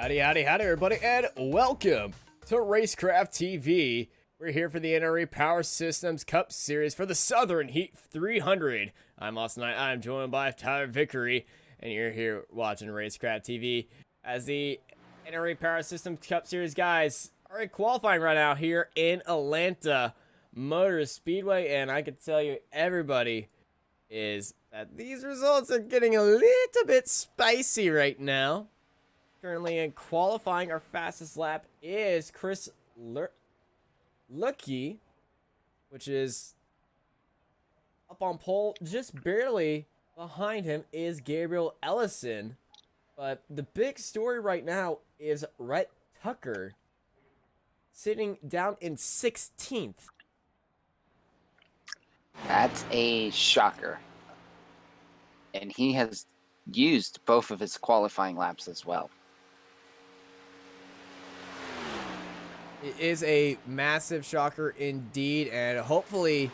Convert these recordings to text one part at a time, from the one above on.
Howdy, howdy, howdy, everybody, and welcome to Racecraft TV. We're here for the NRE Power Systems Cup Series for the Southern Heat 300. I'm Austin Knight. I'm joined by Tyler Vickery, and you're here watching Racecraft TV as the NRE Power Systems Cup Series guys are in qualifying right now here in Atlanta Motor Speedway, and I can tell you, everybody is that these results are getting a little bit spicy right now. Currently in qualifying, our fastest lap is Chris Lucky, which is up on pole. Just barely behind him is Gabriel Ellison. But the big story right now is Rhett Tucker sitting down in 16th. That's a shocker. And he has used both of his qualifying laps as well. It is a massive shocker indeed, and hopefully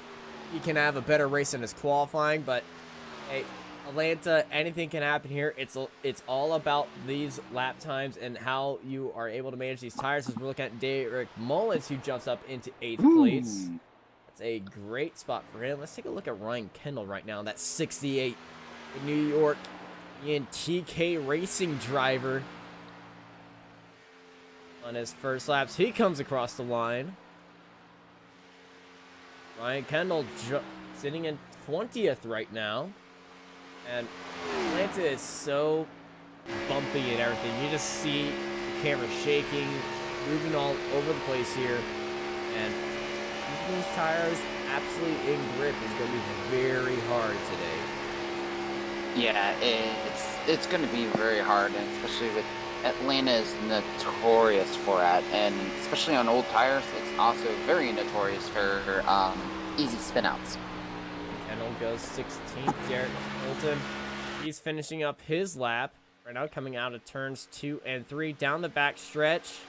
he can have a better race in his qualifying. But hey, Atlanta, anything can happen here. It's all about these lap times and how you are able to manage these tires. As we're looking at Derek Mullins, who jumps up into 8th place. That's a great spot for him. Let's take a look at Ryan Kendall right now. That 68 in New York in TK Racing driver. On his first laps, he comes across the line. Ryan Kendall sitting in 20th right now. And Atlanta is so bumpy and everything. You just see the camera shaking, moving all over the place here. And keeping these tires absolutely in grip is going to be very hard today. Yeah, it's going to be very hard, and especially with Atlanta is notorious for it, and especially on old tires, it's also very notorious for easy spinouts. Kendall goes 16th. Derek Fulton, he's finishing up his lap right now, coming out of turns 2 and 3 down the back stretch.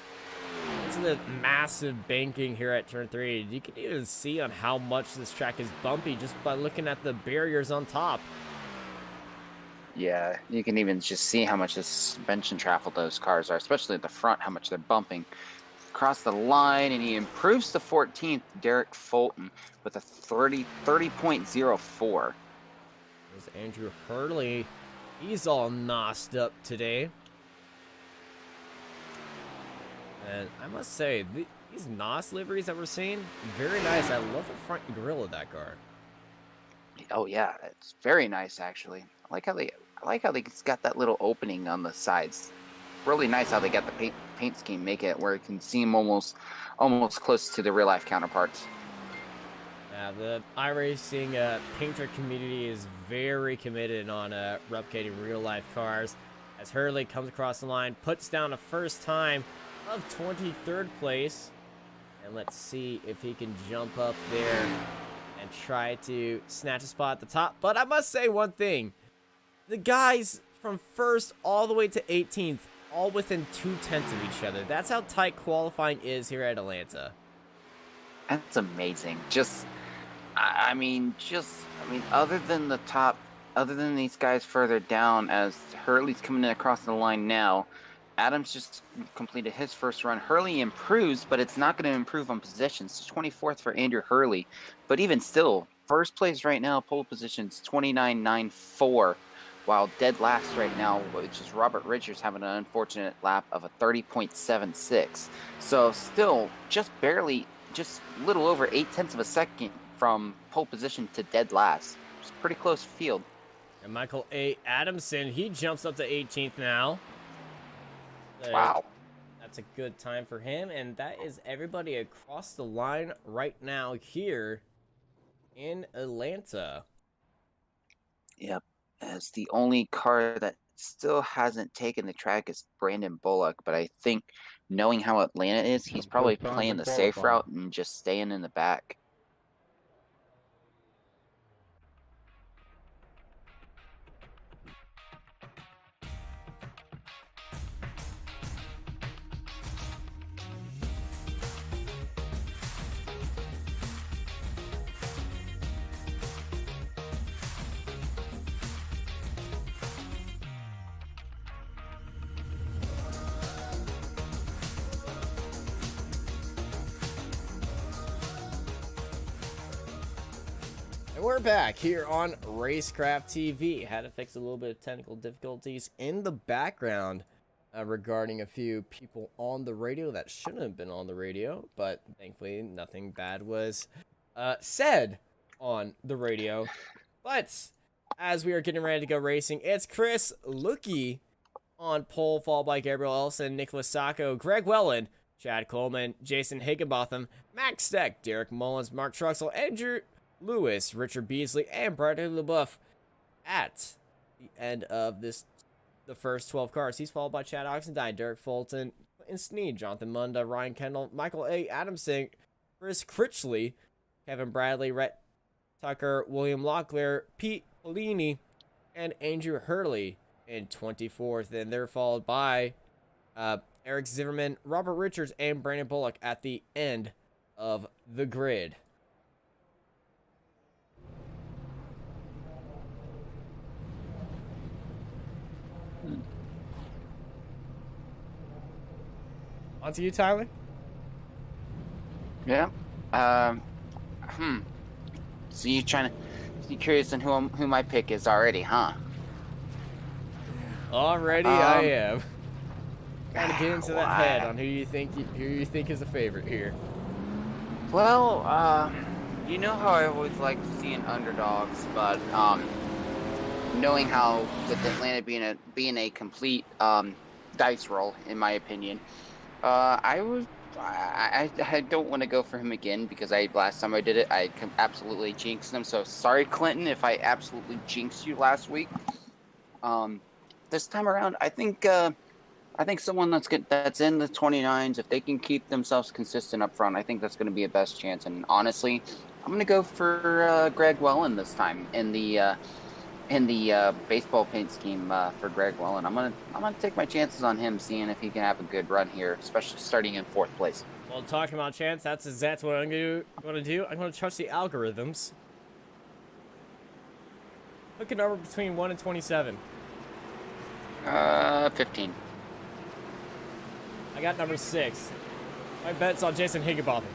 Into the massive banking here at turn 3. You can even see on how much this track is bumpy just by looking at the barriers on top. Yeah, you can even just see how much the suspension travel those cars are, especially at the front, how much they're bumping. Across the line, and he improves to 14th, Derek Fulton, with a 30.04. There's Andrew Hurley. He's all nosed up today. And I must say, these NOS liveries that we're seeing, very nice. I love the front grille of that car. Oh yeah, it's very nice actually. I like how they got that little opening on the sides. Really nice how they got the paint scheme, make it where it can seem almost close to the real life counterparts. The iRacing painter community is very committed on replicating real life cars. As Hurley comes across the line, puts down a first time of 23rd place, and let's see if he can jump up there and try to snatch a spot at the top. But I must say one thing. The guys from 1st all the way to 18th, all within 0.2 of each other. That's how tight qualifying is here at Atlanta. That's amazing. I mean, other than the top, other than these guys further down, as Hurley's coming in across the line now, Adams just completed his first run. Hurley improves, but it's not going to improve on positions. 24th for Andrew Hurley. But even still, first place right now, pole positions 29.94, while dead last right now, which is Robert Richards, having an unfortunate lap of a 30.76. So still, just barely, just a little over 0.8 of a second from pole position to dead last. It's a pretty close field. And Michael A. Adamson, he jumps up to 18th now. Wow. That's a good time for him, and that is everybody across the line right now here in Atlanta. Yep. As the only car that still hasn't taken the track is Brandon Bullock, but I think knowing how Atlanta is, he's probably playing the safe route and just staying in the back. We're back here on Racecraft TV. Had to fix a little bit of technical difficulties in the background regarding a few people on the radio that shouldn't have been on the radio, but thankfully nothing bad was said on the radio. But as we are getting ready to go racing, it's Chris Lookie on pole, followed by Gabriel Elson, Nicholas Sacco, Greg Welland, Chad Coleman, Jason Higginbotham, Max Steck, Derek Mullins, Mark Truxell, Andrew Lewis, Richard Beasley, and Bradley LeBoeuf at the end of the first 12 cars. He's followed by Chad Oxendine, Derek Fulton, and Sneed, Jonathan Munda, Ryan Kendall, Michael A. Adamson, Chris Critchley, Kevin Bradley, Rhett Tucker, William Locklear, Pete Polini, and Andrew Hurley in 24th. And they're followed by Eric Zimmerman, Robert Richards, and Brandon Bullock at the end of the grid. On to you, Tyler. Yeah. So you curious on who my pick is already, huh? Already, I am. Trying to get into that head on who you think is a favorite here. Well, you know how I always like seeing underdogs, but knowing how with Atlanta being a complete dice roll, in my opinion, I don't want to go for him again because last time I did it, I absolutely jinxed him. So sorry, Clinton, if I absolutely jinxed you last week. This time around, I think someone that's in the 29s, if they can keep themselves consistent up front, I think that's going to be a best chance. And honestly, I'm going to go for Greg Welland this time in the baseball paint scheme for Greg Welland. I'm gonna take my chances on him, seeing if he can have a good run here, especially starting in 4th place. Well, talking about chance, that's exactly what I'm going to do. I'm going to trust the algorithms. Pick a number between 1 and 27. 15. I got number 6. My bet's on Jason Higginbotham.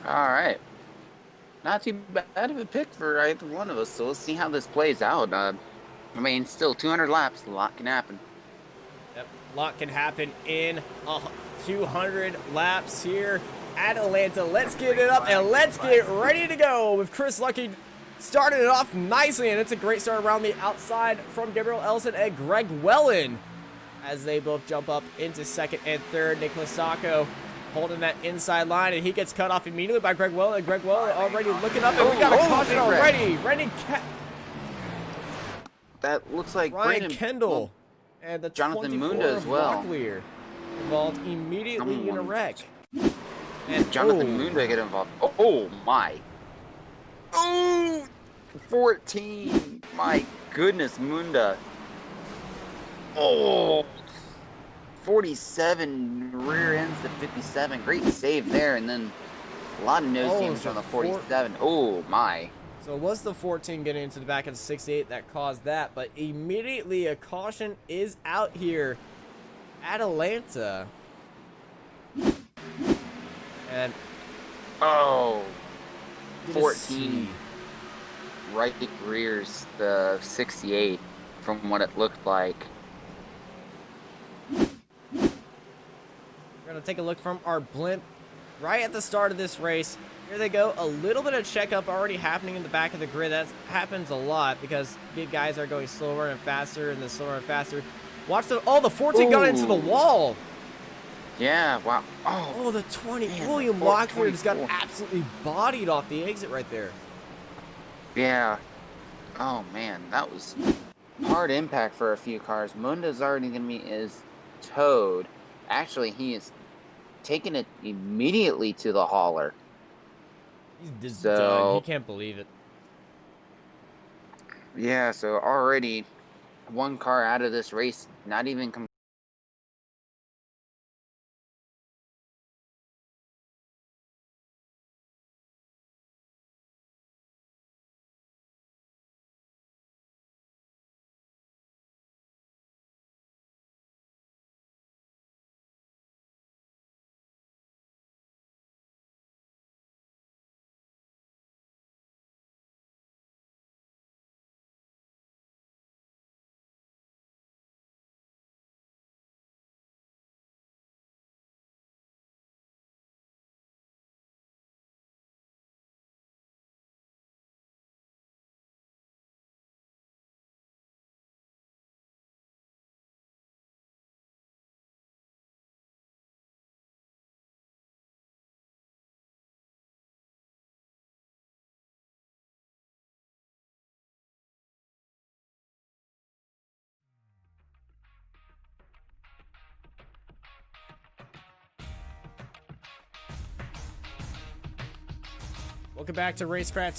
All right. Not too bad of a pick for either one of us, so let's see how this plays out. I mean, still 200 laps, a lot can happen. Yep, a lot can happen in 200 laps here at Atlanta. Let's get it up and let's get ready to go with Chris Lucky starting it off nicely, and it's a great start around the outside from Gabriel Elson and Greg Welland as they both jump up into 2nd and 3rd. Nicholas Sacco holding that inside line, and he gets cut off immediately by Greg Welland. Greg Welland already looking up, and we got a caution already. That looks like Ryan Kendall and the Jonathan Munda as well. Locklear involved immediately in a wreck. And Jonathan Munda get involved. Oh my. Oh, 14. My goodness, Munda. Oh. 47 rear ends to 57. Great save there, and then a lot of nose seams on the 47. Oh my. So it was the 14 getting into the back of the 68 that caused that, but immediately a caution is out here at Atlanta. And 14 right rears the 68 from what it looked like. We're going to take a look from our blimp right at the start of this race. Here they go. A little bit of checkup already happening in the back of the grid. That happens a lot because big guys are going slower and faster and then slower and faster. Watch the 14 got into the wall. Yeah, wow. Oh, the 20. Man, William Locklear just got absolutely bodied off the exit right there. Yeah. Oh, man, that was hard impact for a few cars. Munda's already going to be towed. Actually, he is taking it immediately to the hauler. He's done. He can't believe it. Yeah, so already one car out of this race, not even Welcome back to Racecraft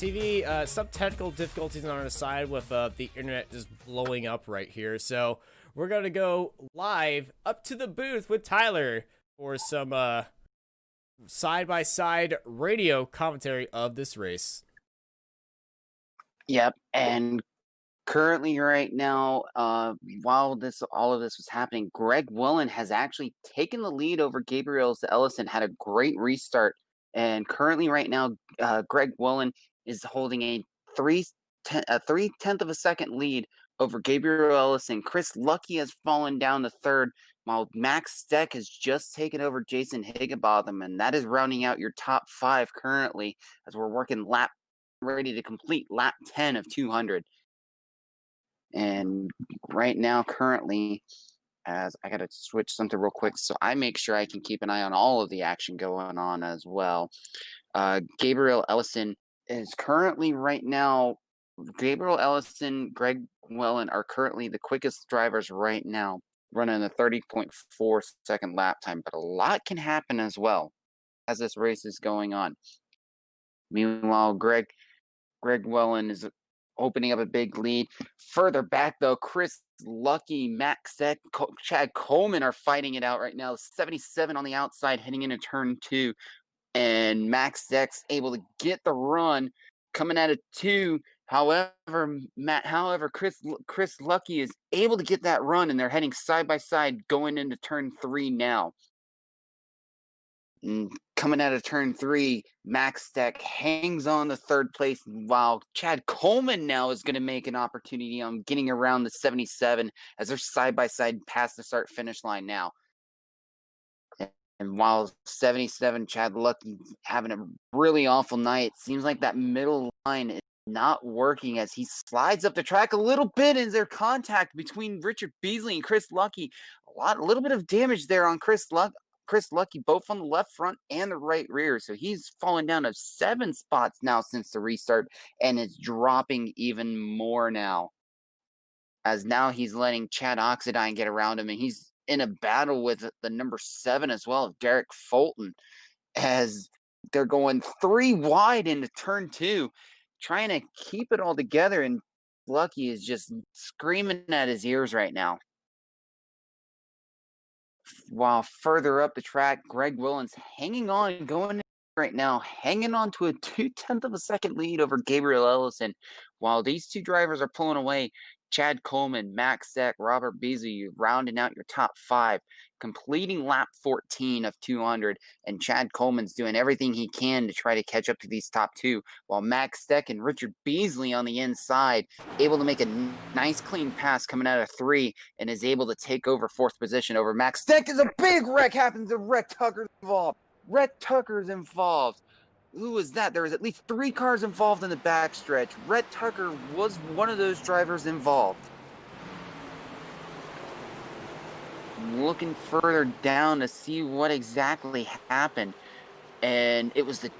TV. Some technical difficulties on our side with the internet just blowing up right here. So we're going to go live up to the booth with Tyler for some side-by-side radio commentary of this race. Yep, and currently right now, while all of this was happening, Greg Willen has actually taken the lead over Gabriel Ellison, had a great restart, and currently right now, Greg Willen is holding a 3/10 of a second lead over Gabriel Ellison. Chris Lucky has fallen down to third, while Max Steck has just taken over Jason Higginbotham, and that is rounding out your top five currently as we're working ready to complete lap 10 of 200. And right now, currently, as I got to switch something real quick so I make sure I can keep an eye on all of the action going on as well. Gabriel Ellison is currently right now. Gabriel Ellison, Greg Wellen are currently the quickest drivers right now, running a 30.4 second lap time. But a lot can happen as well as this race is going on. Meanwhile, Greg Wellen is opening up a big lead. Further back, though, Chris Lucky, Max Steck, Chad Coleman are fighting it out right now. 77 on the outside heading into turn two. And Max Steck's able to get the run coming out of two. However, Chris Lucky is able to get that run, and they're heading side by side going into turn three now. And coming out of turn three, Max Steck hangs on to third place, while Chad Coleman now is going to make an opportunity on getting around the 77 as they're side by side past the start finish line now. And while 77 Chad Lucky having a really awful night, it seems like that middle line is not working as he slides up the track a little bit. Is there contact between Richard Beasley and Chris Lucky? A little bit of damage there on Chris Lucky, both on the left front and the right rear. So he's fallen down to 7 spots now since the restart, and it's dropping even more now. As now he's letting Chad Oxidine get around him, and he's in a battle with the number 7 as well, Derek Fulton, as they're going 3 wide into turn 2, trying to keep it all together, and Lucky is just screaming at his ears right now. While further up the track, Greg Willen's hanging on, going right now, hanging on to a 2/10 of a second lead over Gabriel Ellison. While these two drivers are pulling away, Chad Coleman, Max Steck, Robert Beasley rounding out your top 5, completing lap 14 of 200, and Chad Coleman's doing everything he can to try to catch up to these top 2, while Max Steck and Richard Beasley on the inside able to make a nice clean pass coming out of 3 and is able to take over 4th position over Max Steck as a big wreck happens and Rhett Tucker's involved. Rhett Tucker's involved. Who was that? There was at least 3 cars involved in the backstretch. Rhett Tucker was one of those drivers involved. Looking further down to see what exactly happened, and it was the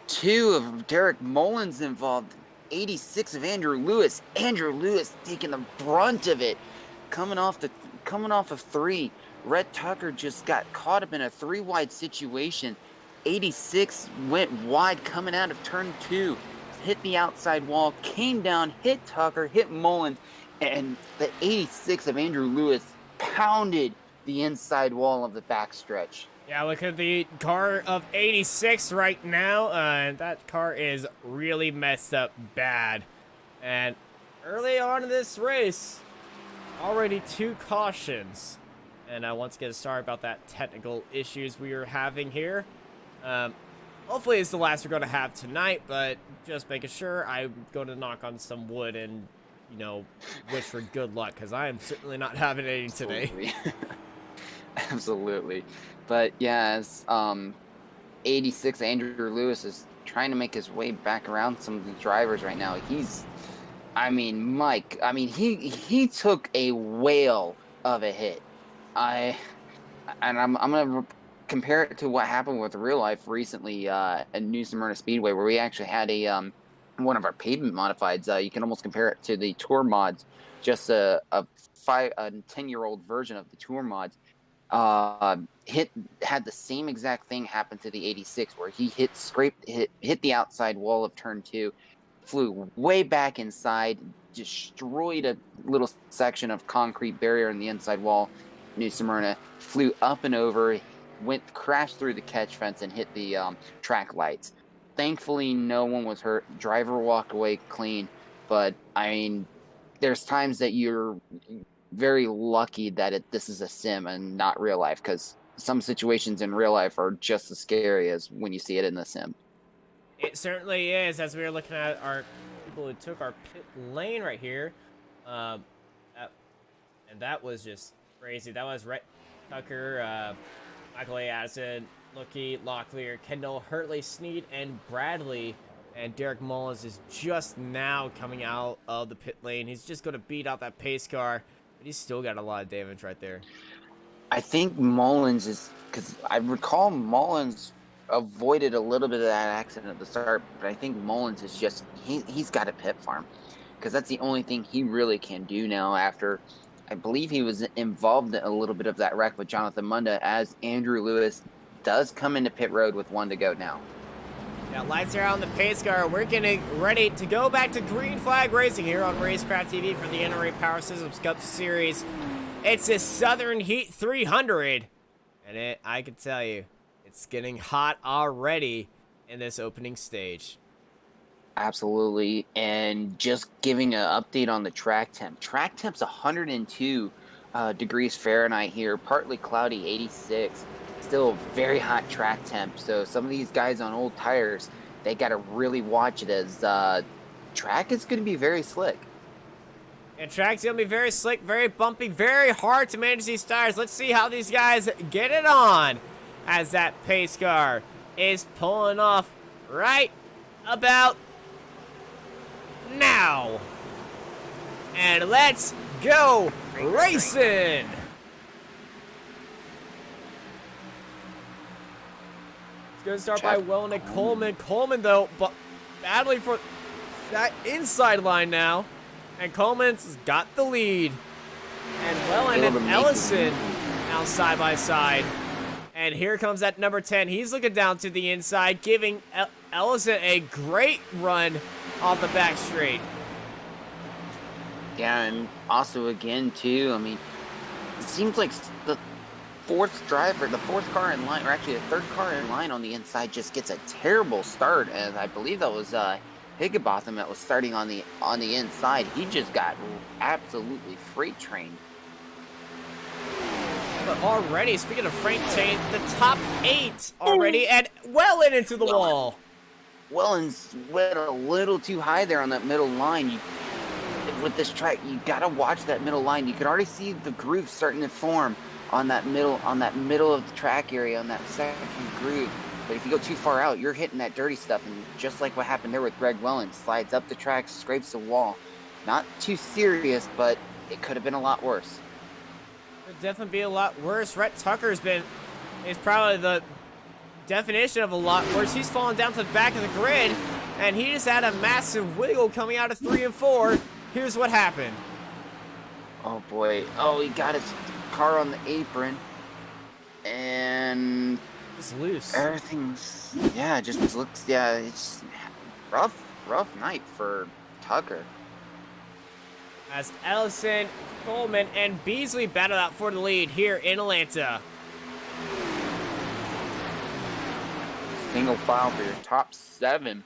2 of Derek Mullins involved. 86 of Andrew Lewis. Andrew Lewis taking the brunt of it, coming off of 3. Rhett Tucker just got caught up in a 3 wide situation. 86 went wide coming out of turn 2, hit the outside wall, came down, hit Tucker, hit Mullins, and the 86 of Andrew Lewis pounded the inside wall of the backstretch. Yeah, look at the car of 86 right now. That car is really messed up bad. And early on in this race, already 2 cautions. And once again, sorry about that technical issues we were having here. Hopefully it's the last we're going to have tonight, but just making sure, I'm going to knock on some wood and, you know, wish for good luck, because I am certainly not having any today. Absolutely. But yeah, as 86 Andrew Lewis is trying to make his way back around some of the drivers right now. He took a whale of a hit. I'm gonna compare it to what happened with real life recently at New Smyrna Speedway, where we actually had a one of our pavement modifieds. You can almost compare it to the tour mods, just a 10-year-old version of the tour mods. uh, had the same exact thing happen to the 86, where he hit the outside wall of turn 2, flew way back inside, destroyed a little section of concrete barrier in the inside wall. New Smyrna flew up and over, crashed through the catch fence and hit the track lights. Thankfully, no one was hurt. Driver walked away clean, but I mean, there's times that you're very lucky that this is a sim and not real life, because some situations in real life are just as scary as when you see it in the sim. It certainly is. As we were looking at our people who took our pit lane right here, um, and that was just crazy. That was Rhett Tucker, Michael A. Addison, Lucky, Locklear, Kendall, Hurtley, Sneed, and Bradley. And Derek Mullins is just now coming out of the pit lane. He's just going to beat out that pace car, but he's still got a lot of damage right there. I think Mullins is, because I recall Mullins avoided a little bit of that accident at the start, but I think Mullins is just, he's got a pit farm, because that's the only thing he really can do now after, I believe he was involved in a little bit of that wreck with Jonathan Munda, as Andrew Lewis does come into pit road with 1 to go now. Yeah, lights are out on the pace car. We're getting ready to go back to green flag racing here on Racecraft TV for the NRE Power Systems Cup Series. It's a Southern Heat 300, and I can tell you, it's getting hot already in this opening stage. Absolutely, and just giving an update on the track temp. Track temp's 102 degrees Fahrenheit here, partly cloudy, 86. Still very hot track temp, so some of these guys on old tires, they got to really watch it, as track is going to be very slick. And track's going to be very slick, very bumpy, very hard to manage these tires. Let's see how these guys get it on as that pace car is pulling off right about now. And let's go racing! It's going to start by Wellen and Coleman. Coleman, though, but battling for that inside line now. And Coleman's got the lead. And Wellen and Ellison now side by side. And here comes that number 10. He's looking down to the inside, giving Ellison a great run off the back straight. Yeah, and also again, too, I mean, it seems like the fourth car in line, or actually the third car in line on the inside, just gets a terrible start. And I believe that was Higginbotham that was starting on the inside. He just got absolutely freight trained. But already, speaking of freight train, the top 8 already, and Wellen into the wall. Wellen's went a little too high there on that middle line. With this track, you gotta watch that middle line. You can already see the groove starting to form on that middle of the track area, on that second groove. But if you go too far out, you're hitting that dirty stuff, and just like what happened there with Greg Wellen, slides up the track, scrapes the wall. Not too serious, but it could have been a lot worse. Could definitely be a lot worse. Rhett Tucker's is probably the definition of a lot worse. He's falling down to the back of the grid, and he just had a massive wiggle coming out of 3 and 4. Here's what happened. Oh boy. Oh, he got his car on the apron, and it's loose. Everything's, yeah, it's rough night for Tucker. As Ellison, Coleman, and Beasley battle out for the lead here in Atlanta. Single file for your top 7.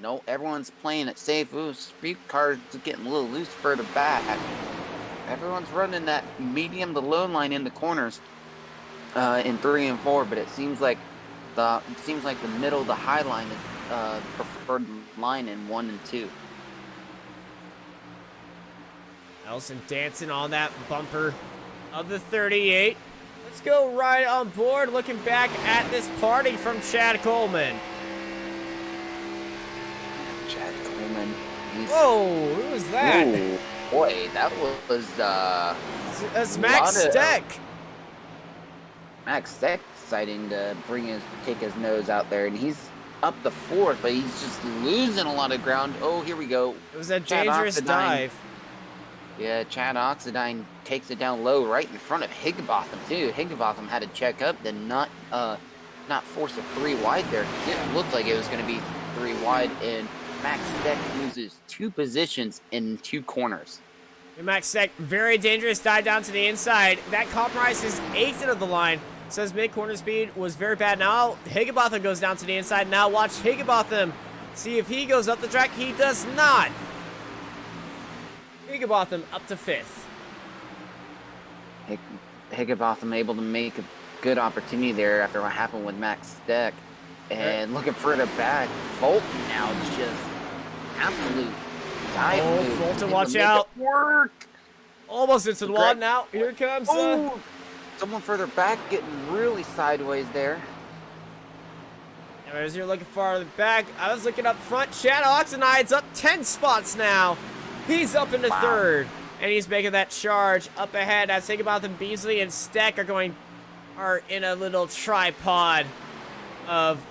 No, everyone's playing it safe. Ooh, street cars getting a little loose for the back. Everyone's running that medium to low line in the corners in 3 and 4, but it seems like the middle, the high line is preferred line in 1 and 2. Ellison dancing on that bumper of the 38. Let's go right on board, looking back at this party from Chad Coleman. Chad Coleman. Whoa, who was that? Ooh, boy, that was that's Max Steck. Max Steck deciding to take his nose out there, and he's up the 4th, but he's just losing a lot of ground. Oh, here we go. It was a dangerous dive. Yeah, Chad Oxidine takes it down low right in front of Higginbotham too. Higginbotham had to check up, then not force a 3 wide there. It looked like it was going to be 3 wide, and Max Steck loses 2 positions in 2 corners. Max Steck, very dangerous, dive down to the inside. That compromises 8th of the line. Says mid-corner speed was very bad. Now Higginbotham goes down to the inside. Now watch Higginbotham. See if he goes up the track. He does not. Higginbotham up to 5th. Higginbotham able to make a good opportunity there after what happened with Max Steck. And looking further back, Fulton now is just absolute dive move. Fulton, watch out. Work. Almost into the wall now. Here comes. Someone further back getting really sideways there. And as you're looking farther back, I was looking up front. Chad Oxenide's up 10 spots now. He's up into 3rd. And he's making that charge up ahead. I was thinking about them. Beasley and Steck are in a little tripod of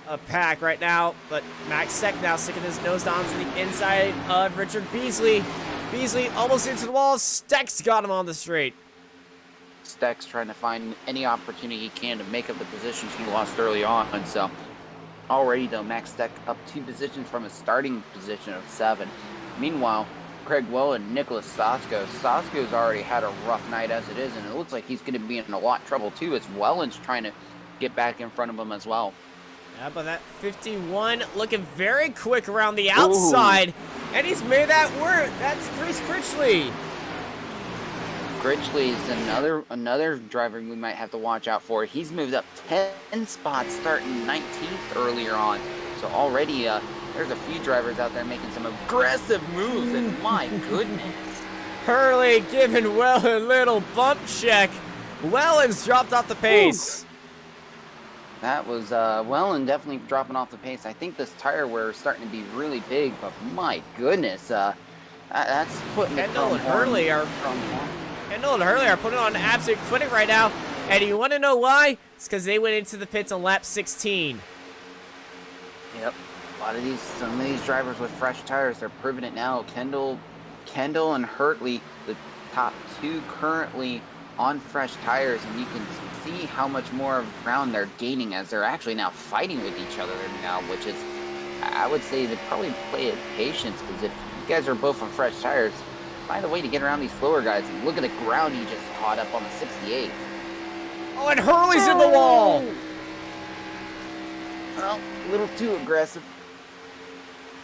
a pack right now. But Max Steck now sticking his nose down to the inside of Richard Beasley. Beasley almost into the wall. Steck's got him on the straight. Steck's trying to find any opportunity he can to make up the positions he lost early on. And so already though, Max Steck up 2 positions from a starting position of 7. Meanwhile, Craig Well and Nicholas Sasko. Sasko's already had a rough night as it is, and it looks like he's going to be in a lot of trouble too, as Welland's trying to get back in front of him as well. Yeah, but that 51 looking very quick around the outside. Ooh. And he's made that work. That's Chris Critchley. Critchley is another driver we might have to watch out for. He's moved up 10 spots, starting 19th earlier on. So already there's a few drivers out there making some aggressive moves, and my goodness. Hurley giving Well a little bump check. Welland's dropped off the pace. Ooh. That was Welland definitely dropping off the pace. I think this tire wear is starting to be really big, but my goodness, that's putting Kendall and Hurley are putting on an absolute clinic right now. And you want to know why? It's because they went into the pits on lap 16. Yep. Some of these drivers with fresh tires, they're proving it now. Kendall and Hurley, the top 2 currently on fresh tires, and you can see how much more of ground they're gaining as they're actually now fighting with each other now, which is, I would say, they probably play it patience, because if you guys are both on fresh tires, find a way to get around these slower guys. And look at the ground he just caught up on the 68. Oh, and Hurley's in the wall. Well, a little too aggressive.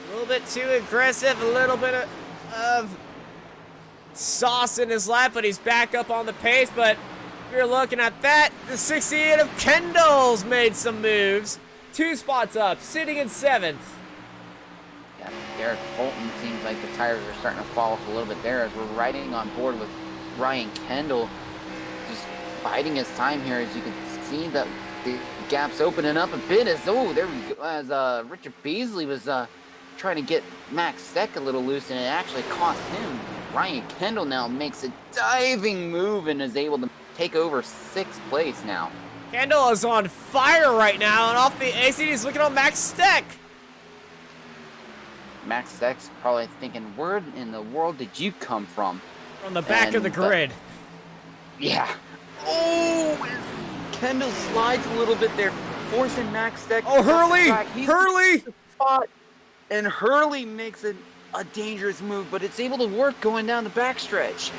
A little bit too aggressive, a little bit of sauce in his lap, but he's back up on the pace. But if you're looking at that, the 68 of Kendall's made some moves. 2 spots up, sitting in 7th. Yeah, Derek Fulton seems like the tires are starting to fall off a little bit there as we're riding on board with Ryan Kendall. Just biding his time here, as you can see that the gap's opening up a bit as, there we go, as Richard Beasley was trying to get Max Steck a little loose, and it actually cost him. Ryan Kendall now makes a diving move and is able to take over 6th place now. Kendall is on fire right now, and off the exit, he's looking on Max Steck. Max Steck's probably thinking, where in the world did you come from? From the back of the grid. Yeah. Oh, Kendall slides a little bit there, forcing Max Steck. Oh, Hurley! Hurley! And Hurley makes a dangerous move, but it's able to work going down the backstretch.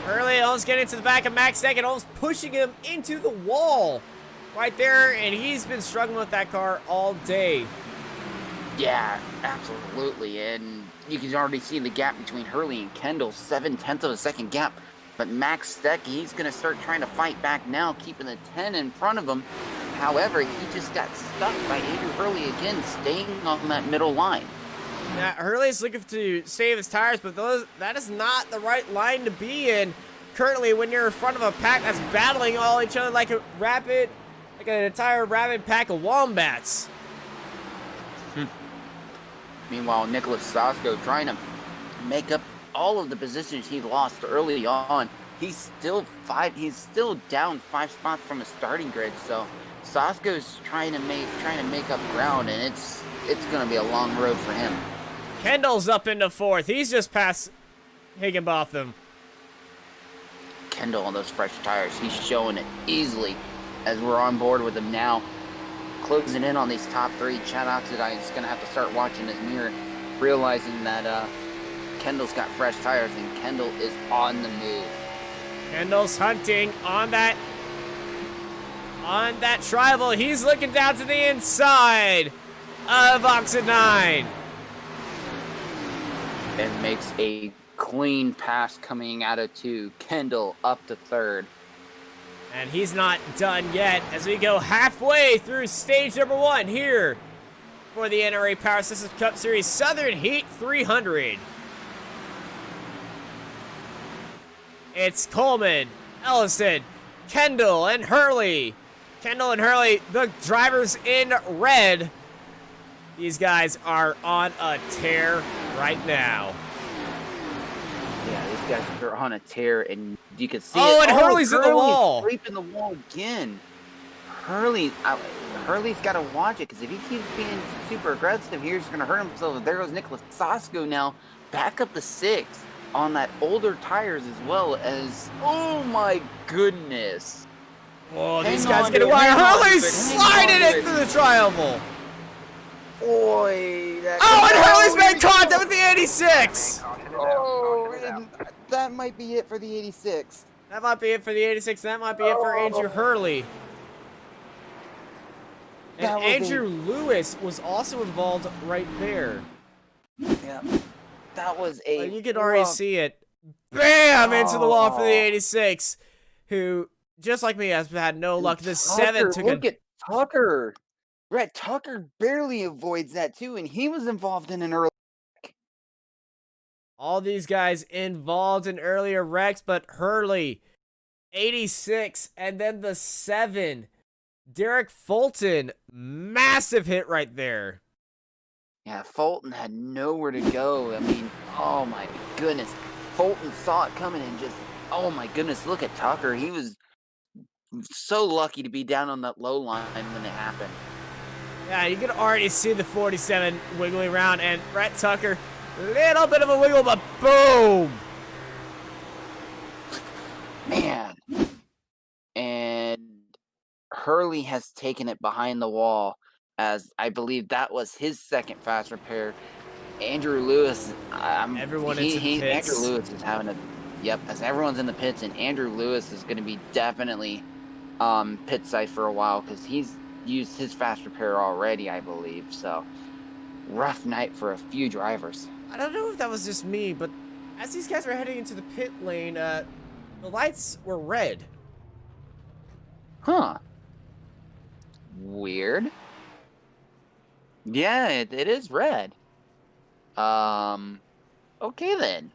Hurley almost getting to the back of Max Steck and almost pushing him into the wall right there, and he's been struggling with that car all day. Yeah, absolutely, and you can already see the gap between Hurley and Kendall, 7/10 of a second gap. But Max Steck, he's going to start trying to fight back now, keeping the 10 in front of him. However, he just got stuck by Andrew Hurley again, staying on that middle line. Yeah, Hurley's looking to save his tires, but that is not the right line to be in. Currently, when you're in front of a pack that's battling all each other like an entire rabid pack of wombats. Meanwhile, Nicholas Sasko trying to make up all of the positions he lost early on. He's still down 5 spots from a starting grid, so Sasko's trying to make up ground, and it's going to be a long road for him. Kendall's up into 4th. He's just past Higginbotham. Kendall on those fresh tires. He's showing it easily as we're on board with him now. Closing in on these top 3. Chad Oxidine is going to have to start watching his mirror, realizing that Kendall's got fresh tires and Kendall is on the move. Kendall's hunting on that tribal. He's looking down to the inside of Oxidine. And makes a clean pass coming out of 2. Kendall up to 3rd. And he's not done yet as we go halfway through stage number 1 here for the NRE Power Systems Cup Series Southern Heat 300. It's Coleman, Ellison, Kendall, and Hurley. Kendall and Hurley, the drivers in red. These guys are on a tear right now. Yeah, these guys are on a tear, and you can see it. And Hurley's in the wall. Scraping the wall again. Hurley's got to watch it, because if he keeps being super aggressive, he's going to hurt himself. There goes Nicholas Sasko now, back up to 6 on that older tires as well as, oh my goodness. Oh, these guys get away. Hurley's sliding it through the triangle. Boy, and Hurley's made contact with the 86. Oh, that might be it for the 86. That might be it for the 86. That might be it for Andrew Hurley. And Andrew Lewis was also involved right there. Yeah, that was a. You can already see it. Bam! Into the wall for the 86, who, just like me, has had no luck. The 7 took Look at Tucker. Brett Tucker barely avoids that too, and he was involved in an early. All these guys involved in earlier wrecks, but Hurley, 86, and then the 7, Derek Fulton, massive hit right there. Yeah, Fulton had nowhere to go. I mean, oh my goodness. Fulton saw it coming and just, oh my goodness, look at Tucker. He was so lucky to be down on that low line when it happened. Yeah, you can already see the 47 wiggling around, and Brett Tucker, little bit of a wiggle, but boom! Man. And Hurley has taken it behind the wall, as I believe that was his second fast repair. Andrew Lewis, Andrew Lewis is having a, as everyone's in the pits, and Andrew Lewis is going to be definitely pit side for a while, because he's used his fast repair already, I believe. So, rough night for a few drivers. I don't know if that was just me, but as these guys were heading into the pit lane, the lights were red. Huh. Weird. Yeah, it is red. Okay then.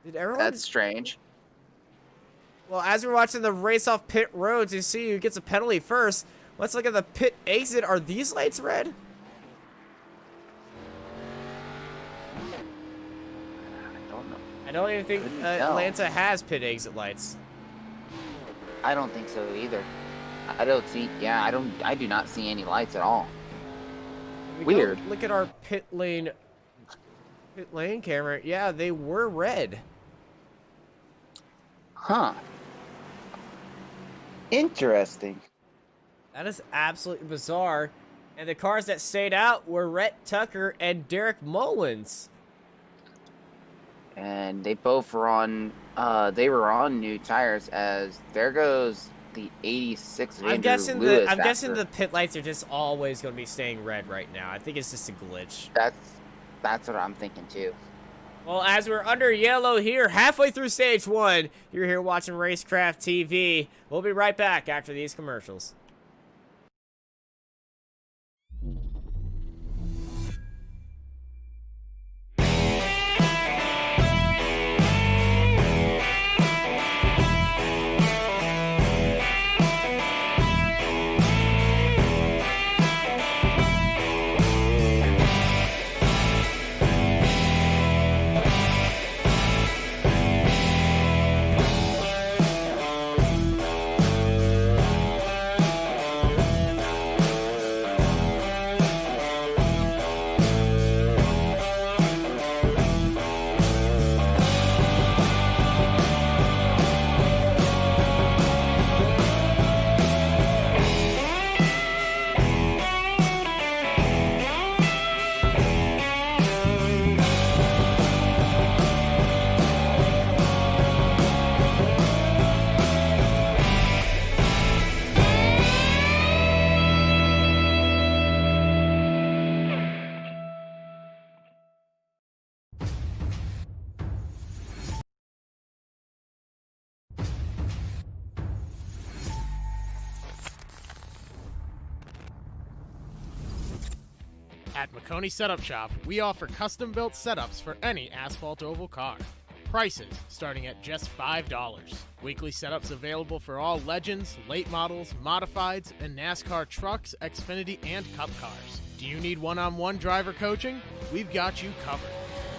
Did everyone? That's strange. Well, as we're watching the race off pit road to see who gets a penalty first, let's look at the pit exit. Are these lights red? I don't know. I don't even think Atlanta has pit exit lights. I don't think so either. I don't see. Yeah, I do not see any lights at all. Weird. Look at our pit lane camera. Yeah, they were red. Huh. Interesting. That is absolutely bizarre. And the cars that stayed out were Rhett Tucker and Derek Mullins. And they both were on. They were on new tires. As there goes the 86 of Andrew Lewis. I'm guessing the pit lights are just always going to be staying red right now. I think it's just a glitch. That's what I'm thinking too. Well, as we're under yellow here, halfway through stage 1, you're here watching Racecraft TV. We'll be right back after these commercials. At McConey Setup Shop, we offer custom-built setups for any asphalt oval car. Prices starting at just $5. Weekly setups available for all Legends, late models, modifieds, and NASCAR trucks, Xfinity, and Cup cars. Do you need one-on-one driver coaching? We've got you covered.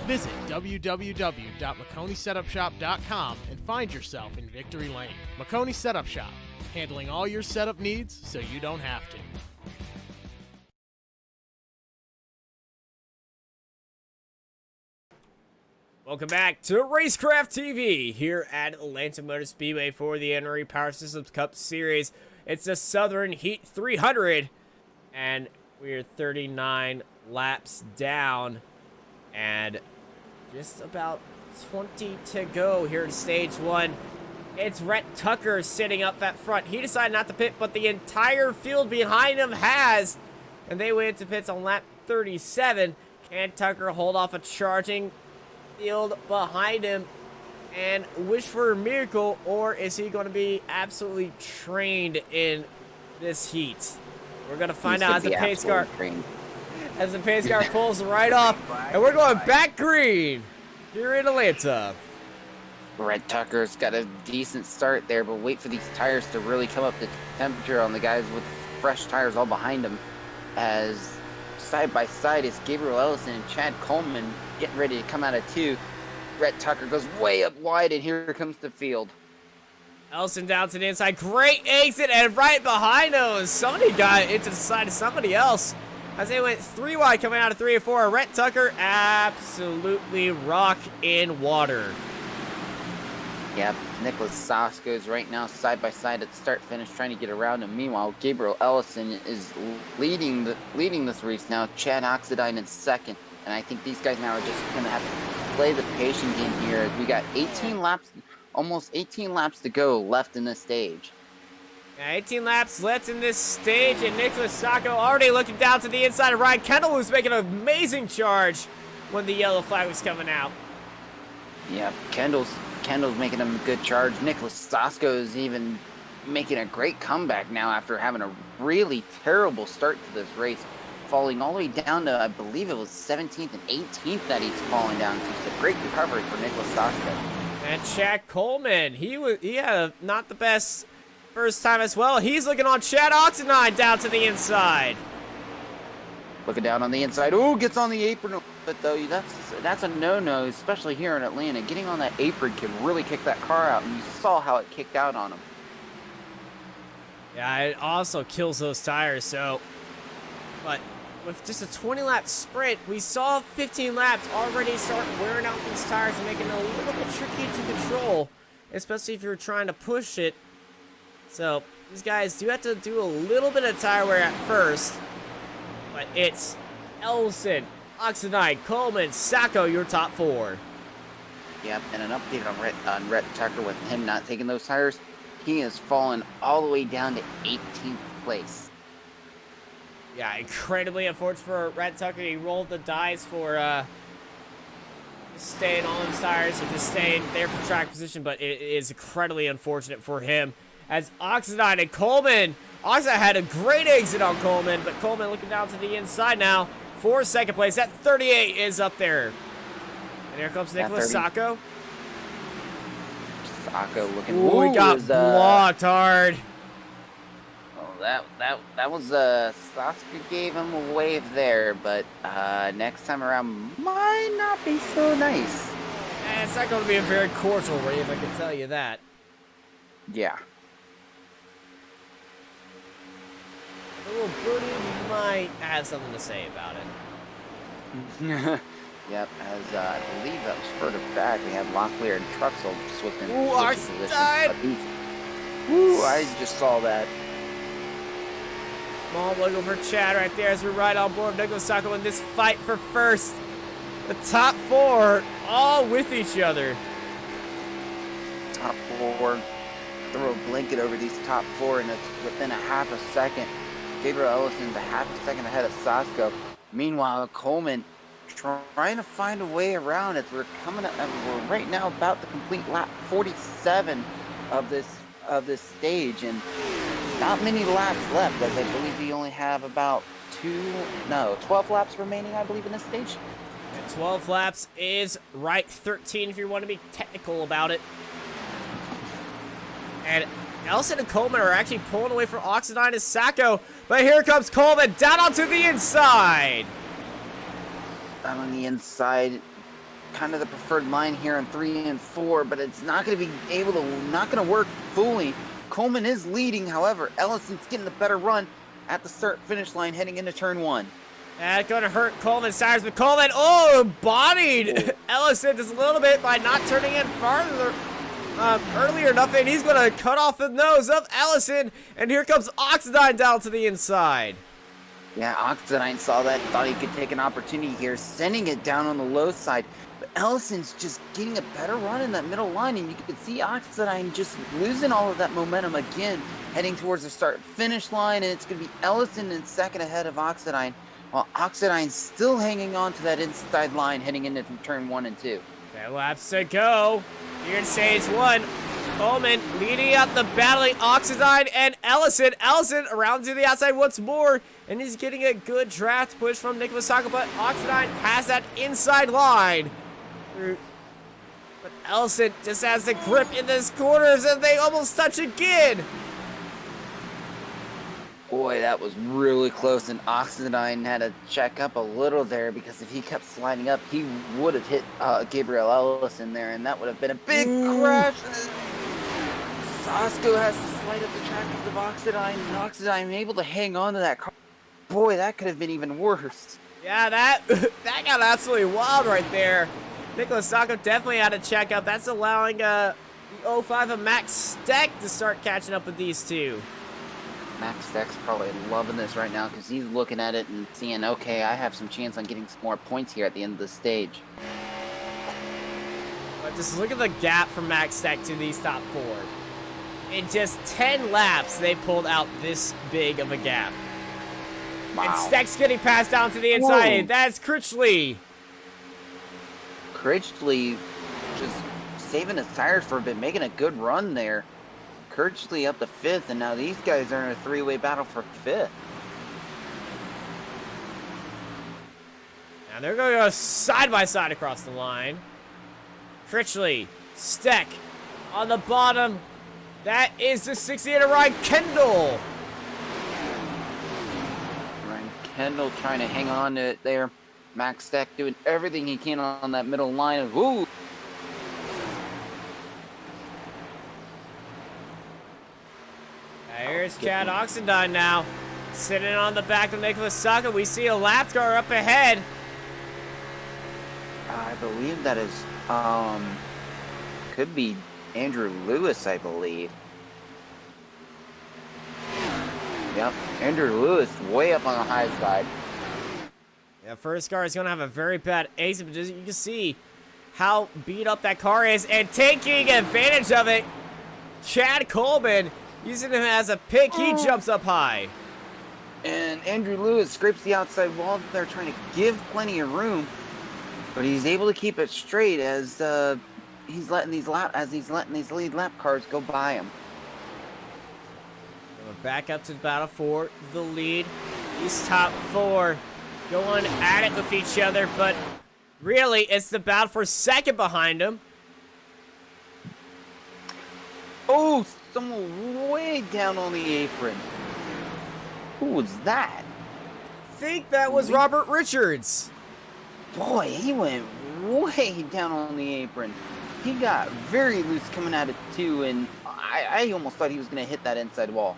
Visit www.McConeySetupShop.com and find yourself in Victory Lane. McConey Setup Shop, handling all your setup needs so you don't have to. Welcome back to Racecraft TV here at Atlanta Motor Speedway for the NRE Power Systems Cup Series. It's the Southern Heat 300, and we're 39 laps down, and just about 20 to go here in stage one. It's Rhett Tucker sitting up at front. He decided not to pit, but the entire field behind him has, and they went into pits on lap 37. Can Tucker hold off a charging field behind him and wish for a miracle, or is he going to be absolutely trained in this heat? We're going to find out as the pace car pulls right off, and we're going back green here in Atlanta. Rhett Tucker's got a decent start there, but wait for these tires to really come up to temperature on the guys with fresh tires all behind him, as side by side is Gabriel Ellison and Chad Coleman getting ready to come out of two. Rhett Tucker goes way up wide, and here comes the field. Ellison down to the inside. Great exit, and right behind him, somebody got into the side of somebody else as they went 3 wide coming out of 3 and 4. Rhett Tucker absolutely rock in water. Yep, Nicholas Sasko's right now side by side at the start finish trying to get around him. Meanwhile, Gabriel Ellison is leading this race now. Chad Oxidine in second. And I think these guys now are just going to have to play the patient game here, as we got 18 laps, almost 18 laps to go left in this stage. Yeah, 18 laps left in this stage, and Nicholas Sacco already looking down to the inside of Ryan Kendall, who's making an amazing charge when the yellow flag was coming out. Yeah, Kendall's making a good charge. Nicholas Sasko is even making a great comeback now after having a really terrible start to this race, falling all the way down to, I believe it was 17th and 18th that he's falling down to. So great recovery for Nicholas Sasko. And Chad Coleman, he had not the best first time as well. He's looking on Chad Oxidine down to the inside. Looking down on the inside. Ooh, gets on the apron. But though that's a no-no, especially here in Atlanta. Getting on that apron can really kick that car out, and you saw how it kicked out on him. Yeah, it also kills those tires. But with just a 20-lap sprint, we saw 15 laps already start wearing out these tires and making it a little bit tricky to control, especially if you're trying to push it. So these guys do have to do a little bit of tire wear at first, but it's Ellison, Oxidine, Coleman, Sacco, your top four. Yep, and an update on Rhett Tucker with him not taking those tires. He has fallen all the way down to 18th place. Yeah, incredibly unfortunate for Rhett Tucker. He rolled the dice for staying on his tires and just staying there for track position, but it is incredibly unfortunate for him. As Oxidine and Coleman, Oxidine had a great exit on Coleman, but Coleman looking down to the inside now for second place. That 38 is up there. And here comes Nicholas Sacco. Sacco looking. Ooh, he got blocked hard. Oh, that was Sacco gave him a wave there, but next time around might not be so nice. And it's not going to be a very cordial wave, I can tell you that. Yeah. The little birdie might have something to say about it. Yep, as I believe that was further back. We had Locklear and Truxell just within positions. I just saw that. Small wiggle for Chad right there as we ride on board Nicholas Sacco in this fight for first. The top four all with each other. Top four. Throw a blanket over these top four, and it's within a half a second. Gabriel Ellison's a half a second ahead of Sasko. Meanwhile, Coleman trying to find a way around it. We're right now about to complete lap 47 of this stage, and not many laps left, as I believe we only have about 12 laps remaining, I believe, in this stage. 12 laps is right, 13 if you want to be technical about it. And Ellison and Coleman are actually pulling away from Oxidine and Sacco, but here comes Coleman down onto the inside. Down on the inside, kind of the preferred line here on 3 and 4, but it's not going to not going to work fully. Coleman is leading, however, Ellison's getting the better run at the start-finish line heading into turn 1. That's going to hurt Coleman's tires, but Coleman, bodied Ellison just a little bit by not turning in farther earlier enough, and he's going to cut off the nose of Ellison, and here comes Oxidine down to the inside. Yeah, Oxidine saw that, thought he could take an opportunity here, sending it down on the low side, but Ellison's just getting a better run in that middle line, and you can see Oxidine just losing all of that momentum again, heading towards the start-finish line, and it's going to be Ellison in second ahead of Oxidine, while Oxidine's still hanging on to that inside line heading into turn 1 and 2. 10 laps to go. Here in stage 1. Coleman leading up the battling Oxidine and Ellison. Ellison around to the outside once more, and he's getting a good draft push from Nicholas Sacco, but Oxidine has that inside line. But Ellison just has the grip in these corners, and they almost touch again. Boy, that was really close, and Oxidine had to check up a little there because if he kept sliding up, he would have hit Gabriel Ellison there, and that would have been a big crash. Sasko has to slide up the track because of Oxidine, and Oxidine able to hang on to that car. Boy, that could have been even worse. Yeah, that got absolutely wild right there. Nicholas Sacco definitely had to check up. That's allowing the 05 of Max Steck to start catching up with these two. Max Steck's probably loving this right now because he's looking at it and seeing, okay, I have some chance on getting some more points here at the end of the stage. But just look at the gap from Max Steck to these top 4. In just 10 laps, they pulled out this big of a gap. Wow. And Steck's getting passed down to the inside. Whoa. That's Critchley. Critchley just saving his tires for a bit, making a good run there. Critchley up to 5th, and now these guys are in a 3-way battle for 5th. Now they're going to go side by side across the line. Critchley, Steck on the bottom. That is the 68 of Ryan Kendall. Ryan Kendall trying to hang on to it there. Max Steck doing everything he can on that middle line. Ooh. Here's Chad Oxendine now, sitting on the back of Nicholas Sacco. We see a lap car up ahead. I believe that is, could be Andrew Lewis, I believe. Yep, Andrew Lewis way up on the high side. Yeah, first car is going to have a very bad exit, but you can see how beat up that car is, and taking advantage of it, Chad Coleman, using him as a pick, he jumps up high. And Andrew Lewis scrapes the outside wall. They're trying to give plenty of room, but he's able to keep it straight as he's letting these lead lap cars go by him. We're back up to the battle for the lead. These top 4 going at it with each other, but really it's the battle for second behind him. Oh, someone way down on the apron. Who was that? I think that was Robert Richards. Boy, he went way down on the apron. He got very loose coming at it too, and I almost thought he was going to hit that inside wall.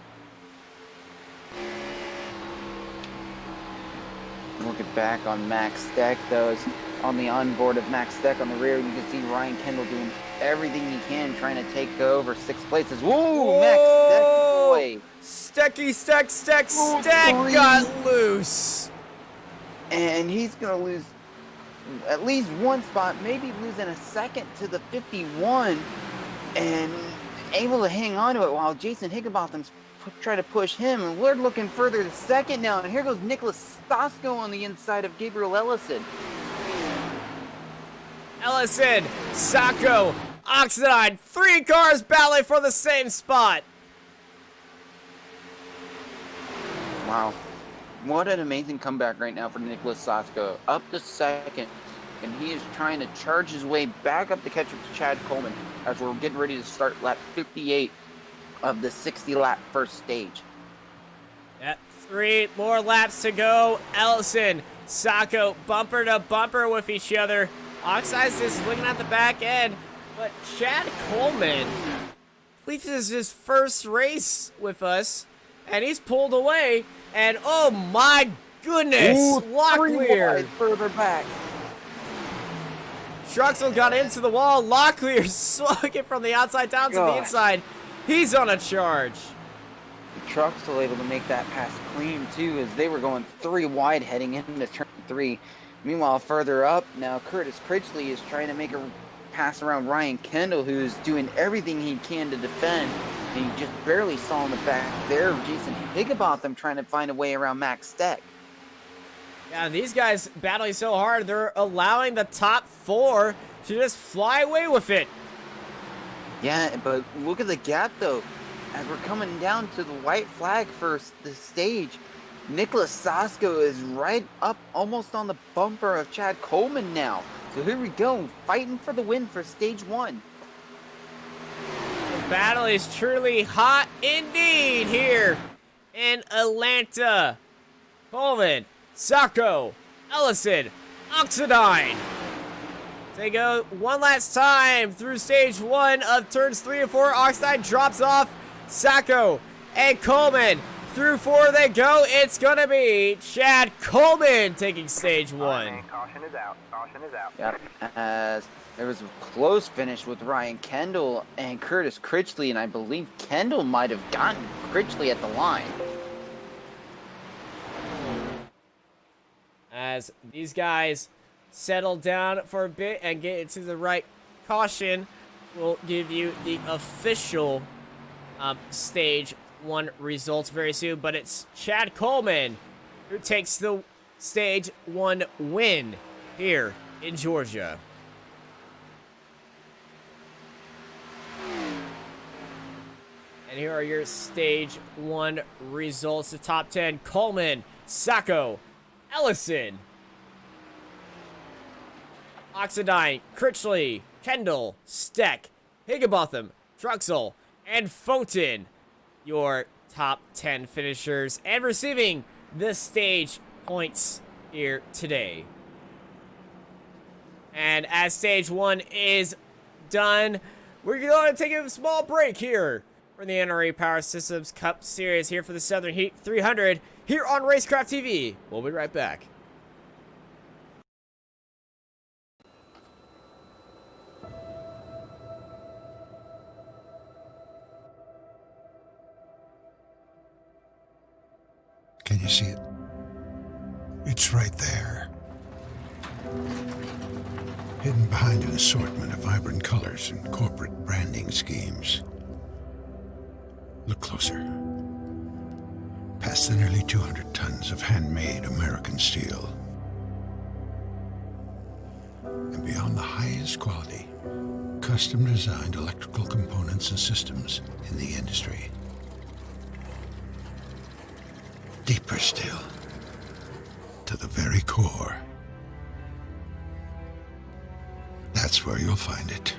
Looking back on Max Steck, though, on the onboard of Max Steck on the rear, you can see Ryan Kendall doing everything he can, trying to take over 6 places. Whoa, Max Steck, boy. Steck got loose. And he's going to lose at least one spot, maybe losing a second to the 51, and able to hang on to it while Jason Higginbotham's trying to push him, and we're looking further to second now, and here goes Nicholas Stosko on the inside of Gabriel Ellison. Ellison, Sacco, Oxidine, 3 cars battling for the same spot. Wow. What an amazing comeback right now for Nicholas Sasko. Up to second, and he is trying to charge his way back up to catch up to Chad Coleman as we're getting ready to start lap 58 of the 60-lap first stage. Yep, 3 more laps to go. Ellison, Sacco, bumper to bumper with each other. Oxide's just looking at the back end, but Chad Coleman, I believe this is his first race with us, and he's pulled away, and oh my goodness, Locklear. Further back. Truxell got into the wall. Locklear slung it from the outside down to the inside. He's on a charge. The Truxell able to make that pass clean too, as they were going 3 wide heading into turn 3. Meanwhile, further up, now Curtis Critchley is trying to make a pass around Ryan Kendall, who's doing everything he can to defend. And he just barely saw in the back there Jason Higginbotham trying to find a way around Max Steck. Yeah, and these guys battling so hard, they're allowing the top 4 to just fly away with it. Yeah, but look at the gap though. As we're coming down to the white flag for the stage, Nicholas Sasko is right up almost on the bumper of Chad Coleman now. So here we go, fighting for the win for stage 1. The battle is truly hot indeed here in Atlanta. Coleman, Sacco, Ellison, Oxidine. They go one last time through stage 1 of turns 3 and 4. Oxidine drops off. Sacco and Coleman. Through 4 they go. It's going to be Chad Coleman taking stage 1. Caution is out. Caution is out. Yep, as there was a close finish with Ryan Kendall and Curtis Critchley, and I believe Kendall might have gotten Critchley at the line. As these guys settle down for a bit and get into the right caution, we'll give you the official stage 1 results very soon. But it's Chad Coleman who takes the stage 1 win here in Georgia. And here are your stage 1 results. The top 10: Coleman, Sacco, Ellison, Oxidine, Critchley, Kendall, Steck, Higginbotham, Truxell, and Fountain. Your top 10 finishers and receiving the stage points here today. And as stage 1 is done, we're going to take a small break here for the NRE Power Systems Cup Series here for the Southern Heat 300 here on Racecraft TV. We'll be right back. Can you see it? It's right there. Hidden behind an assortment of vibrant colors and corporate branding schemes. Look closer. Past the nearly 200 tons of handmade American steel. And beyond the highest quality, custom-designed electrical components and systems in the industry. Deeper still, to the very core. That's where you'll find it.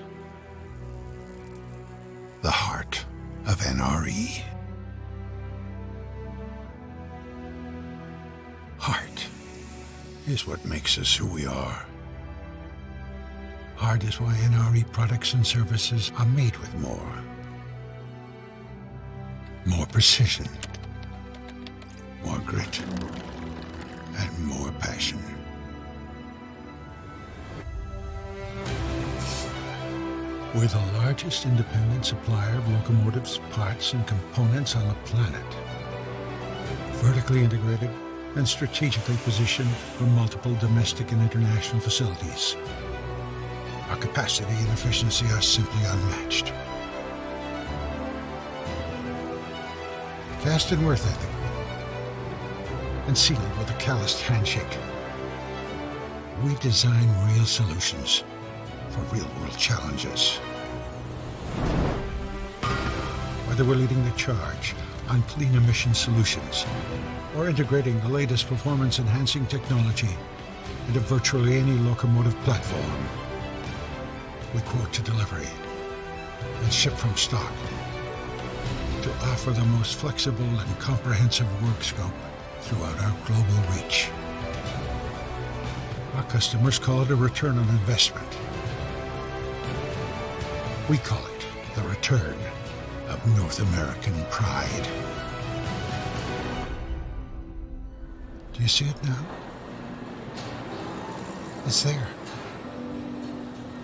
The heart of NRE. Heart is what makes us who we are. Heart is why NRE products and services are made with more. More precision. More grit, and more passion. We're the largest independent supplier of locomotives, parts, and components on the planet. Vertically integrated and strategically positioned for multiple domestic and international facilities. Our capacity and efficiency are simply unmatched. Cast and worth ethic, and sealed with a calloused handshake. We design real solutions for real-world challenges. Whether we're leading the charge on clean emission solutions or integrating the latest performance-enhancing technology into virtually any locomotive platform. We quote to delivery and ship from stock to offer the most flexible and comprehensive work scope throughout our global reach. Our customers call it a return on investment. We call it the return of North American pride. Do you see it now? It's there.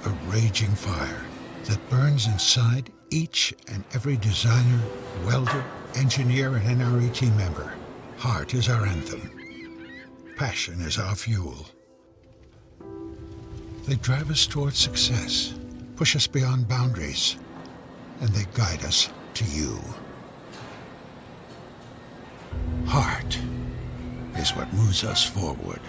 A raging fire that burns inside each and every designer, welder, engineer, and NRE team member. Heart is our anthem. Passion is our fuel. They drive us towards success, push us beyond boundaries, and they guide us to you. Heart is what moves us forward.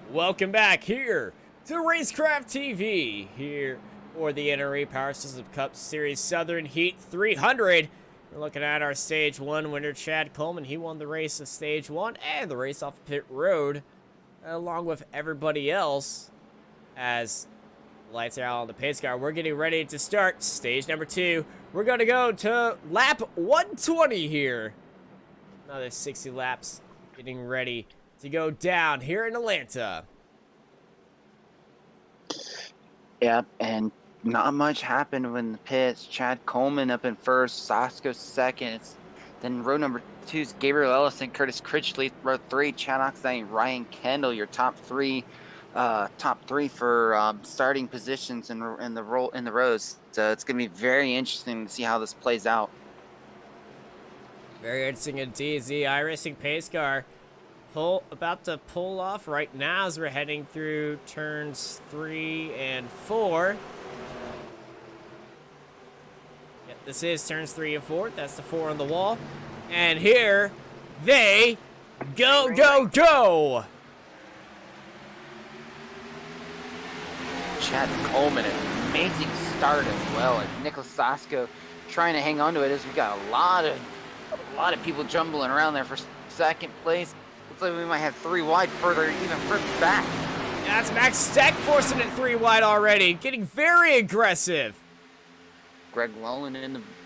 Welcome back here to Racecraft TV, here for the NRE Power Systems Cup Series Southern Heat 300. We're looking at our Stage 1 winner, Chad Coleman. He won the race of Stage 1 and the race off pit road, along with everybody else. As lights are out on the pace car, we're getting ready to start Stage number 2. We're going to go to lap 120 here. Another 60 laps getting ready to go down here in Atlanta. Yep, and not much happened when the pits. Chad Coleman up in first, Sasko second. Then row number 2 is Gabriel Ellison, Curtis Critchley. Row 3, Chad Oxide, Ryan Kendall. Your top three for starting positions in the rows. So it's gonna be very interesting to see how this plays out. Very interesting indeed. The iRacing pace car about to pull off right now as we're heading through turns 3 and 4. Yep, this is turns 3 and 4. That's the 4 on the wall. And here they go, go, go! Chad Coleman, an amazing start as well. And Nicholas Sasko trying to hang on to it as we got a lot of people jumbling around there for second place. Looks like we might have 3 wide even further back. Yeah, that's Max Steck forcing it 3 wide already, getting very aggressive. Greg Lolan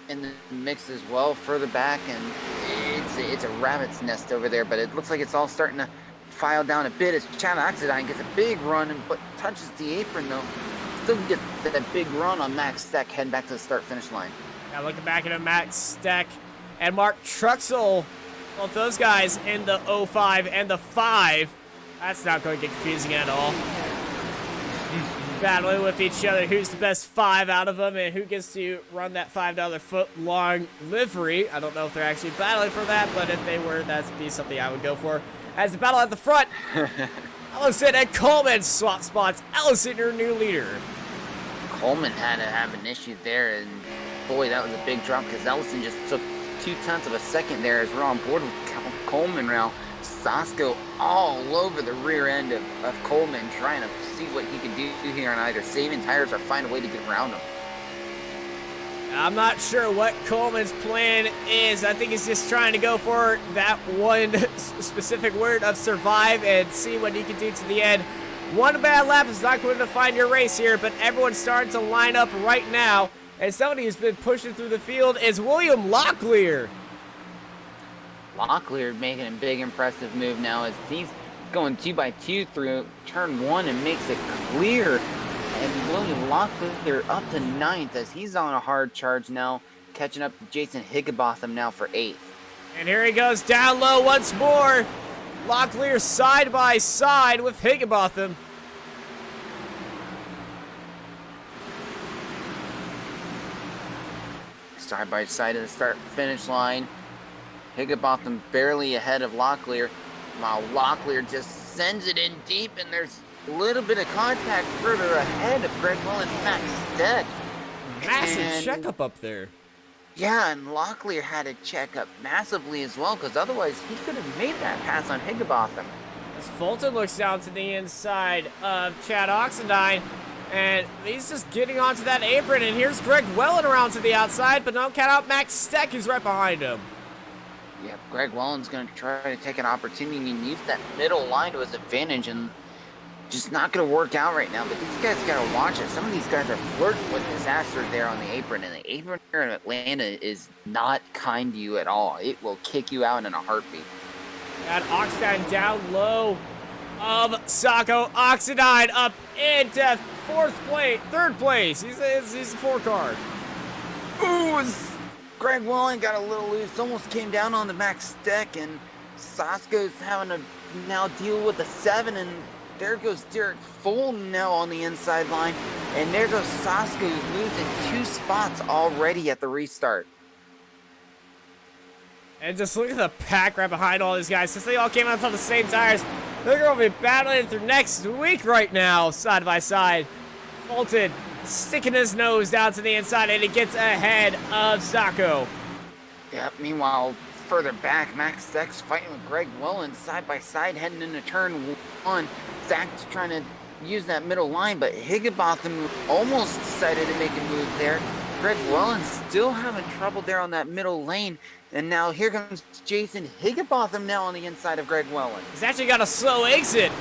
in the mix as well, further back, and it's a rabbit's nest over there. But it looks like it's all starting to file down a bit as Chad Oxidine gets a big run, but touches the apron though. Still gets that big run on Max Steck heading back to the start-finish line. Now looking back at Max Steck and Mark Truxell. Both those guys in the 05 and the 5. That's not going to get confusing at all. Battling with each other. Who's the best 5 out of them and who gets to run that $5 foot-long livery. I don't know if they're actually battling for that, but if they were, that'd be something I would go for. As the battle at the front, Ellison and Coleman swap spots. Ellison, your new leader. Coleman had to have an issue there, and boy, that was a big drop because Ellison just took 0.2 of a second there as we're on board with Coleman now. Sasko all over the rear end of Coleman, trying to see what he can do here on either saving tires or find a way to get around him. I'm not sure what Coleman's plan is. I think he's just trying to go for that one specific word of survive and see what he can do to the end. One bad lap is not going to define your race here, but everyone's starting to line up right now. And somebody who's been pushing through the field is William Locklear. Locklear making a big impressive move now as he's going 2x2 through turn 1 and makes it clear. And William Locklear up to 9th as he's on a hard charge now, catching up to Jason Higginbotham now for 8th. And here he goes down low once more. Locklear side by side with Higginbotham. Side by side of the start-finish line. Higginbotham barely ahead of Locklear, while Locklear just sends it in deep, and there's a little bit of contact further ahead of Greg Will and Max Steck. Massive checkup up there. Yeah, and Locklear had to check up massively as well, because otherwise he could have made that pass on Higginbotham. As Fulton looks down to the inside of Chad Oxendine, and he's just getting onto that apron, and here's Greg Wellen around to the outside, but don't count out Max Steck, who's right behind him. Yeah, Greg Wellen's going to try to take an opportunity and use that middle line to his advantage, and just not going to work out right now. But these guys got to watch it. Some of these guys are flirting with disaster there on the apron, and the apron here in Atlanta is not kind to you at all. It will kick you out in a heartbeat. Got Oxendine down low of Sacco. Oxendine up into third place. He's a 4 card. Ooh, Greg Wellen got a little loose, almost came down on the Max Steck, and Sasko's having to now deal with the 7, and there goes Derek Fulton now on the inside line, and there goes Sasko losing 2 spots already at the restart. And just look at the pack right behind all these guys. Since they all came out on the same tires, they're going to be battling through next week right now, side by side. Fulton sticking his nose down to the inside, and he gets ahead of Sacco. Yeah, meanwhile, further back, Max Steck's fighting with Greg Wellen side by side heading into turn 1. Zach's trying to use that middle line, but Higginbotham almost decided to make a move there. Greg Wellen still having trouble there on that middle lane. And now here comes Jason Higginbotham now on the inside of Greg Wellen. He's actually got a slow exit.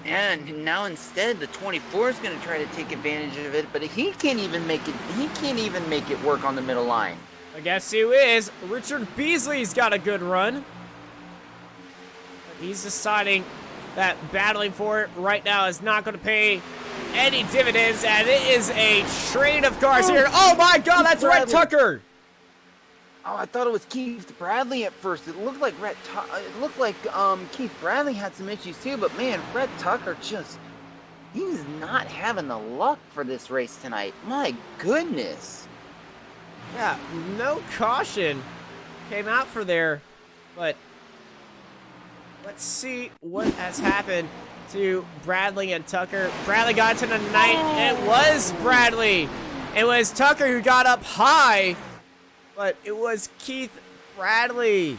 And now instead, the 24 is going to try to take advantage of it, but he can't even make it. He can't even make it work on the middle line. I guess who is? Richard Beasley's got a good run. He's deciding that battling for it right now is not going to pay any dividends, and it is a train of cars here. Oh my God, that's Red Tucker. Oh, I thought it was Keith Bradley at first. It looked like Keith Bradley had some issues too, but man, Red Tucker he's not having the luck for this race tonight. My goodness. Yeah, no caution came out for there, but let's see what has happened to Bradley and Tucker. Bradley got to the 9th. It was Bradley. It was Tucker who got up high, but it was Keith Bradley.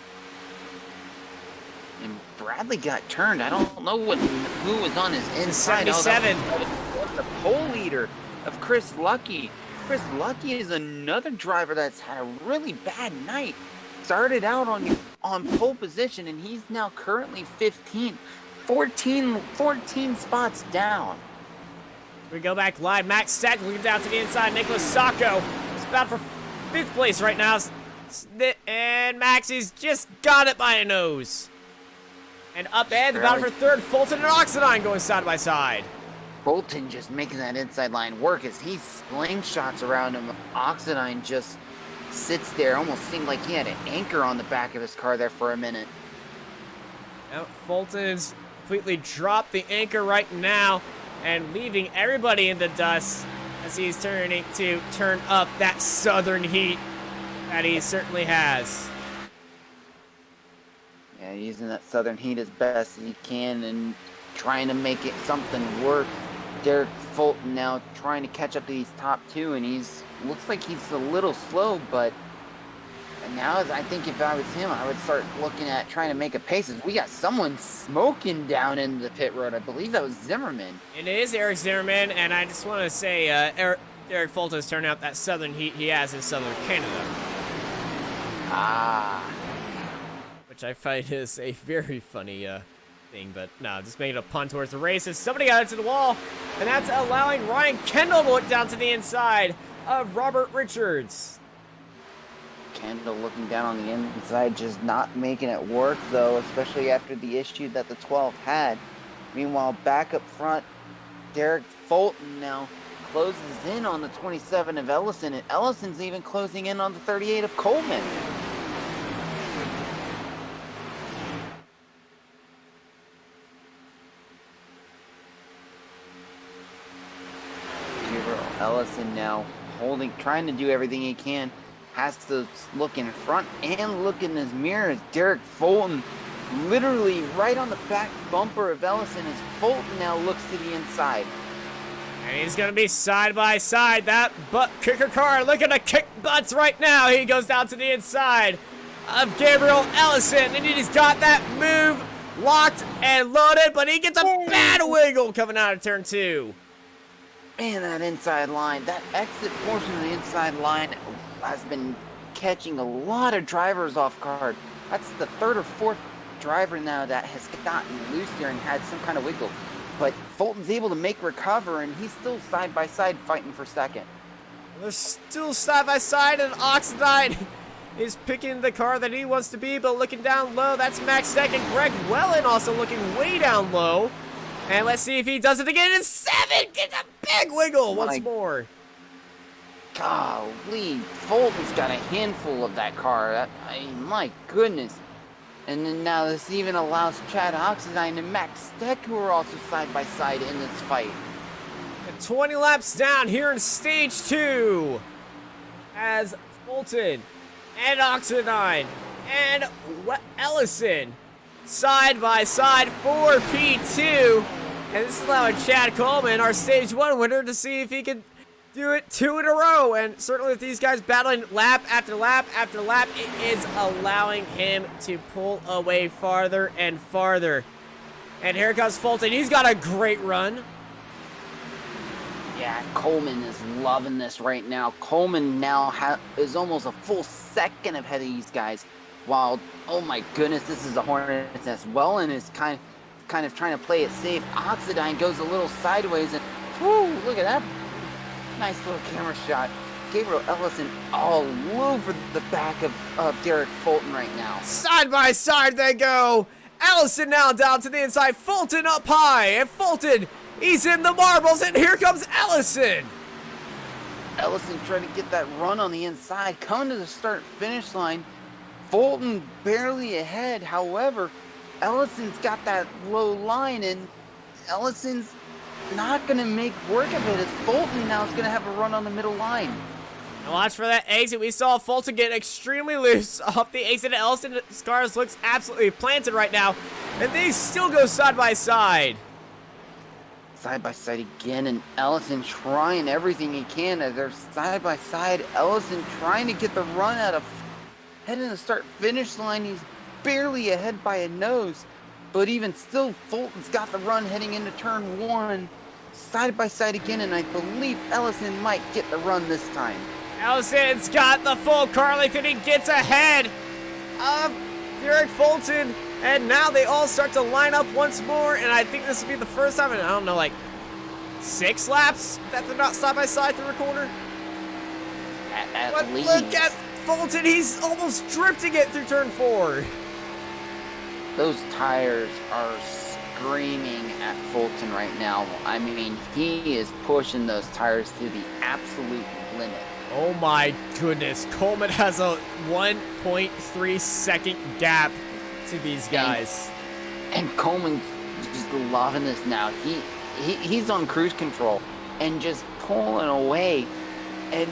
And Bradley got turned. I don't know who was on his inside. 77. The pole leader of Chris Lucky. Chris Lucky is another driver that's had a really bad night. Started out on pole position, and he's now currently 15th. 14 spots down. We go back live. Max Steck looking down to the inside. Nicholas Sacco is about for 5th place right now. And Maxie's just got it by a nose. And up ahead, the battle for 3rd, Fulton and Oxendine going side by side. Fulton just making that inside line work as he slingshots around him. Oxendine just sits there, almost seemed like he had an anchor on the back of his car there for a minute. Now, Fulton's completely dropped the anchor right now and leaving everybody in the dust as he's turning to turn up that southern heat that he certainly has. Yeah, using that southern heat as best as he can and trying to make it something work. Derek Fulton now trying to catch up to these top 2, and looks like he's a little slow, but now I think if I was him, I would start looking at trying to make a pace. We got someone smoking down in the pit road. I believe that was Zimmerman. It is Eric Zimmerman, and I just want to say Derek Fulton's turned out that southern heat he has in southern Canada. Which I find is a very funny thing, but no, just making a punt towards the races. Somebody got into the wall, and that's allowing Ryan Kendall to look down to the inside of Robert Richards. Kendall looking down on the inside, just not making it work, though, especially after the issue that the 12 had. Meanwhile, back up front, Derek Fulton now closes in on the 27 of Ellison, and Ellison's even closing in on the 38 of Coleman. Ellison now trying to do everything he can. Has to look in front and look in his mirror as Derek Fulton literally right on the back bumper of Ellison as Fulton now looks to the inside. And he's gonna be side by side. That butt kicker car looking to kick butts right now. He goes down to the inside of Gabriel Ellison, and he's got that move locked and loaded, but he gets a bad wiggle coming out of turn 2. Man, that inside line, that exit portion of the inside line has been catching a lot of drivers off guard. That's the 3rd or 4th driver now that has gotten loose there and had some kind of wiggle. But Fulton's able to make recover, and he's still side by side fighting for second. They're still side by side, and Oxidine is picking the car that he wants to be, but looking down low. That's Max second. Greg Wellen also looking way down low. And let's see if he does it again. And 7 gets a big wiggle once more. Golly, Fulton's got a handful of that car. I mean, my goodness. And then now this even allows Chad Oxidine and Max Steck, who are also side by side in this fight. And 20 laps down here in stage 2. As Fulton and Oxidine and Ellison side by side for P2. And this is allowing Chad Coleman, our stage 1 winner, to see if he can do it 2 in a row. And certainly with these guys battling lap after lap after lap, it is allowing him to pull away farther and farther. And here comes Fulton. He's got a great run. Yeah, Coleman is loving this right now. Coleman now is almost a full second ahead of these guys. While, oh my goodness, this is a hornet's nest. Wellen is kind of trying to play it safe. Oxidine goes a little sideways, and whoo, look at that. Nice little camera shot. Gabriel Ellison all over the back of Derek Fulton right now. Side by side they go. Ellison now down to the inside. Fulton up high. And Fulton, he's in the marbles. And here comes Ellison. Ellison trying to get that run on the inside. Coming to the start-finish line. Fulton barely ahead. However, Ellison's got that low line, and Ellison's not going to make work of it, as Fulton now is going to have a run on the middle line. And watch for that exit. We saw Fulton get extremely loose off the exit. Ellison's car looks absolutely planted right now. And they still go side by side. Side by side again, and Ellison trying everything he can as they're side by side. Ellison trying to get the run out of heading to start finish line. He's barely ahead by a nose. But even still, Fulton's got the run heading into turn 1. Side by side again, and I believe Ellison might get the run this time. Ellison's got the full car length, and he gets ahead of Derek Fulton. And now they all start to line up once more, and I think this will be the first time in, I don't know, like 6 laps that they're not side by side through a corner. At least. Look at Fulton, he's almost drifting it through turn 4. Those tires are screaming at Fulton right now. I mean, he is pushing those tires to the absolute limit. Oh my goodness, Coleman has a 1.3 second gap to these guys. And Coleman's just loving this now. He's on cruise control and just pulling away. And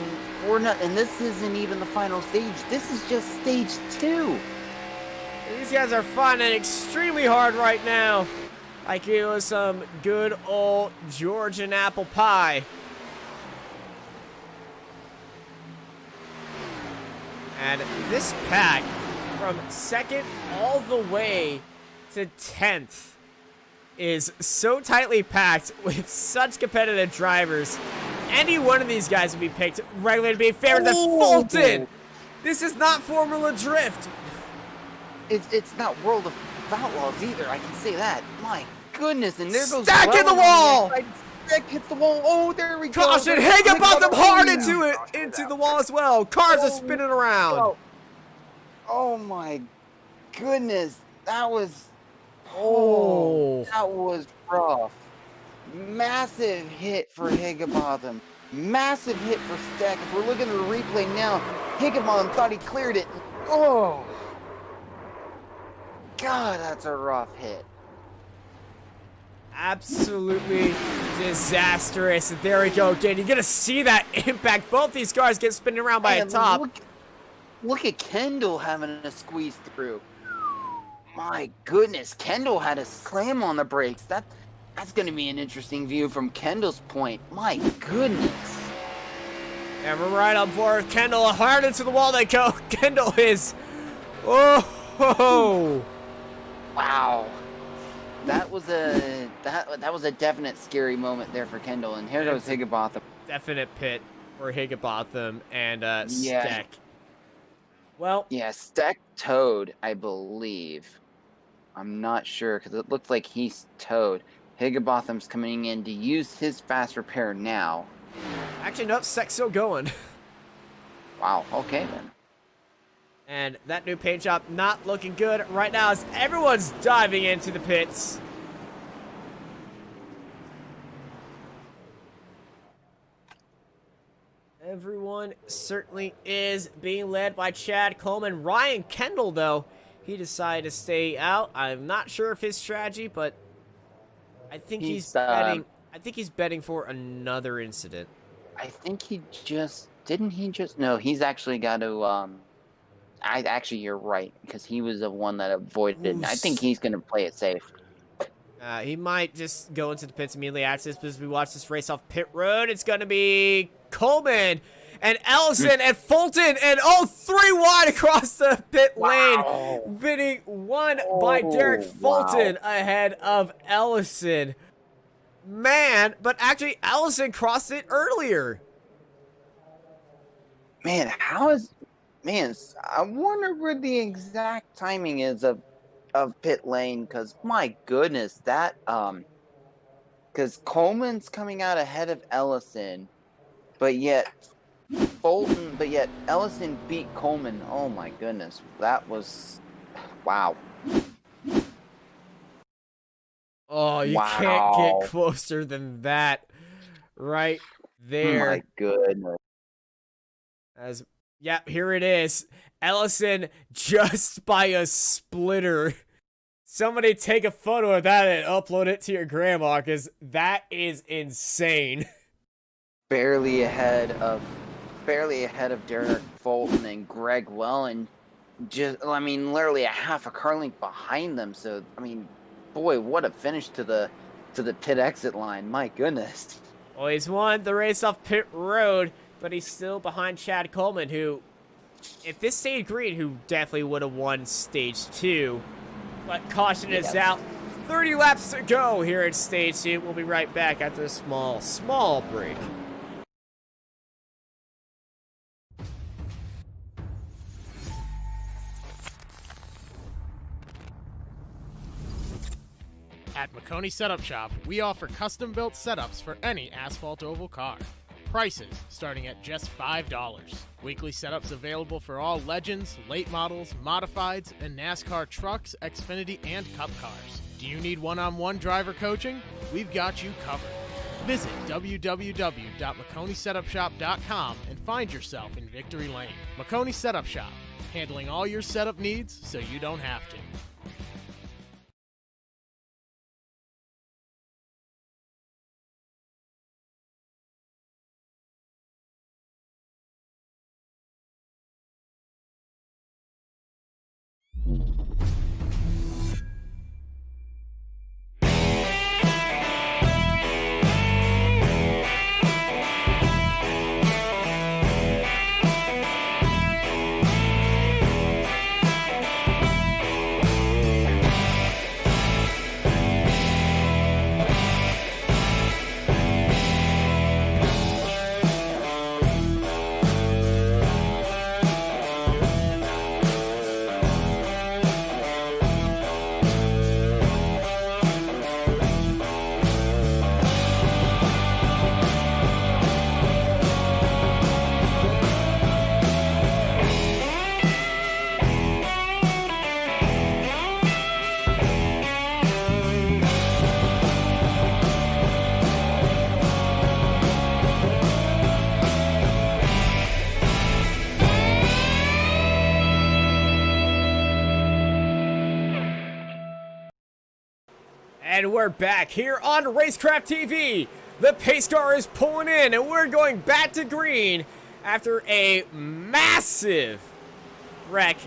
this isn't even the final stage. This is just stage 2. These guys are finding it extremely hard right now. Like it was some good old Georgian apple pie. And this pack, from 2nd all the way to 10th, is so tightly packed with such competitive drivers. Any one of these guys would be picked regularly to be favored than Fulton. This is not Formula Drift. It's not World of Outlaws either, I can say that. My goodness, and there goes Stack in the wall! Stack hits the wall. Oh, there we go. Caution, Higginbotham hard into the wall as well. Cars are spinning around. Oh my goodness. That was that was rough. Massive hit for Higginbotham. Massive hit for Stack. If we're looking at the replay now, Higginbotham thought he cleared it. Oh. God, that's a rough hit. Absolutely disastrous. There we go again. You're going to see that impact. Both these cars get spinning around by a top. Look at Kendall having a squeeze through. My goodness, Kendall had a slam on the brakes. That's going to be an interesting view from Kendall's point. My goodness. And we're right on board. Kendall, hard into the wall they go. Kendall is... Oh! Wow. That was a definite scary moment there for Kendall. And here goes Higginbotham. Definite pit for Higginbotham and Yeah. Steck. Well, Yeah, Steck towed, I believe. I'm not sure because it looks like he's towed. Higginbotham's coming in to use his fast repair now. actually, nope, Steck's still going. Wow, okay then. And that new paint job not looking good right now as everyone's diving into the pits. Everyone certainly is being led by Chad Coleman. Ryan Kendall, though, he decided to stay out. I'm not sure of his strategy, but I think he's betting. I think he's betting for another incident. I think he just didn't. He just no. He's actually got to. Actually, you're right because he was the one that avoided it. I think he's gonna play it safe. He might just go into the pits immediately after this because we watch this race off pit road. It's going to be Coleman and Ellison and Fulton and three wide across the pit lane. Bidding one by Derek Fulton ahead of Ellison. Man, but actually Ellison crossed it earlier. Man, I wonder where the exact timing is of pit lane because my goodness, that because Coleman's coming out ahead of Ellison, but yet Ellison beat Coleman. Oh my goodness, that was wow. Oh, you can't get closer than that right there. My goodness. Yeah, here it is. Ellison just by a splitter. Somebody take a photo of that and upload it to your grandma, because that is insane. Barely ahead of Derek Fulton and Greg Welland. Literally a half a car length behind them. So, boy, what a finish to the pit exit line. My goodness. Well, he's won the race off pit road, but he's still behind Chad Coleman, who, if this stayed green, who definitely would have won stage 2. But caution is out. 30 laps to go here at stage 2. We'll be right back after a small break. At McConey Setup Shop, we offer custom-built setups for any asphalt oval car. Prices starting at just $5. Weekly setups available for all Legends, late models, modifieds, and NASCAR trucks, Xfinity, and Cup cars. Do you need one-on-one driver coaching? We've got you covered. Visit www.McConeySetupShop.com and find yourself in Victory Lane. McConey Setup Shop, handling all your setup needs so you don't have to. And we're back here on Racecraft TV. The pace car is pulling in, and we're going back to green after a massive wreck.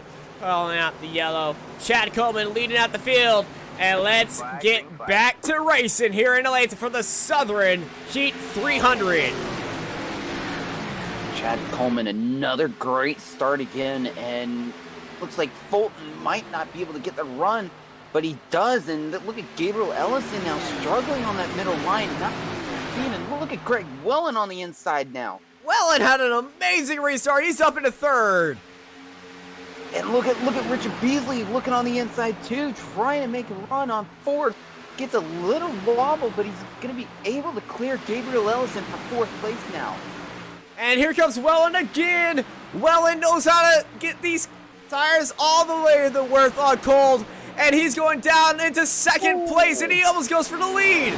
Calling out the yellow. Chad Coleman leading out the field. And let's get back to racing here in Atlanta for the Southern Heat 300. Chad Coleman, another great start again, and looks like Fulton might not be able to get the run, but he does. And look at Gabriel Ellison now struggling on that middle line. And look at Greg Welland on the inside now. Welland had an amazing restart. He's up into third. And look at Richard Beasley looking on the inside too, trying to make a run on fourth. Gets a little wobble, but he's going to be able to clear Gabriel Ellison for fourth place now. And here comes Welland again. Welland knows how to get these tires all the way to the Worth on cold. And he's going down into second place, and he almost goes for the lead.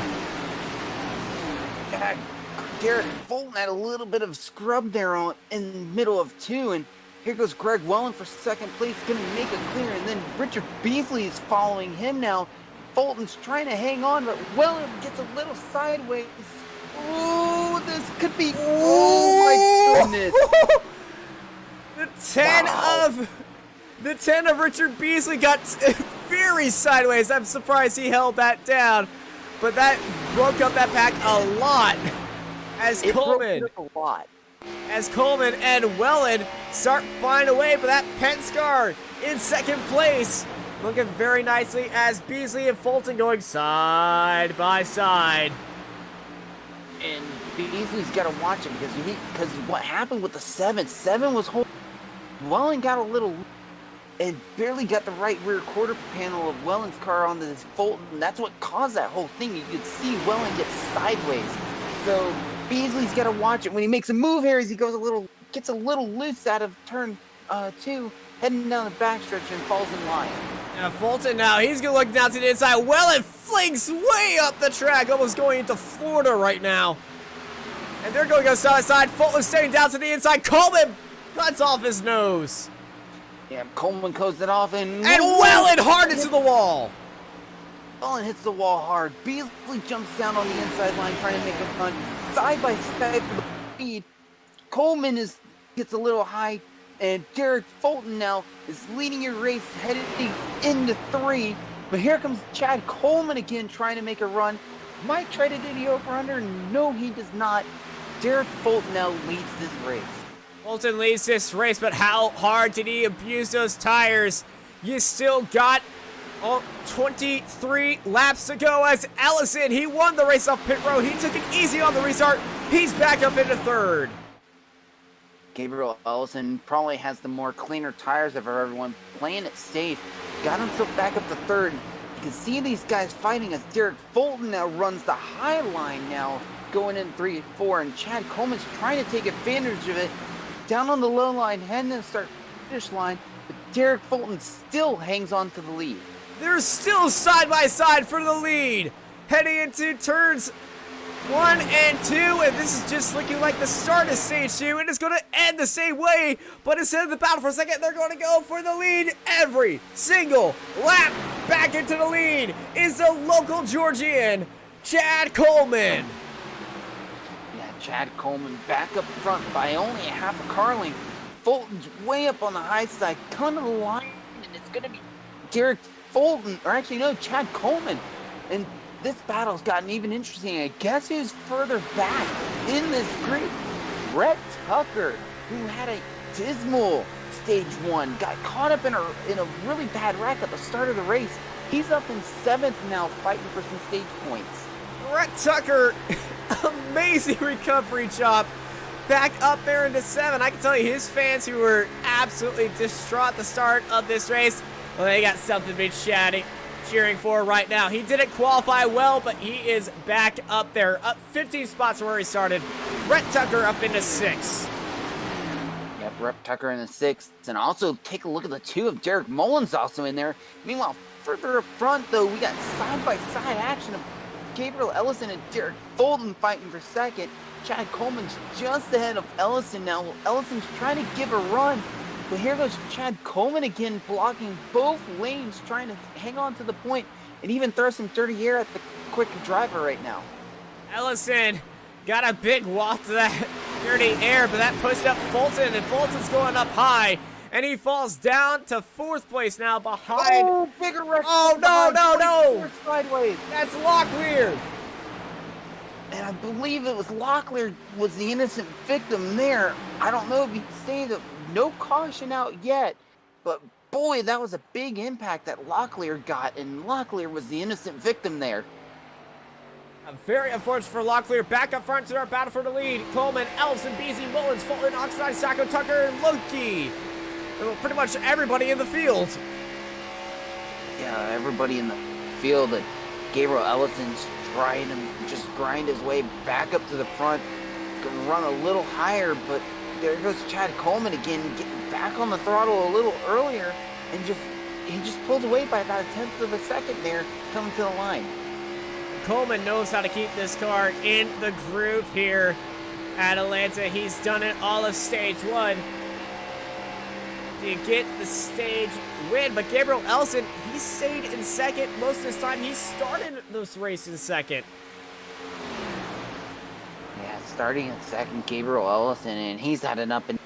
Garrett Fulton had a little bit of scrub there in the middle of two, and here goes Greg Welland for second place, going to make a clear, and then Richard Beasley is following him now. Fulton's trying to hang on, but Welland gets a little sideways. Ooh, this could be. Oh my goodness! The 10 of Richard Beasley got very sideways. I'm surprised he held that down, but that broke up that pack a lot. As Coleman and Welland start flying away, but that Penske in second place, looking very nicely as Beasley and Fulton going side by side. And Beasley's got to watch him because what happened with the 7 was holding. Welland got a little and barely got the right rear quarter panel of Welland's car onto this Fulton. That's what caused that whole thing. You could see Welland get sideways. So Beasley's got to watch it. When he makes a move here, as he gets a little loose out of turn 2, heading down the backstretch and falls in line. Now Fulton he's going to look down to the inside. Welland flings way up the track, almost going into Florida right now. And they're going to go side by side. Fulton staying down to the inside. Coleman cuts off his nose. Yeah, Coleman coats it off, and Welland hard into the wall. Welland hits the wall hard. Beasley jumps down on the inside line, trying to make a run side by side for the lead. Coleman gets a little high, and Derek Fulton now is leading your race, heading into 3. But here comes Chad Coleman again, trying to make a run. Might try to do the over-under. No, he does not. Derek Fulton now leads this race. Fulton leads this race, but how hard did he abuse those tires? You still got 23 laps to go as Ellison, he won the race off pit road. He took it easy on the restart. He's back up into third. Gabriel Ellison probably has the more cleaner tires of everyone, playing it safe. Got himself back up to third. You can see these guys fighting as Derek Fulton now runs the high line now, going in 3 and 4, and Chad Coleman's trying to take advantage of it. Down on the low line, heading to the start-finish line, but Derek Fulton still hangs on to the lead. They're still side by side for the lead, heading into turns 1 and 2, and this is just looking like the start of stage 2, and it's going to end the same way, but instead of the battle for a second, they're going to go for the lead every single lap. Back into the lead is the local Georgian, Chad Coleman. Chad Coleman back up front by only a half a car length. Fulton's way up on the high side, coming to the line, and it's going to be Derek Fulton, or actually no, Chad Coleman. And this battle's gotten even interesting. I guess who's further back in this group? Brett Tucker, who had a dismal stage 1, got caught up in a really bad wreck at the start of the race. He's up in 7th now, fighting for some stage points. Brett Tucker, amazing recovery job, back up there into 7. I can tell you his fans who were absolutely distraught at the start of this race, well, they got something to be cheering for right now. He didn't qualify well, but he is back up there, up 15 spots from where he started. Brett Tucker up into 6. Yeah, Brett Tucker in the 6th, and also take a look at the 2 of Derek Mullins also in there. Meanwhile, further up front, though, we got side-by-side action of Gabriel Ellison and Derek Fulton fighting for 2nd. Chad Coleman's just ahead of Ellison now. Ellison's trying to give a run, but here goes Chad Coleman again, blocking both lanes, trying to hang on to the point and even throw some dirty air at the quick driver right now. Ellison got a big waft of that dirty air, but that pushed up Fulton, and Fulton's going up high. and he falls down to 4th place now behind. Oh, bigger wreck. Oh, no. Sideways. That's Locklear. And I believe it was Locklear was the innocent victim there. I don't know if you can say that no caution out yet, but boy, that was a big impact that Locklear got, and Locklear was the innocent victim there. Very unfortunate for Locklear. Back up front to our battle for the lead. Coleman, Ellison, Beasley, Mullins, Fulton, Oxide, Sacco, Tucker, and Loki. Pretty much everybody in the field. Yeah, everybody in the field. And Gabriel Ellison's trying to just grind his way back up to the front. Gonna run a little higher, but there goes Chad Coleman again, getting back on the throttle a little earlier, and he just pulls away by about 1/10 of a second there, coming to the line. Coleman knows how to keep this car in the groove here at Atlanta. He's done it all of stage 1 to get the stage win. But Gabriel Ellison, he stayed in 2nd most of this time. He started this race in 2nd. Yeah, starting in 2nd, Gabriel Ellison, and he's had an up and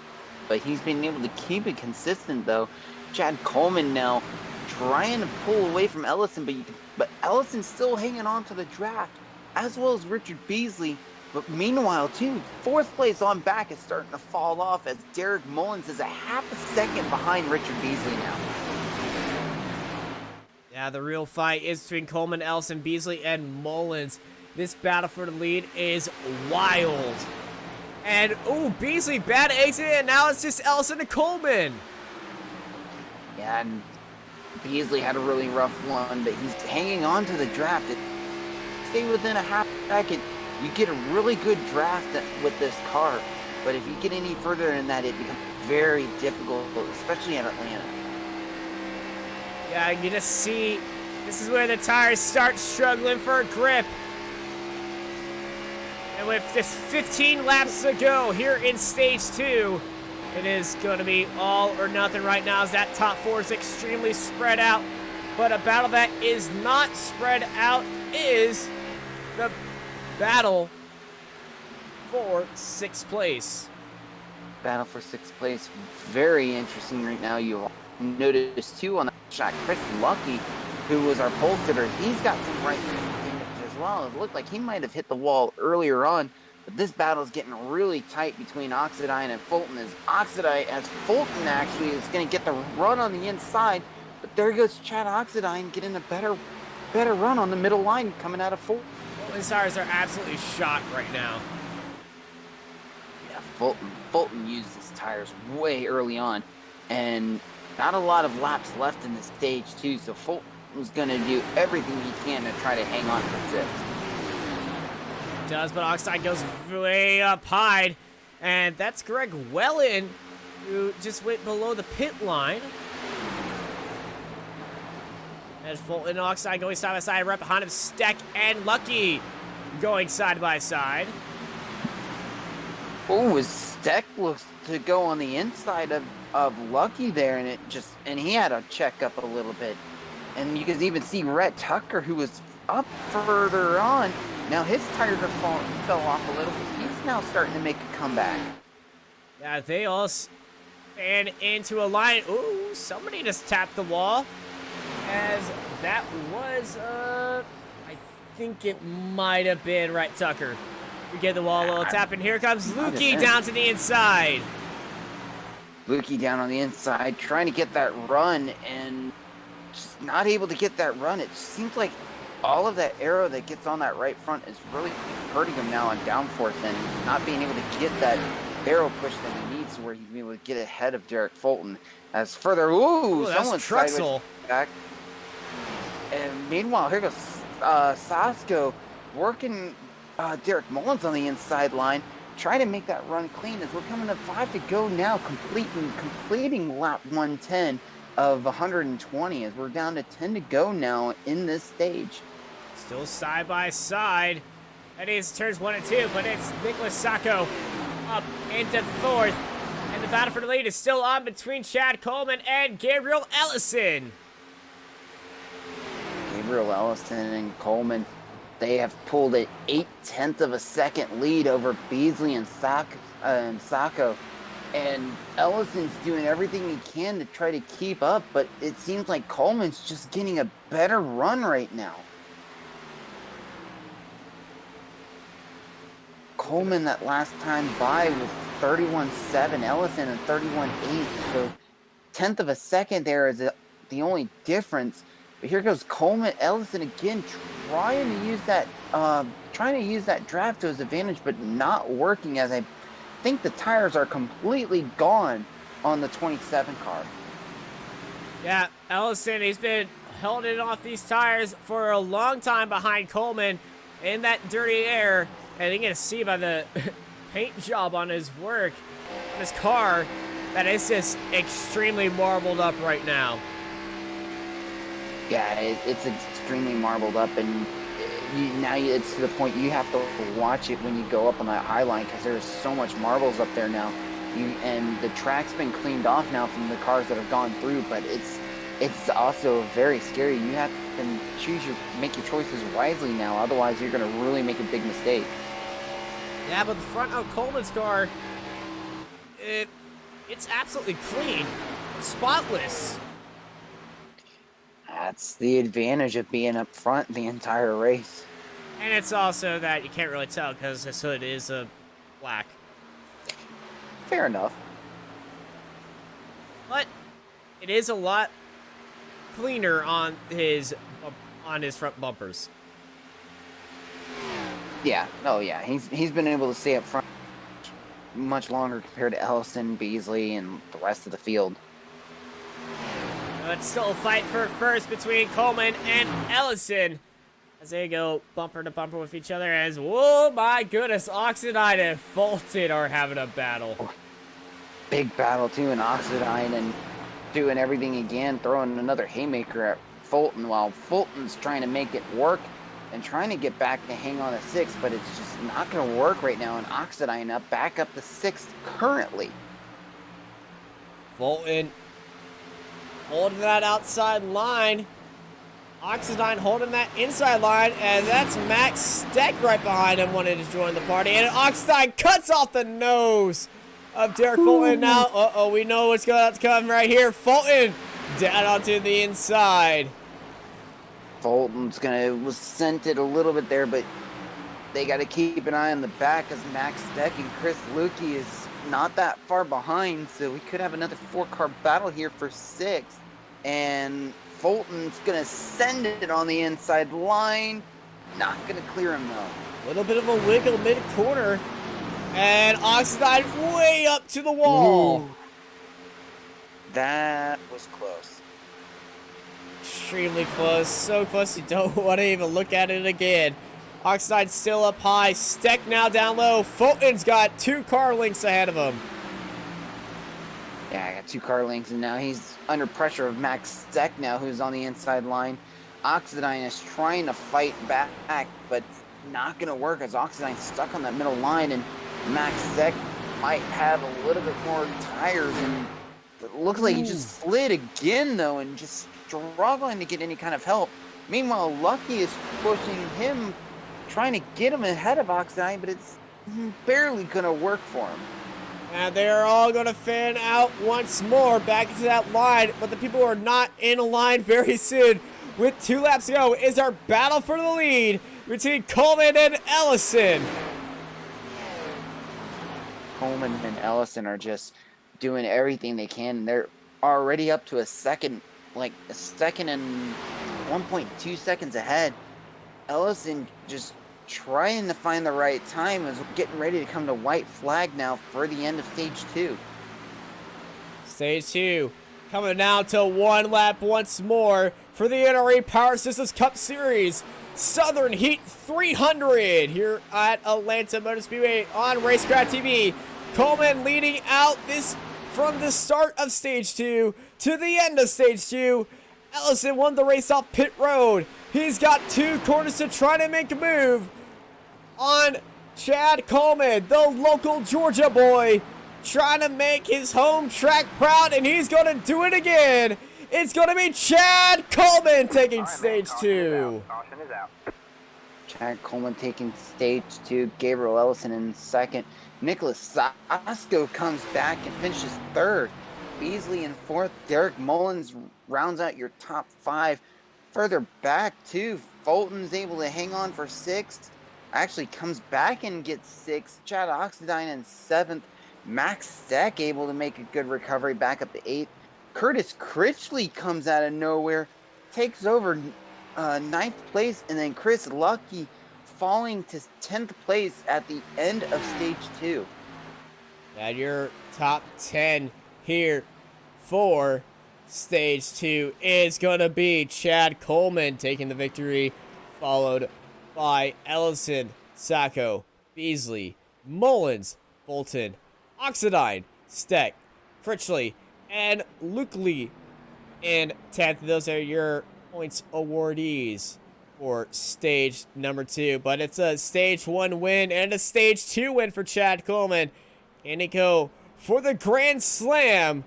but he's been able to keep it consistent though. Chad Coleman now trying to pull away from Ellison, but Ellison's still hanging on to the draft, as well as Richard Beasley. But meanwhile, too, 4th place on back is starting to fall off as Derek Mullins is a 1/2 second behind Richard Beasley now. Yeah, the real fight is between Coleman, Ellison, Beasley, and Mullins. This battle for the lead is wild. And, ooh, Beasley, bad exit, and now it's just Ellison and Coleman. Yeah, and Beasley had a really rough one, but he's hanging on to the draft. Stay within a 1/2 second. You get a really good draft with this car, but if you get any further than that, it becomes very difficult, especially at Atlanta. Yeah, you just see, this is where the tires start struggling for grip. And with just 15 laps to go here in stage 2, it is going to be all or nothing right now as that top 4 is extremely spread out. But a battle that is not spread out is the battle for 6th place. Battle for 6th place. Very interesting right now. You notice too on that shot, Chris Lucky, who was our pole sitter, he's got some right damage as well. It looked like he might have hit the wall earlier on. But this battle is getting really tight between Oxidine and Fulton as Fulton actually is going to get the run on the inside. But there goes Chad Oxidine getting a better run on the middle line coming out of Fulton. Fulton's tires are absolutely shot right now. Yeah, Fulton used his tires way early on. And not a lot of laps left in the stage too. So Fulton's going to do everything he can to try to hang on for 5th. Does, but Oxide goes way up high, and that's Greg Wellen, who just went below the pit line. As Fulton and Oxide going side by side, right behind him, Steck and Lucky going side by side. Oh, his Steck looks to go on the inside of Lucky there, and he had to check up a little bit. And you can even see Rhett Tucker, who was up further on. Now his tires fell off a little, but he's now starting to make a comeback. Yeah, they all stand into a line. Ooh, somebody just tapped the wall. As that was, I think it might have been Rhett Tucker. We get the wall a little tap, and here comes Lukey down to the inside. Lukey down on the inside, trying to get that run, and just not able to get that run. It seems like all of that aero that gets on that right front is really hurting him now on downforce and not being able to get that barrel push that he needs to where he's able to get ahead of Derek Fulton. As further, someone's Truxell back. And meanwhile, here goes Sasko working Derek Mullins on the inside line, trying to make that run clean as we're coming to 5 to go now, completing lap 110 of 120 as we're down to 10 to go now in this stage. Still side by side. That is turns 1 and 2, but it's Nicholas Sacco up into 4th. And the battle for the lead is still on between Chad Coleman and Gabriel Ellison. Gabriel Ellison and Coleman, they have pulled an 8/10 of a second lead over Beasley and Sacco. And Ellison's doing everything he can to try to keep up, but it seems like Coleman's just getting a better run right now. Coleman that last time by was 31.7, Ellison at 31.8, so 10th of a second there is the only difference. But here goes Coleman, Ellison again trying to use that draft to his advantage, but not working, as I think the tires are completely gone on the 27 car. Yeah, Ellison, he's been holding off these tires for a long time behind Coleman in that dirty air. And you can see by the paint job on his work, on his car, that it's just extremely marbled up right now. Yeah, it's extremely marbled up, and now it's to the point you have to watch it when you go up on that high line, because there's so much marbles up there now. And the track's been cleaned off now from the cars that have gone through, but it's also very scary. You have to make your choices wisely now, otherwise you're going to really make a big mistake. Yeah, but the front of Coleman's car, it's absolutely clean, spotless. That's the advantage of being up front the entire race. And it's also that you can't really tell because his hood is black. Fair enough. But it is a lot cleaner on his front bumpers. Yeah, oh yeah, he's been able to stay up front much longer compared to Ellison, Beasley, and the rest of the field. It's still a fight for first between Coleman and Ellison as they go bumper to bumper with each other. As, oh my goodness, Oxidine and Fulton are having a battle. Big battle too, and Oxidine and doing everything he can, throwing another haymaker at Fulton while Fulton's trying to make it work and trying to get back to hang on to 6th, but it's just not going to work right now. And Oxidine back up to 6th currently. Fulton holding that outside line. Oxidine holding that inside line, and that's Max Steck right behind him, wanting to join the party. And Oxidine cuts off the nose of Derek Fulton. Now, we know what's going to come right here. Fulton down onto the inside. Fulton's was sent it a little bit there, but they got to keep an eye on the back as Max Steck and Chris Lukey is not that far behind, so we could have another 4-car battle here for 6th. And Fulton's going to send it on the inside line. Not going to clear him, though. A little bit of a wiggle mid-corner. And Oxidine way up to the wall. Ooh. That was close. Extremely close. So close you don't want to even look at it again. Oxidine still up high. Steck now down low. Fulton's got 2 car lengths ahead of him. Yeah, I got 2 car lengths, and now he's under pressure of Max Steck now, who's on the inside line. Oxidine is trying to fight back, but not going to work as Oxidine's stuck on that middle line, and Max Steck might have a little bit more tires, and it looks like he just slid again, though, and just struggling to get any kind of help. Meanwhile, Lucky is pushing him, trying to get him ahead of Oxidine, but it's barely going to work for him. And they're all going to fan out once more back into that line, but the people are not in a line very soon. With 2 laps to go is our battle for the lead between Coleman and Ellison. Coleman and Ellison are just doing everything they can. They're already up to a second and 1.2 seconds ahead. Ellison just trying to find the right time as we're getting ready to come to white flag now for the end of stage 2. Stage 2 coming down to 1 lap once more for the NRE Power Systems Cup Series Southern Heat 300 here at Atlanta Motor Speedway on Racecraft TV. Coleman leading out this from the start of stage 2 to the end of stage 2. Ellison won the race off pit road. He's got 2 corners to try to make a move on Chad Coleman, the local Georgia boy, trying to make his home track proud, and he's going to do it again. It's going to be Chad Coleman taking stage 2. Caution is out. Chad Coleman taking stage 2, Gabriel Ellison in second. Nicholas Sasko comes back and finishes third. Beasley in fourth. Derek Mullins rounds out your top five. Further back, too, Fulton's able to hang on for sixth. Actually comes back and gets sixth. Chad Oxidine in seventh. Max Steck able to make a good recovery back up to eighth. Curtis Critchley comes out of nowhere, takes over ninth place, and then Chris Lucky falling to 10th place at the end of stage 2. And your top 10 here for stage 2 is going to be Chad Coleman taking the victory, followed by Ellison, Sacco, Beasley, Mullins, Fulton, Oxidine, Steck, Critchley, and Luke Lee in 10th. Those are your points awardees for stage number 2. But it's a stage 1 win and a stage 2 win for Chad Coleman. Can he go for the Grand Slam?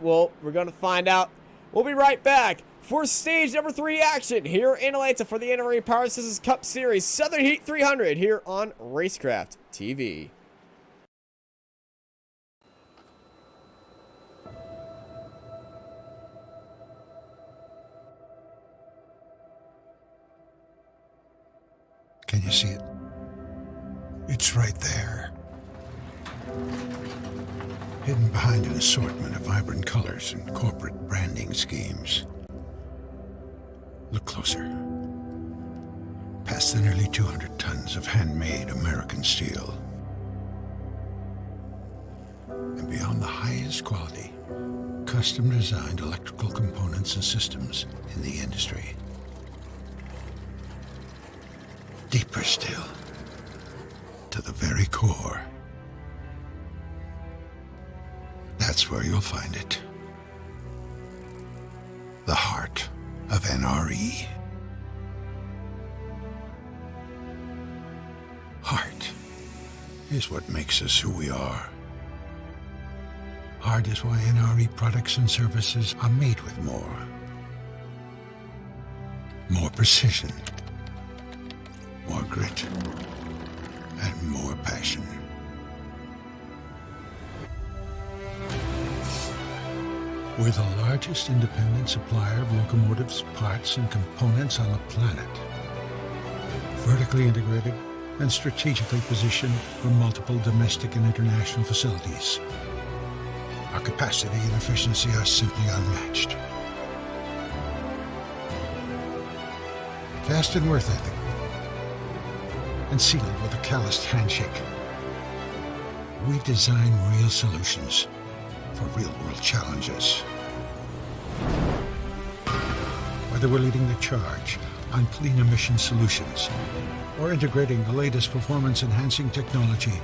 Well, we're going to find out. We'll be right back for stage number 3 action here in Atlanta for the NRE Power Systems Cup Series Southern Heat 300 here on Racecraft TV. Can you see it? It's right there. Hidden behind an assortment of vibrant colors and corporate branding schemes. Look closer. Past the nearly 200 tons of handmade American steel. And beyond the highest quality, custom-designed electrical components and systems in the industry. Deeper still, to the very core. That's where you'll find it. The heart of NRE. Heart is what makes us who we are. Heart is why NRE products and services are made with more. More precision. More grit, and more passion. We're the largest independent supplier of locomotives, parts, and components on the planet. Vertically integrated and strategically positioned for multiple domestic and international facilities. Our capacity and efficiency are simply unmatched. Fast and worth ethic. And sealed with a calloused handshake. We design real solutions for real-world challenges. Whether we're leading the charge on clean emission solutions or integrating the latest performance-enhancing technology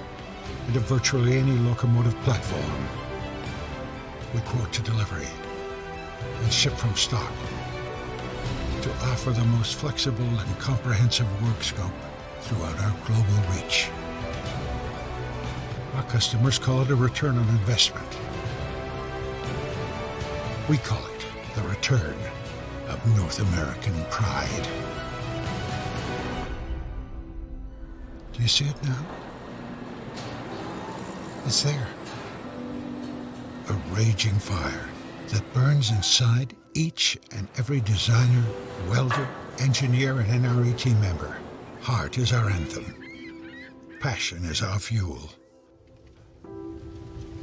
into virtually any locomotive platform, we quote to delivery and ship from stock to offer the most flexible and comprehensive work scope throughout our global reach. Our customers call it a return on investment. We call it the return of North American pride. Do you see it now? It's there. A raging fire that burns inside each and every designer, welder, engineer, and NRE team member. Heart is our anthem. Passion is our fuel.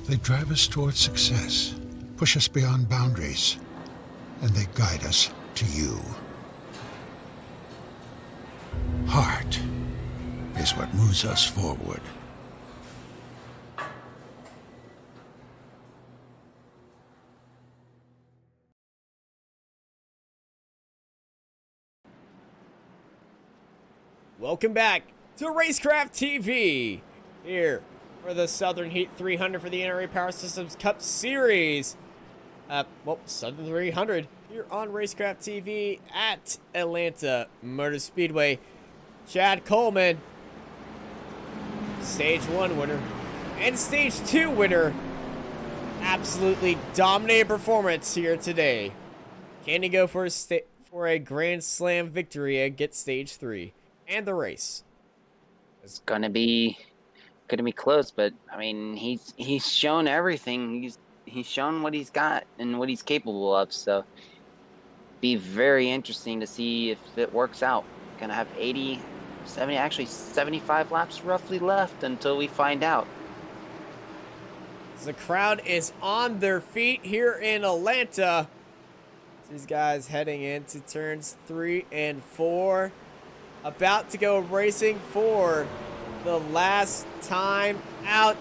They drive us towards success, push us beyond boundaries, and they guide us to you. Heart is what moves us forward. Welcome back to Racecraft TV, here for the Southern Heat 300 for the NRE Power Systems Cup Series. Southern 300 here on Racecraft TV at Atlanta Motor Speedway. Chad Coleman, Stage 1 winner and Stage 2 winner. Absolutely dominated performance here today. Can he go for a Grand Slam victory and get Stage 3? And the race. It's gonna be going to be close, but I mean, he's shown everything. He's shown what he's got and what he's capable of. So, be very interesting to see if it works out. Gonna have 80, 70, actually 75 laps roughly left until we find out. The crowd is on their feet here in Atlanta. These guys heading into turns 3 and 4. About to go racing for the last time out.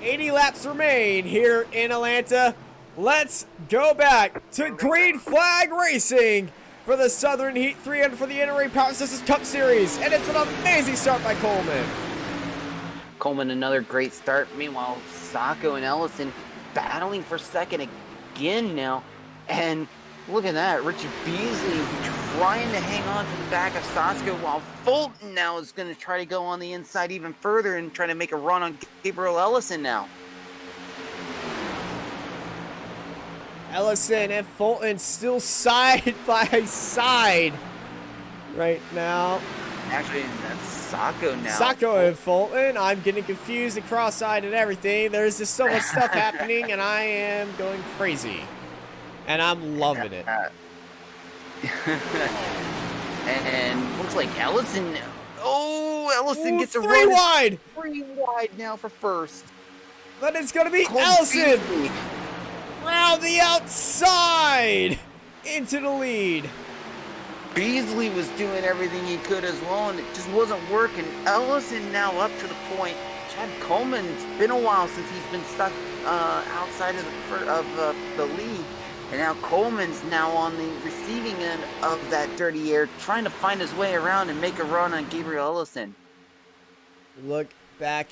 80 laps remain here in Atlanta. Let's go back to Green Flag Racing for the Southern Heat 300 for the NRE Power Systems Cup Series. And it's an amazing start by Coleman. Coleman, another great start. Meanwhile, Sacco and Ellison battling for second again now. And look at that, Richard Beasley trying to hang on to the back of Sacco, while Fulton now is going to try to go on the inside even further and try to make a run on Gabriel Ellison now. Ellison and Fulton still side by side right now. Actually, that's Sacco now. Sacco and Fulton. I'm getting confused and cross-eyed and everything. There's just so much stuff happening, and I am going crazy. And I'm loving it. And looks like Ellison. Oh, Ellison gets a three run. wide. 3 wide now for first. But it's going to be Cole Ellison. Beasley. Round the outside into the lead. Beasley was doing everything he could as well, and it just wasn't working. Ellison now up to the point. Chad Coleman, it's been a while since he's been stuck outside of the lead. And now Coleman's now on the receiving end of that dirty air, trying to find his way around and make a run on Gabriel Ellison. Look back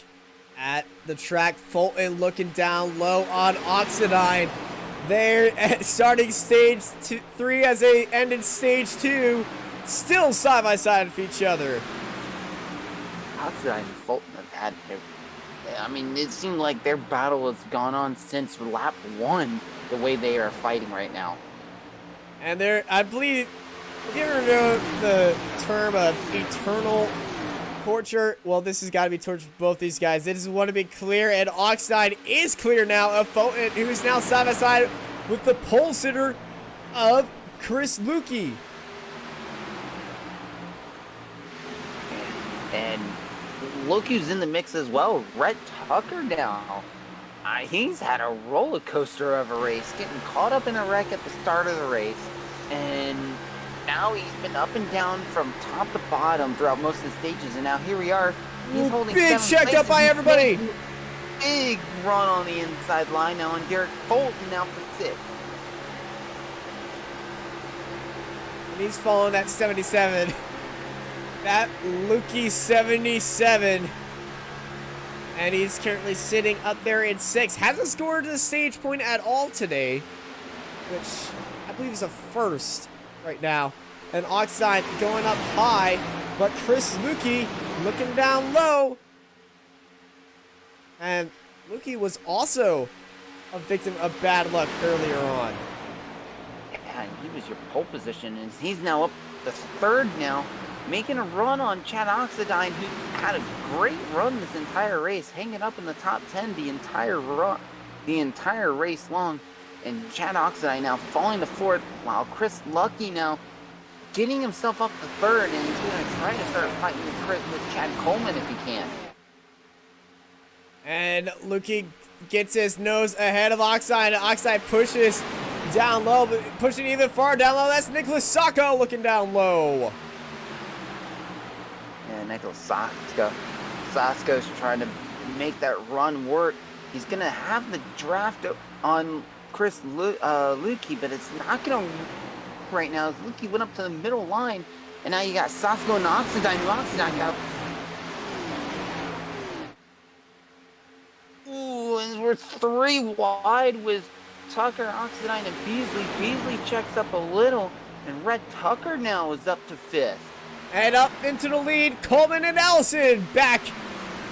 at the track. Fulton looking down low on Oxidine. They're at starting stage 3 as they ended stage 2. Still side by side with each other. Oxidine and Fulton have had I mean, it seemed like their battle has gone on since lap 1, the way they are fighting right now. And they're, I believe, you ever know the term of eternal torture? Well, this has got to be torture for both these guys. They just want to be clear, and Oxide is clear now of Fulton, who is now side by side with the pole sitter of Chris Lukey. And look who's in the mix as well. Rhett Tucker now. He's had a roller coaster of a race, getting caught up in a wreck at the start of the race. And now he's been up and down from top to bottom throughout most of the stages. And now here we are. He's holding big checked up by everybody. Big run on the inside line now. And Derek Fulton now for 6th. And he's following that 77. That Lukey 77. And he's currently sitting up there in 6th. Hasn't scored a stage point at all today, which I believe is a first right now. And Oxide going up high, but Chris Lukey looking down low. And Lukey was also a victim of bad luck earlier on. Yeah, he was your pole position, and he's now up the 3rd now, making a run on Chad Oxidine, who had a great run this entire race, hanging up in the top 10 the entire race long. And Chad Oxidine now falling to 4th, while Chris Lucky now getting himself up to 3rd, and he's going to try to start fighting with Chad Coleman if he can. And Lukey gets his nose ahead of Oxide, and Oxide pushes down low, but pushing even far down low. That's Nicholas Sacco looking down low. Yeah, Nicholas Sacco. Sacco's trying to make that run work. He's going to have the draft on Chris Lukey, but it's not going to right now. Lukey went up to the middle line, and now you got Sacco and Oxidine. Oxidine got... Ooh, and we're 3 wide with Tucker, Oxidine, and Beasley. Beasley checks up a little, and Rhett Tucker now is up to 5th. And up into the lead, Coleman and Ellison back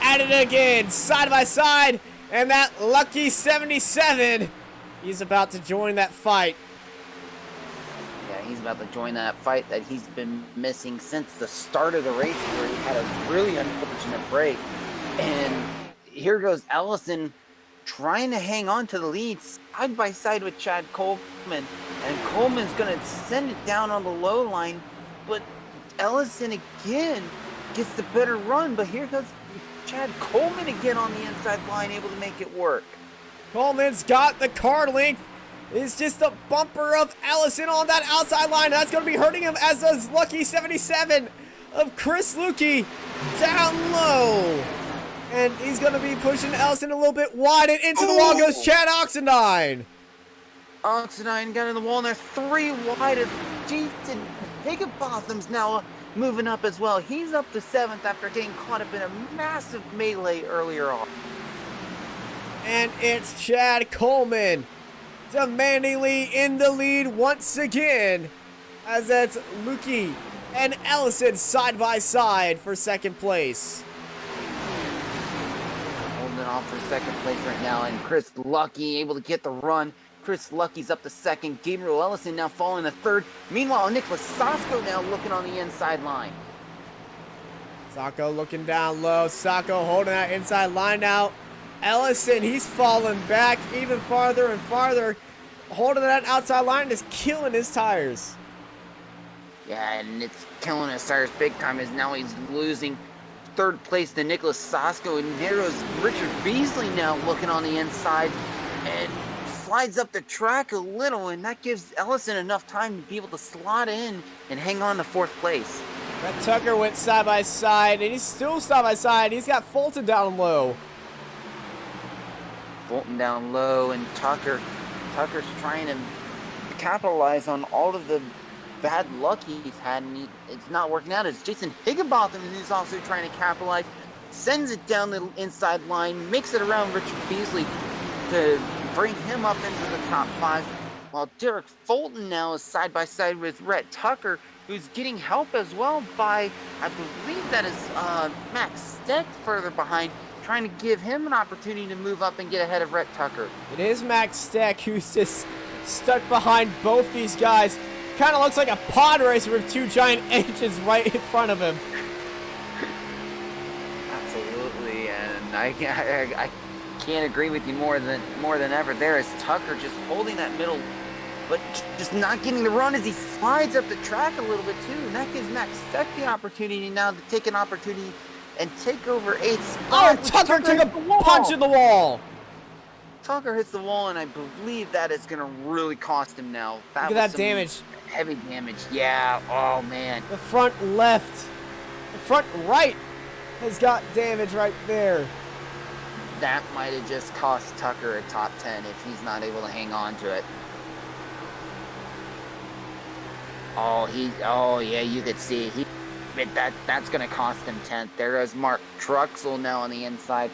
at it again, side by side. And that lucky 77, he's about to join that fight. Yeah, he's about to join that fight that he's been missing since the start of the race, where he had a really unfortunate break. And here goes Ellison trying to hang on to the lead side by side with Chad Coleman. And Coleman's going to send it down on the low line. But Ellison again gets the better run. But here goes Chad Coleman again on the inside line, able to make it work. Coleman's got the car length. It's just a bumper of Ellison on that outside line. That's going to be hurting him, as does Lucky 77 of Chris Lukey down low. And he's going to be pushing Ellison a little bit wide, and into the wall goes Chad Oxendine. Oxendine got in the wall, and they're 3 wide as Jason Higginbotham's now moving up as well. He's up to 7th after getting caught up in a massive melee earlier on. And it's Chad Coleman demandingly in the lead once again, as that's Lukey and Ellison side by side for second place. Holding it off for second place right now, and Chris Lucky able to get the run. Chris Lucky's up to second. Gabriel Ellison now falling to third. Meanwhile, Nicholas Sasko now looking on the inside line. Sacco looking down low. Sacco holding that inside line now. Ellison, he's falling back even farther and farther. Holding that outside line is killing his tires. Yeah, and it's killing his tires big time, as now he's losing third place to Nicholas Sasko. And there's Richard Beasley now looking on the inside and slides up the track a little, and that gives Ellison enough time to be able to slot in and hang on to 4th place. Brett Tucker went side by side, and he's still side by side. He's got Fulton down low. Fulton down low, and Tucker's trying to capitalize on all of the bad luck he's had, and it's not working out. It's Jason Higginbotham who's also trying to capitalize. Sends it down the inside line, makes it around Richard Beasley to bring him up into the top 5, while Derek Fulton now is side by side with Rhett Tucker, who's getting help as well by, I believe that is Max Steck further behind, trying to give him an opportunity to move up and get ahead of Rhett Tucker. It is Max Steck who's just stuck behind both these guys. Kind of looks like a pod racer with 2 giant engines right in front of him. Absolutely, and I can't agree with you more than ever. There is Tucker just holding that middle, but just not getting the run as he slides up the track a little bit too. And that gives Max Steck the opportunity now to take an opportunity and take over 8th spot. Oh, Tucker took a punch in the wall. Tucker hits the wall, and I believe that is going to really cost him now. Look at that damage. Heavy damage. Yeah. Oh, man. The front left, the front right has got damage right there. That might have just cost Tucker a top 10 if he's not able to hang on to it. Oh yeah, you could see that's gonna cost him 10th. There goes Mark Truxell now on the inside.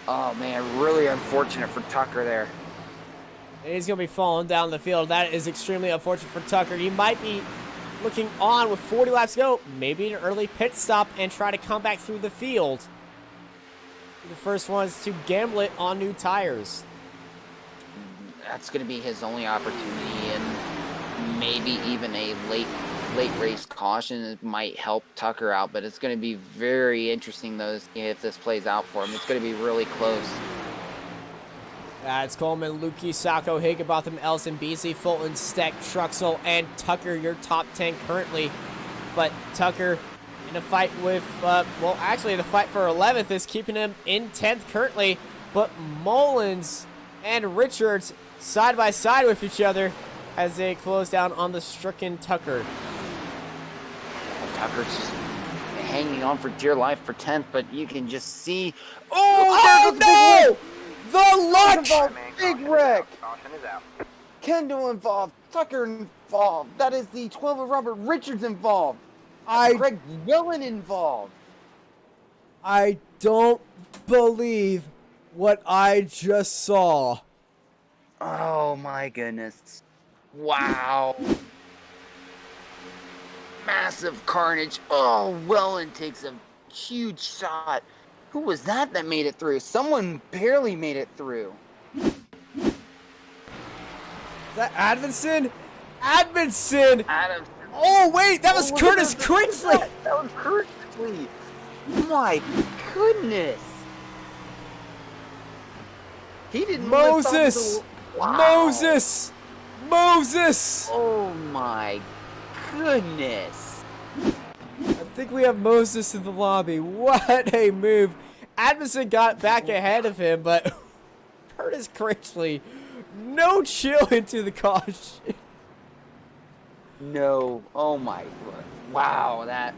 Oh man, really unfortunate for Tucker there. And he's gonna be falling down the field. That is extremely unfortunate for Tucker. He might be looking on with 40 laps to go. Maybe an early pit stop and try to come back through the field. The first ones to gamble it on new tires. That's going to be his only opportunity, and maybe even a late race caution might help Tucker out, but it's going to be very interesting though if this plays out for him. It's going to be really close. It's Coleman, Lukey, Sacco, Higginbotham, Ellison, Beasley, Fulton, Steck, Truxell, and Tucker, your top 10 currently. But Tucker in a fight with, the fight for 11th is keeping him in 10th currently. But Mullins and Richards side by side with each other as they close down on the stricken Tucker. Tucker's just hanging on for dear life for 10th, but you can just see. Oh no! The lunch! Big wreck! Caution is out. Kendall involved, Tucker involved. That is the 12 of Robert Richards involved. Greg Yellen involved. I don't believe what I just saw. Oh my goodness. Wow. Massive carnage. Oh, Wellen takes a huge shot. Who was that made it through? Someone barely made it through. Is that Adamson? Adamson! Oh, wait, that was Curtis Cringsley! That was Curtis Cringsley. My goodness. He didn't lift off Moses! the- Wow. Moses! Moses! Oh my goodness. I think we have Moses in the lobby. What a move. Adamson got back ahead of him, but Curtis Critchley, no chill into the caution. No. Oh my word. Wow, that.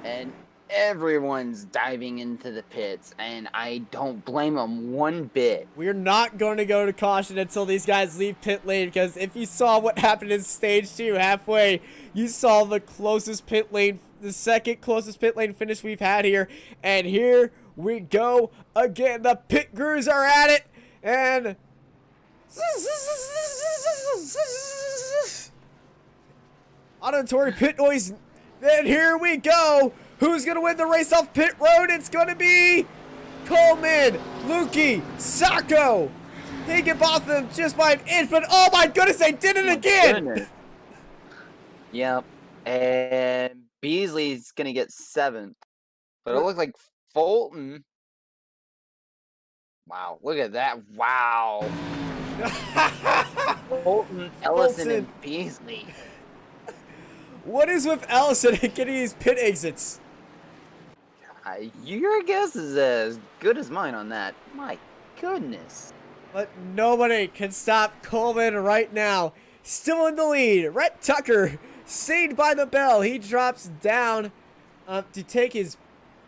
And everyone's diving into the pits, and I don't blame them one bit. We're not going to go to caution until these guys leave pit lane, because if you saw what happened in stage 2 halfway, you saw the closest pit lane, the second closest pit lane finish we've had here. And here we go again. The pit crews are at it, and auditory pit noise. Then here we go. Who's going to win the race off pit road? It's going to be Coleman, Lukey, Sacco. Higginbotham just by an inch, but oh my goodness, they did it again. Goodness. Yep. And Beasley's going to get 7th. But it looks like Fulton. Wow, look at that. Wow. Fulton, Ellison, and Beasley. What is with Ellison getting these pit exits? Your guess is as good as mine on that. My goodness. But nobody can stop Coleman right now. Still in the lead. Rhett Tucker, saved by the bell. He drops down to take his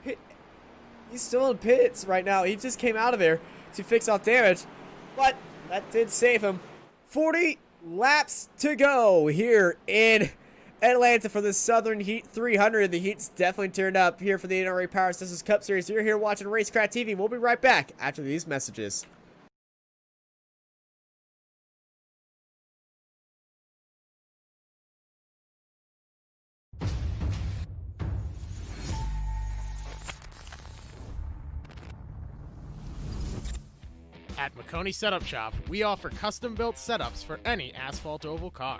pit. He's still in pits right now. He just came out of there to fix off damage. But that did save him. 40 laps to go here in Atlanta for the Southern Heat 300. The Heat's definitely turned up here for the NRE Power Systems Cup Series. You're here watching Racecraft TV. We'll be right back after these messages. At McConey Setup Shop, we offer custom-built setups for any asphalt oval car.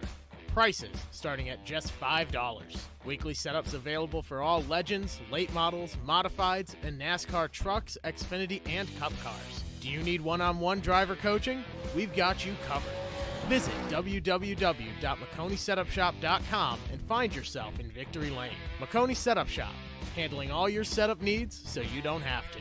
Prices starting at just $5. Weekly setups available for all Legends, late models, modifieds, and NASCAR trucks, Xfinity, and Cup cars. Do you need one-on-one driver coaching? We've got you covered. Visit www.McConeySetupShop.com and find yourself in Victory Lane. McConey Setup Shop, handling all your setup needs so you don't have to.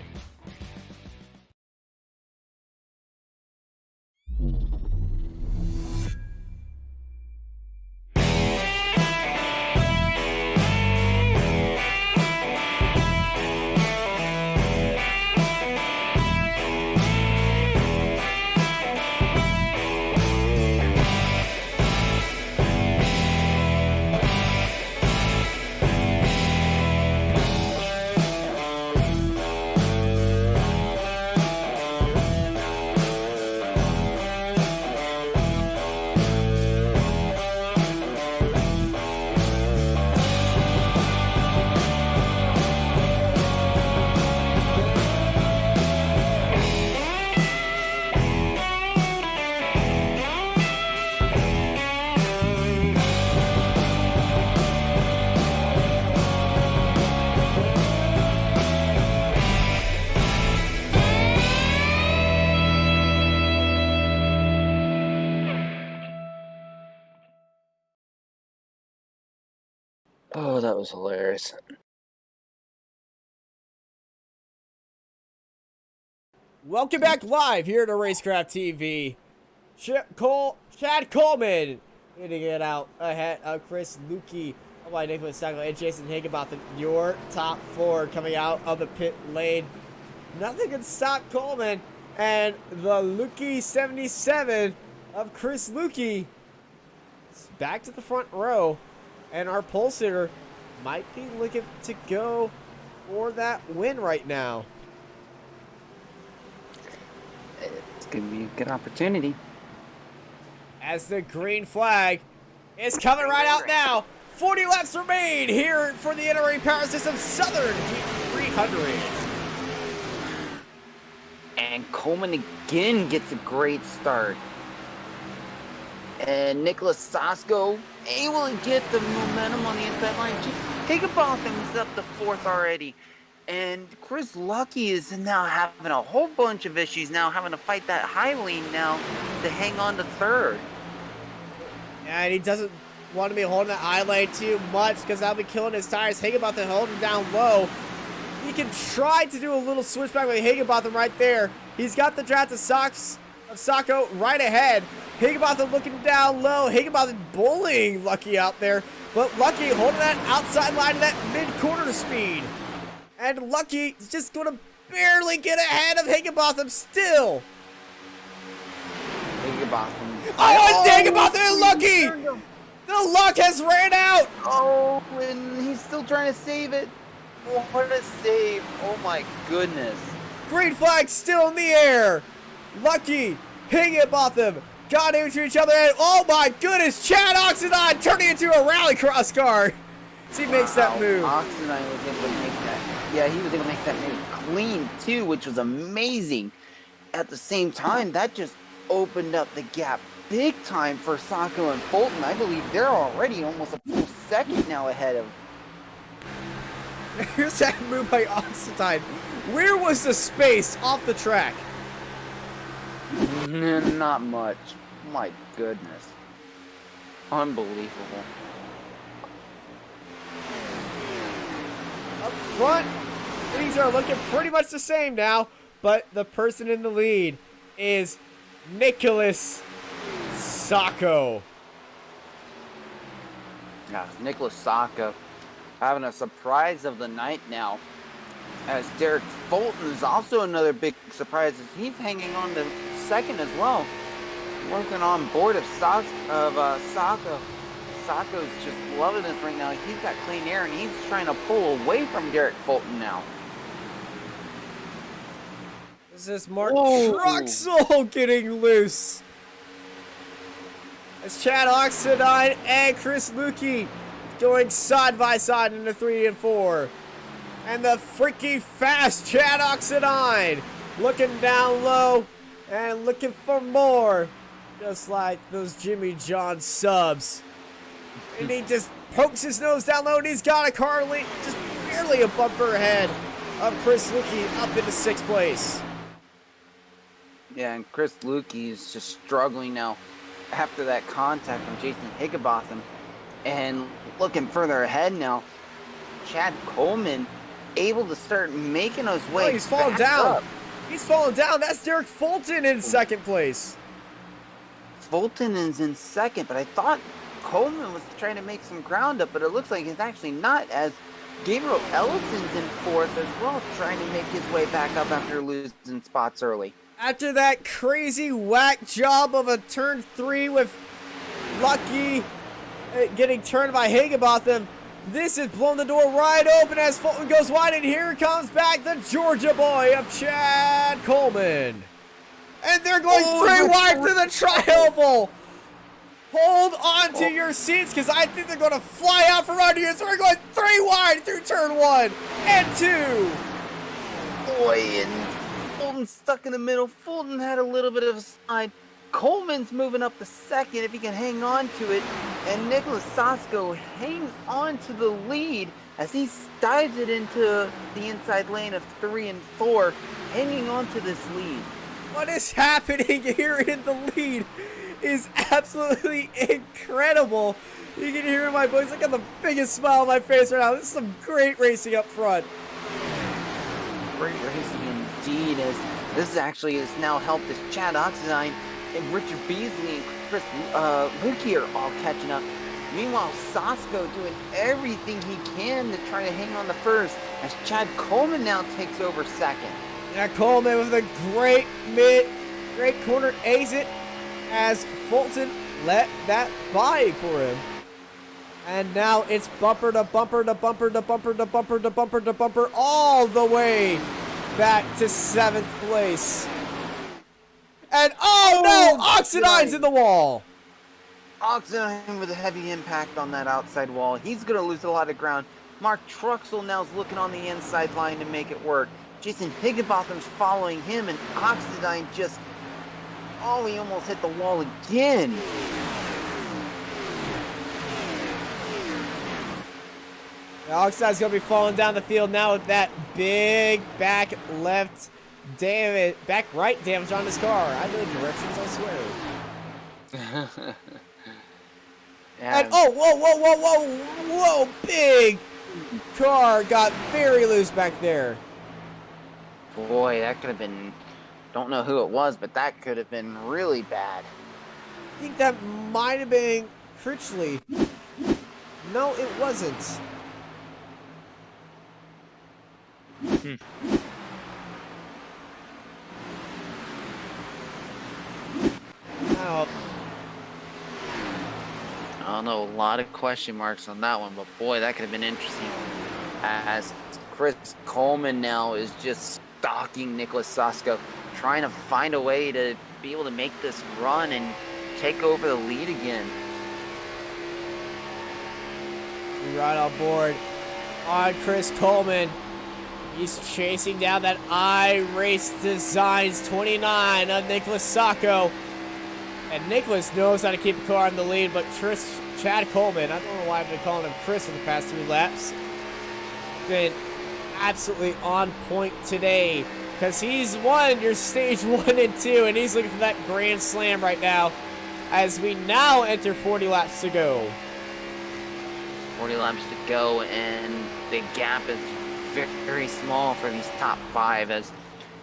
Oh, that was hilarious. Welcome back live here to Racecraft TV. Chad Coleman hitting it out ahead of Chris Lukey, by Nicholas Sacco, and Jason Higginbotham. Your top 4 coming out of the pit lane. Nothing can stop Coleman, and the Lukey 77 of Chris Lukey is back to the front row, and our pole sitter might be looking to go for that win right now. It's going to be a good opportunity. As the green flag is coming right out now. 40 laps remain here for the NRE Power Systems Southern Heat 300. And Coleman again gets a great start. And Nicholas Sasko able to get the momentum on the inside line. Higginbotham is up to 4th already. And Chris Lucky is now having a whole bunch of issues now, having to fight that high lean now to hang on to third. Yeah, and he doesn't want to be holding that eye lane too much because that'll be killing his tires. Higginbotham holding down low. He can try to do a little switchback with Higginbotham right there. He's got the draft of Sacco right ahead. Higginbotham looking down low. Higginbotham bullying Lucky out there. But Lucky holding that outside line of that mid-corner speed. And Lucky is just going to barely get ahead of Higginbotham still. Higginbotham. Oh, and Higginbotham and Lucky! The luck has ran out! Oh, and he's still trying to save it. Oh, what a save. Oh my goodness. Green flag still in the air. Lucky, Higginbotham got into each other, and oh my goodness, Chad Oxidine turning into a rallycross car. As he makes that move. Oxidine was able to make that. Yeah, he was able to make that move clean too, which was amazing. At the same time, that just opened up the gap big time for Sacco and Fulton. I believe they're already almost a full second now ahead of. Here's that move by Oxidine. Where was the space off the track? Not much. My goodness. Unbelievable. Up front, things are looking pretty much the same now, but the person in the lead is Nicholas Sacco. Yeah, Nicholas Sacco having a surprise of the night now. As Derek Fulton is also another big surprise as he's hanging on to second as well. Working on board of Sacco. Sacco's just loving this right now. He's got clean air and he's trying to pull away from Derek Fulton now. This is Mark Truxell getting loose. It's Chad Oxidine and Chris Lukey going side by side into 3 and 4. And the freaky fast Chad Oxidine looking down low and looking for more. Just like those Jimmy John subs. And he just pokes his nose down low and he's got a car lead, just barely a bumper ahead of Chris Lukey up into 6th place. Yeah, and Chris Lukey is just struggling now after that contact from Jason Higginbotham. And looking further ahead now, Chad Coleman able to start making his way. Oh, he's falling down. Up. He's falling down. That's Derek Fulton in 2nd place. Fulton is in 2nd, but I thought Coleman was trying to make some ground up, but it looks like he's actually not, as Gabriel Ellison's in 4th as well, trying to make his way back up after losing spots early. After that crazy whack job of a turn 3 with Lucky getting turned by Higginbotham, this has blown the door right open as Fulton goes wide, and here comes back the Georgia boy of Chad Coleman. And they're going 3 wide through the tri-oval. Hold on to your seats because I think they're going to fly out from under you. So we're going 3 wide through turn 1 and 2. Boy, and Fulton stuck in the middle. Fulton had a little bit of a slide. Coleman's moving up to 2nd if he can hang on to it. And Nicholas Sacco hangs on to the lead as he dives it into the inside lane of 3 and 4, hanging on to this lead. What is happening here in the lead is absolutely incredible. You can hear my voice. I got the biggest smile on my face right now. This is some great racing up front. Great racing indeed, as this actually has now helped as Chad Oxidine and Richard Beasley and Chris Lukey are all catching up. Meanwhile, Sacco doing everything he can to try to hang on the first, as Chad Coleman now takes over 2nd. Yeah, Coleman with a great corner exit as Fulton let that by for him. And now it's bumper to bumper to bumper to bumper to bumper to bumper to bumper all the way back to 7th place. And oh no, Oxidine's in the wall. Oxidine with a heavy impact on that outside wall. He's going to lose a lot of ground. Mark Truxell now is looking on the inside line to make it work. Jason Higginbotham's following him, and Oxidine just, oh, he almost hit the wall again. Oxide's going to be falling down the field now with that big back left damage, back right damage on his car. I know directions, I swear. Yeah. And oh, whoa, big car got very loose back there. Boy, that could have been, don't know who it was, but that could have been really bad. I think that might have been Critchley. No, it wasn't. Now, I don't know, a lot of question marks on that one, but boy, that could have been interesting. As Chris Coleman now is just stalking Nicholas Sasko, trying to find a way to be able to make this run and take over the lead again. right on board on Chris Coleman. He's chasing down that iRace Designs 29 of Nicholas Sacco. And Nicholas knows how to keep the car in the lead, but Chad Coleman, I don't know why I've been calling him Chris for the past 3 laps, been absolutely on point today, because he's won your stage 1 and 2, and he's looking for that grand slam right now as we now enter 40 laps to go. 40 laps to go, and the gap is very small for these top 5 as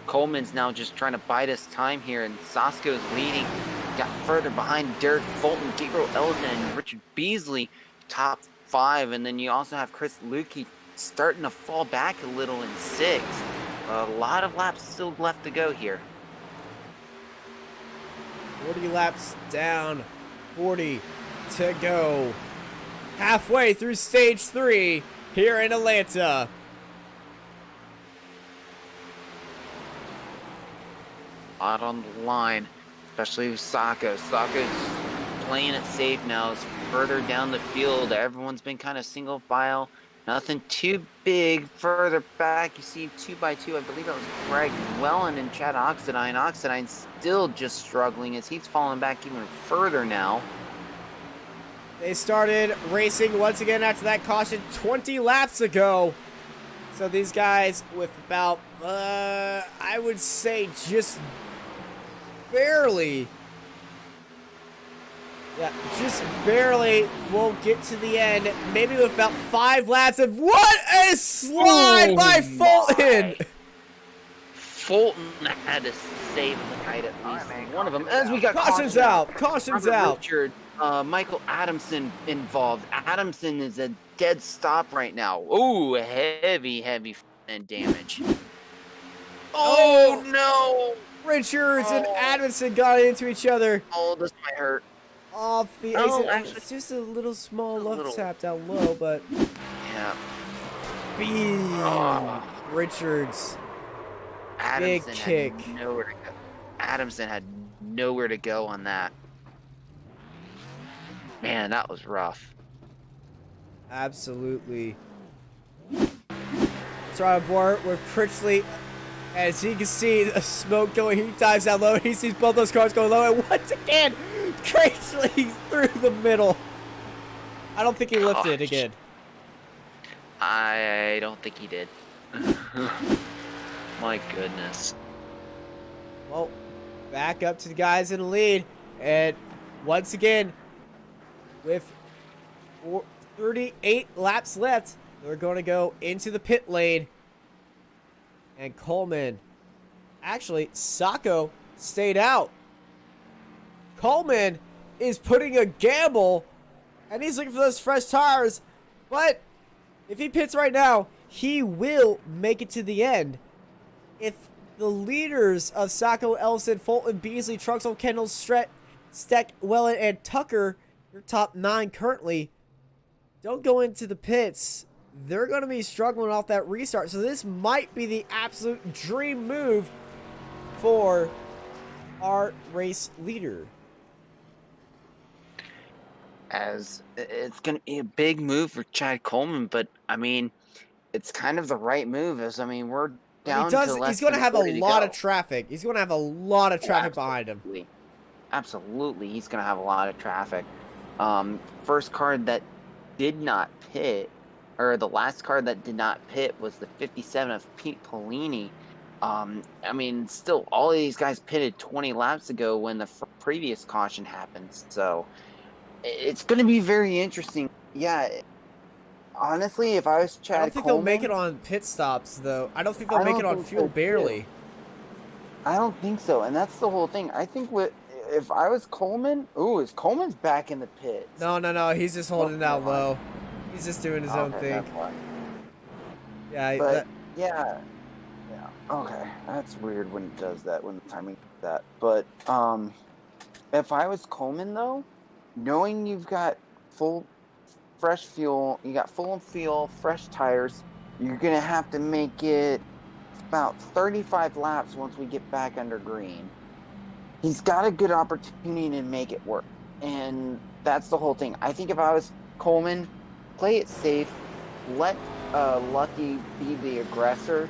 Coleman's now just trying to bide his time here, and Sasko's leading. Got further behind Derek Fulton, Gabriel Ellison, and Richard Beasley, top 5, and then you also have Chris Lukey starting to fall back a little in 6th. A lot of laps still left to go here. 40 laps down, 40 to go. Halfway through stage 3 here in Atlanta. A lot on the line, especially with Sacco. Sacco's playing it safe now. It's further down the field. Everyone's been kind of single file. Nothing too big. Further back, you see 2x2. I believe that was Greg Wellen and Chad Oxidine. Oxidine still just struggling as he's falling back even further now. They started racing once again after that caution 20 laps ago. So these guys with about, I would say just barely. Yeah, just barely will get to the end. Maybe with about 5 laps of what a slide by Fulton! Fulton had to save the night at least one of them. As we got Caution's out. Caution's out. Richard, Michael Adamson involved. Adamson is a dead stop right now. Ooh, heavy damage. Oh no! Richards and Adamson got into each other. Oh, this might hurt. Off the Oh, exit. actually, It's just a little small left little. tap down low, but Yeah. Richards. Adamson kick. had nowhere to go. Adamson had nowhere to go on that. Man, that was rough. Absolutely. Let's ride on board with Critchley. As you can see, the smoke going. He dives down low. He sees both those cars going low. And once again, Critchley through the middle. I don't think he lifted Gosh. again. I don't think he did. My goodness. Well, back up to the guys in the lead. And once again, with 38 laps left, they're going to go into the pit lane. And Coleman, actually, Sacco stayed out. Coleman is putting a gamble, and he's looking for those fresh tires. But if he pits right now, he will make it to the end. If the leaders of Sacco, Ellison, Fulton, Beasley, Truxell, Kendall, Steck, Wellen, and Tucker, your top 9 currently, don't go into the pits, they're going to be struggling off that restart. So this might be the absolute dream move for our race leader. As it's going to be a big move for Chad Coleman, but I mean, it's kind of the right move. As I mean, we're down to less He's going to than have a 40 to lot go. of traffic. He's going to have a lot of traffic behind him. Absolutely, he's going to have a lot of traffic. First car that did not pit or the last car that did not pit was the 57 of Pete Polini. I mean, still, all of these guys pitted 20 laps ago when the previous caution happened. So it's going to be very interesting. Yeah, honestly, if I was Chad I don't think Coleman, they'll make it on pit stops, though. I don't think they'll make it on fuel, barely. I don't think so, and that's the whole thing. I think if I was Coleman, is Coleman's back in the pits? No. He's just holding it out low. He's just doing his own thing. Yeah, but yeah. Okay, that's weird when it does that, when the timing does that. But if I was Coleman though, knowing you've got fresh fuel, you got full fuel, fresh tires, you're gonna have to make it about 35 laps once we get back under green. He's got a good opportunity to make it work, and that's the whole thing. I think if I was Coleman, play it safe, let Lucky be the aggressor,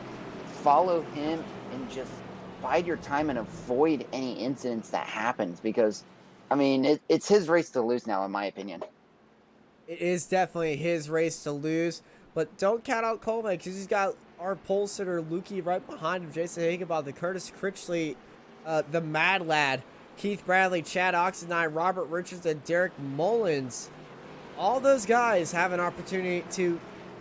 follow him, and just bide your time and avoid any incidents that happens, because I mean it's his race to lose now, in my opinion. It is definitely his race to lose, but don't count out Coleman, because he's got our pole sitter Lukey right behind him, Jason Higginbotham, Curtis Critchley, the Mad Lad, Keith Bradley, Chad Oxendine, Robert Richards, and Derek Mullins. All those guys have an opportunity to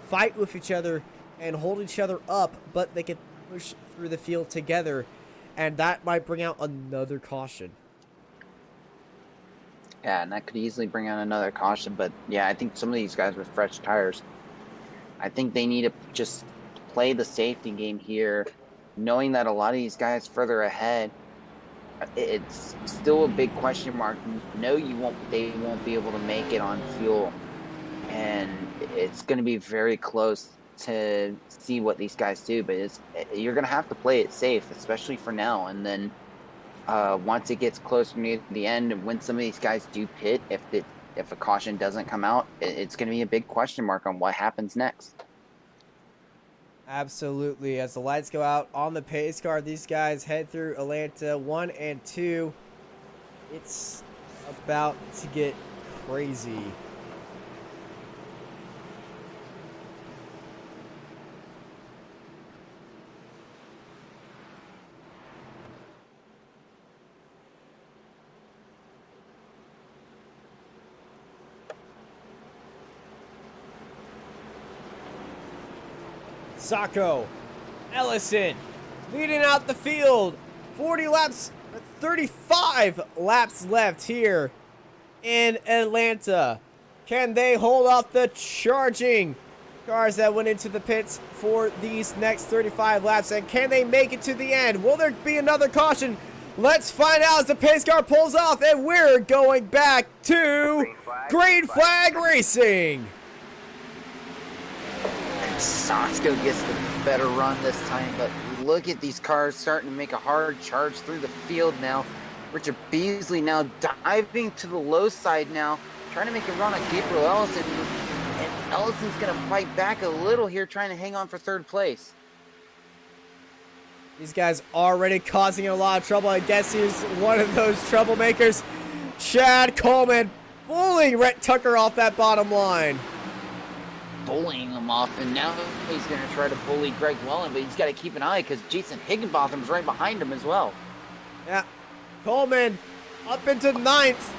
fight with each other and hold each other up, but they can push through the field together, and that might bring out another caution. Yeah, and that could easily bring out another caution, but yeah, I think some of these guys with fresh tires, I think they need to just play the safety game here, knowing that a lot of these guys further ahead, it's still a big question mark. No, they won't be able to make it on fuel, and it's going to be very close to see what these guys do, but you're going to have to play it safe, especially for now, and then once it gets closer near the end, and when some of these guys do pit, if a caution doesn't come out, it's going to be a big question mark on what happens next. Absolutely. As the lights go out on the pace car, these guys head through Atlanta 1 and 2. It's about to get crazy. Sacco, Ellison, leading out the field. 40 laps, 35 laps left here in Atlanta. Can they hold off the charging cars that went into the pits for these next 35 laps? And can they make it to the end? Will there be another caution? Let's find out as the pace car pulls off, and we're going back to green flag racing. Saxco gets the better run this time, but look at these cars starting to make a hard charge through the field now. Richard Beasley now diving to the low side now, trying to make a run on Gabriel Ellison, and Ellison's going to fight back a little here, trying to hang on for third place. These guys already causing a lot of trouble. I guess he's one of those troublemakers. Chad Coleman bullying Rhett Tucker off that bottom line. Bullying him off, and now he's going to try to bully Greg Welland, but he's got to keep an eye because Jason Higginbotham's right behind him as well. Yeah, Coleman up into 9th,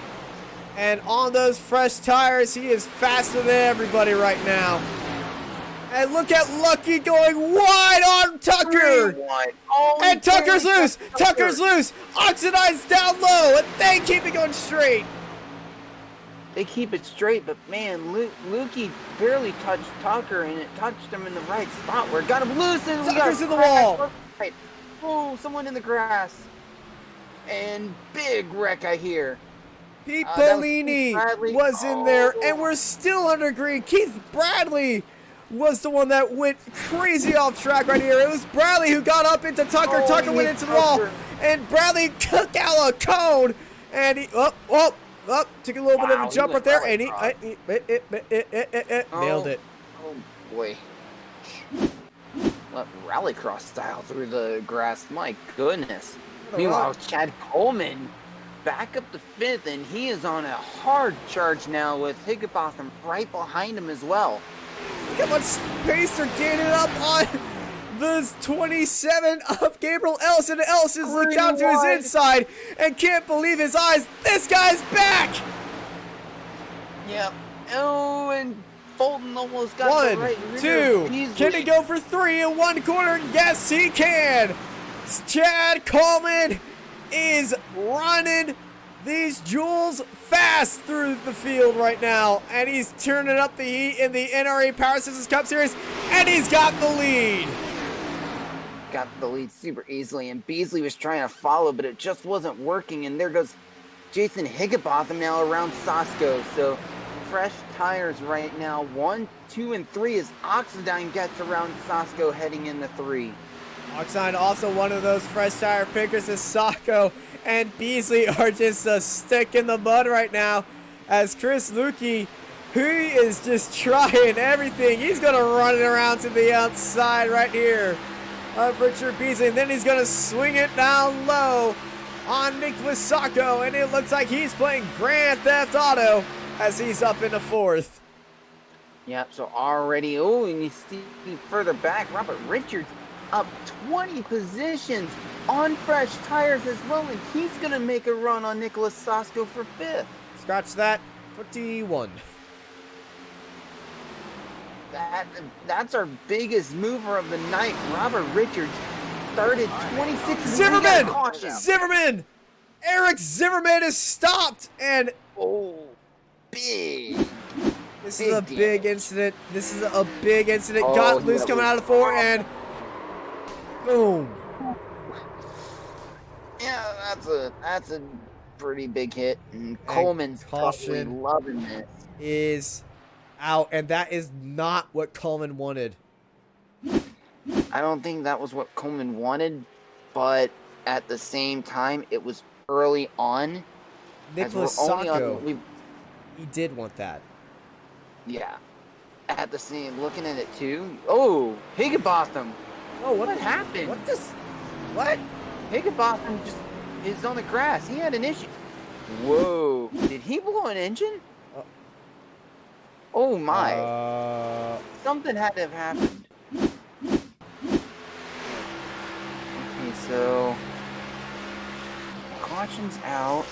and on those fresh tires, he is faster than everybody right now. And look at Lucky going wide on Tucker. And Tucker's loose. Tucker's loose. Oxidine's down low, and they keep it going straight. They keep it straight, but man, Lukey barely touched Tucker, and it touched him in the right spot where it got him loose, and Tucker's in the wall. Right. Oh, someone in the grass. And big wreck, I hear. Pete Bellini was in there, and we're still under green. Keith Bradley was the one that went crazy off track right here. It was Bradley who got up into Tucker. Tucker went into the wall, and Bradley took out a cone, and he took a little bit of a jump right there, and he nailed it. Oh boy. Rallycross style through the grass. My goodness. Meanwhile, Chad Coleman back up to 5th, and he is on a hard charge now with Higginbotham right behind him as well. Look how much space they're gaining up on the 27 of Gabriel Ellison. Ellison's looked down to his inside and can't believe his eyes. This guy's back! Yep. Oh, and Fulton almost got the right One, rear. two. Can he go for 3 in one corner? Yes, he can. Chad Coleman is running these jewels fast through the field right now, and he's turning up the heat in the NRE Power Systems Cup Series, and he's got the lead. Got the lead super easily, and Beasley was trying to follow, but it just wasn't working, and there goes Jason Higginbotham now around Sasko. So fresh tires right now. 1, 2, and 3 as Oxidine gets around Sasko heading into 3. Oxide also one of those fresh tire pickers as Sacco and Beasley are just a stick in the mud right now as Chris Lukey, he is just trying everything. He's going to run it around to the outside right here of Richard Beasley, and then he's going to swing it down low on Nicholas Sacco, and it looks like he's playing Grand Theft Auto as he's up in the 4th. Yep, so already, and you see further back, Robert Richards up 20 positions on fresh tires as well, and he's going to make a run on Nicholas Sasko for 5th. Scratch that, 21. That's our biggest mover of the night. Robert Richards started 26. Zimmerman! Eric Zimmerman is stopped, and big. This is a big incident. This is a big incident. Got loose coming out of 4, and boom. Yeah, that's a pretty big hit. And Coleman's probably loving this. Is out, and that is not what Coleman wanted. I don't think that was what Coleman wanted, but at the same time, it was early on. Nicholas Sacco, he did want that. Yeah. At the same, looking at it too. Oh, Higginbotham. Oh, what happened? What? Higginbotham just is on the grass. He had an issue. Whoa. Did he blow an engine? Oh my. Something had to have happened. Okay, so caution's out.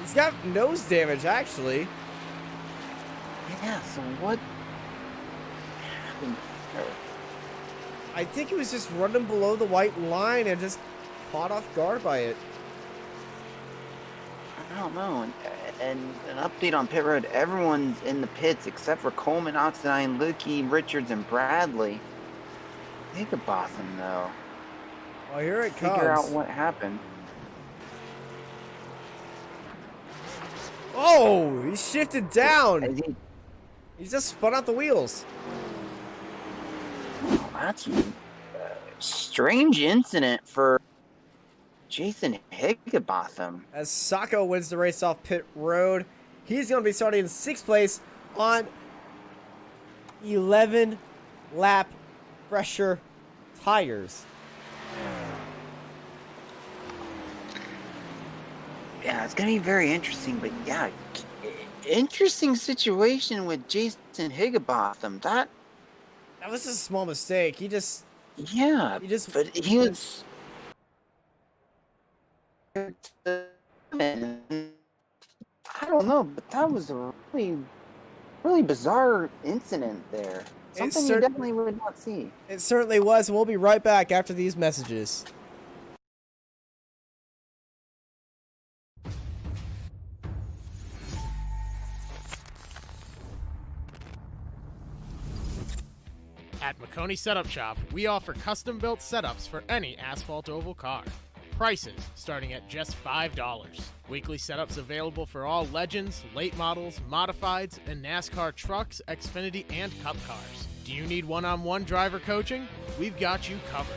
He's got nose damage, actually. Yeah, so what happened? I think he was just running below the white line and just caught off guard by it. I don't know. And an update on pit road, everyone's in the pits except for Coleman, Oxidine, Lukey, Richards, and Bradley. Higginbotham, though. Well, here it comes. Figure out what happened. Oh, he shifted down. He just spun out the wheels. Oh, that's a strange incident for Jason Higginbotham. As Sacco wins the race off pit road, he's going to be starting in 6th place on 11 lap pressure tires. Yeah, it's going to be very interesting, but yeah, interesting situation with Jason Higginbotham. That was a small mistake. But he was... I don't know, but that was a really bizarre incident there. Something you definitely would not see. It certainly was. We'll be right back after these messages. At McConey Setup Shop, we offer custom-built setups for any asphalt oval car. Prices starting at just $5. Weekly setups available for all Legends, late models, modifieds, and NASCAR trucks, Xfinity, and Cup cars. Do you need one-on-one driver coaching? We've got you covered.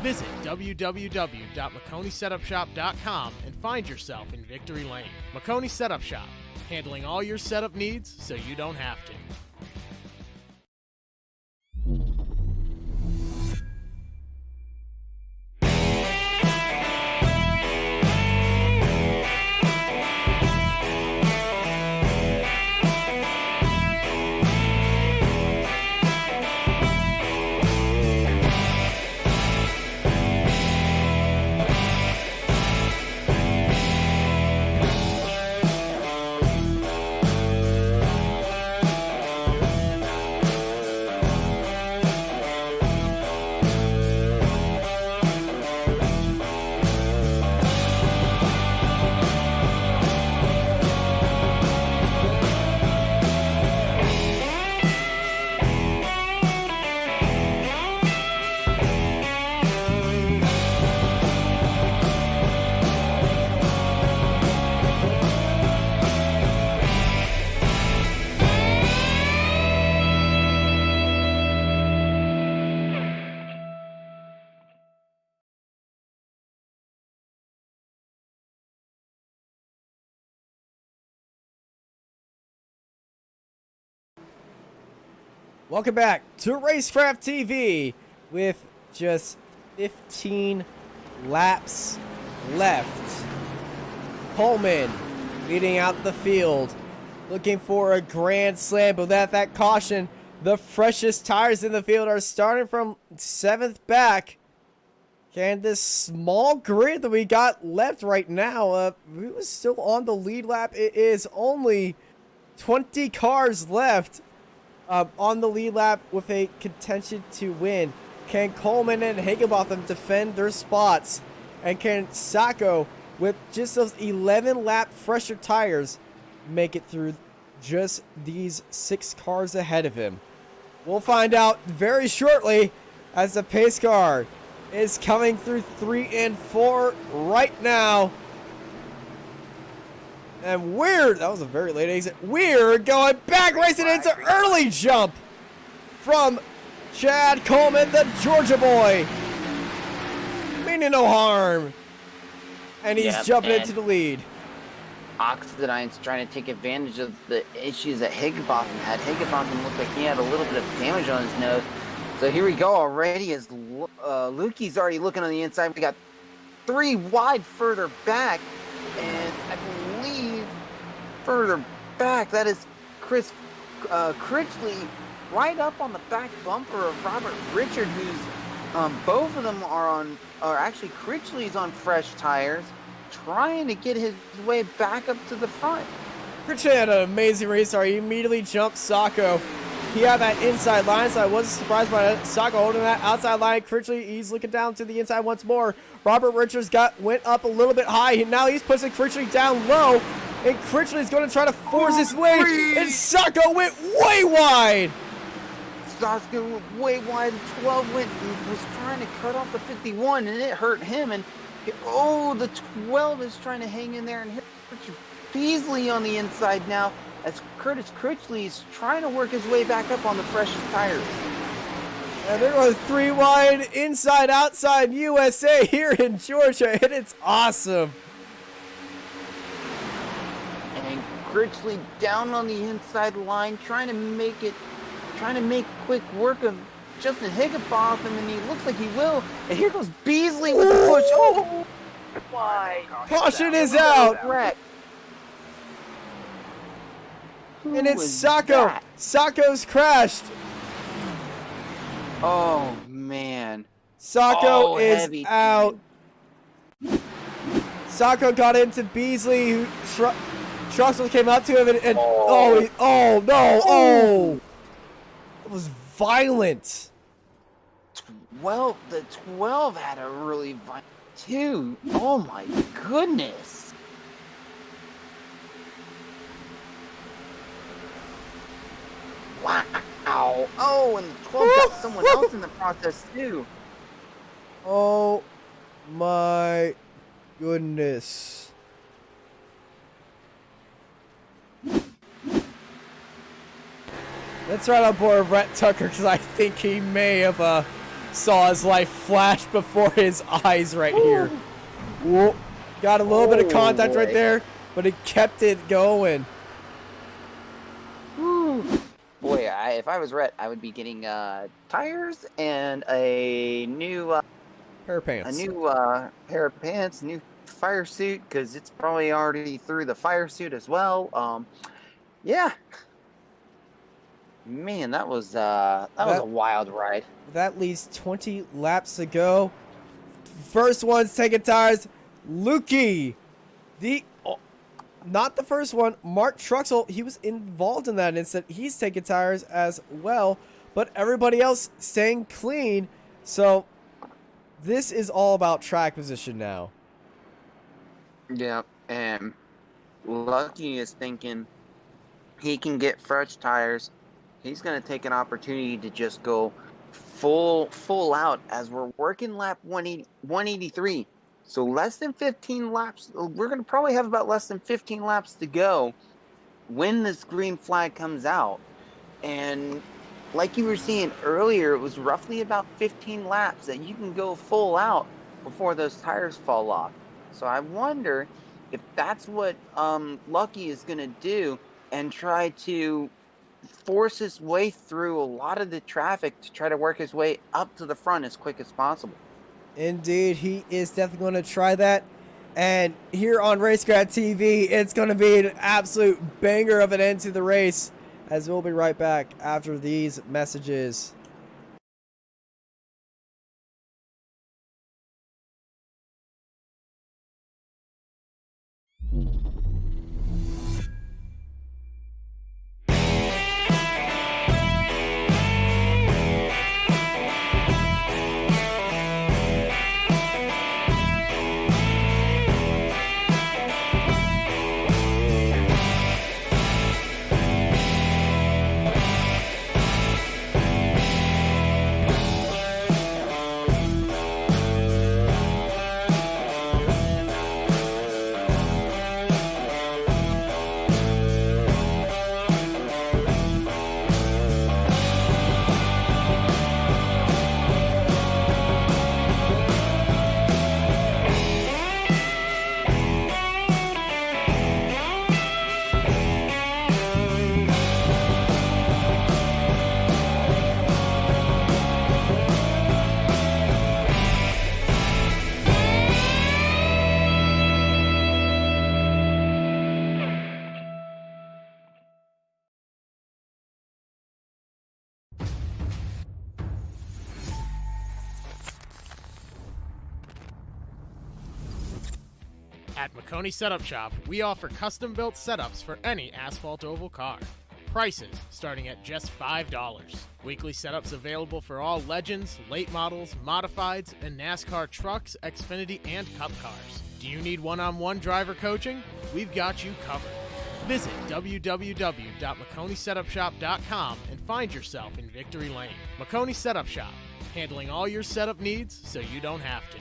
Visit www.McConeySetupShop.com and find yourself in Victory Lane. McConey Setup Shop, handling all your setup needs so you don't have to. Welcome back to Racecraft TV with just 15 laps left. Coleman leading out the field, looking for a grand slam, but that caution, the freshest tires in the field are starting from 7th back. And this small grid that we got left right now, we was still on the lead lap. It is only 20 cars left on the lead lap with a contention to win. Can Coleman and Higginbotham defend their spots? And can Sacco, with just those 11 lap fresher tires, make it through just these 6 cars ahead of him? We'll find out very shortly as the pace car is coming through 3 and 4 right now. And that was a very late exit. We're going back, racing into early jump from Chad Coleman, the Georgia boy. Meaning no harm. And he's jumping into the lead. Oxidine's trying to take advantage of the issues that Higginbotham had. Higginbotham looked like he had a little bit of damage on his nose. So here we go already as Lukey's already looking on the inside. We got 3 wide further back. And I believe further back, that is Chris Critchley right up on the back bumper of Robert Richard, who's both of them are actually Critchley's on fresh tires, trying to get his way back up to the front. Critchley had an amazing race. He immediately jumped Sacco. He had that inside line, so I wasn't surprised by that. Sacco holding that outside line. Critchley, he's looking down to the inside once more. Robert Richards went up a little bit high, and now he's pushing Critchley down low. And Critchley's going to try to force his way, and Sacco went way wide. Sacco went way wide. 12 was trying to cut off the 51, and it hurt him. And the 12 is trying to hang in there and hit Richard Beasley on the inside now, as Curtis Critchley is trying to work his way back up on the freshest tires. And there was 3 wide inside outside USA here in Georgia, and it's awesome. And Critchley down on the inside line, trying to make quick work of Justin Higginbotham, and he looks like he will. And here goes Beasley with the push. Oh my! Caution is out. Wreck. And it's Sacco. Sacco's crashed. Oh, man. Sacco is out. Sacco got into Beasley, who Truxell came up to him, and no. It was violent. Well, the 12 had a really violent too. Oh, my goodness. Wow. Oh, and the 12 got someone else in the process, too. Oh, my goodness. Let's ride on board Rhett Tucker, because I think he may have saw his life flash before his eyes right here. Whoa. Got a little bit of contact right there, but it kept it going. Boy, if I was Rhett, I would be getting tires and a new pair of pants. A new pair of pants, new fire suit, because it's probably already through the fire suit as well. Yeah. Man, that was a wild ride. That leaves 20 laps to go. First one's taking tires. Lukey, not the first one. Mark Truxell, he was involved in that incident. He's taking tires as well, but everybody else staying clean. So this is all about track position now. Yeah, and Lucky is thinking he can get fresh tires. He's going to take an opportunity to just go full out as we're working lap 183. So less than 15 laps. We're going to probably have about less than 15 laps to go when this green flag comes out. And like you were seeing earlier, it was roughly about 15 laps that you can go full out before those tires fall off. So I wonder if that's what Lucky is going to do and try to force his way through a lot of the traffic to try to work his way up to the front as quick as possible. Indeed, he is definitely going to try that. And here on Racecraft TV, it's going to be an absolute banger of an end to the race, as we'll be right back after these messages. At McConey Setup Shop, we offer custom-built setups for any asphalt oval car. Prices starting at just $5. Weekly setups available for all Legends, late models, modifieds, and NASCAR trucks, Xfinity, and Cup cars. Do you need one-on-one driver coaching? We've got you covered. Visit www.McConeySetupShop.com and find yourself in Victory Lane. McConey Setup Shop, handling all your setup needs so you don't have to.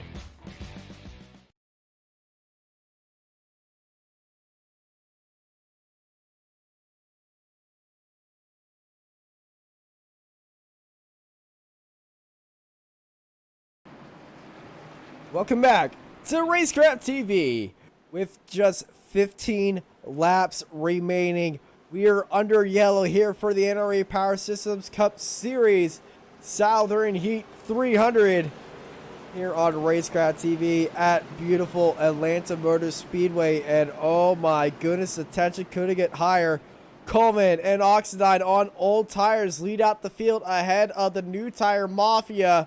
Welcome back to Racecraft TV. With just 15 laps remaining, we are under yellow here for the NRE Power Systems Cup Series Southern Heat 300 here on Racecraft TV at beautiful Atlanta Motor Speedway. And oh my goodness, the tension couldn't get higher. Coleman and Oxidine on old tires lead out the field ahead of the new tire mafia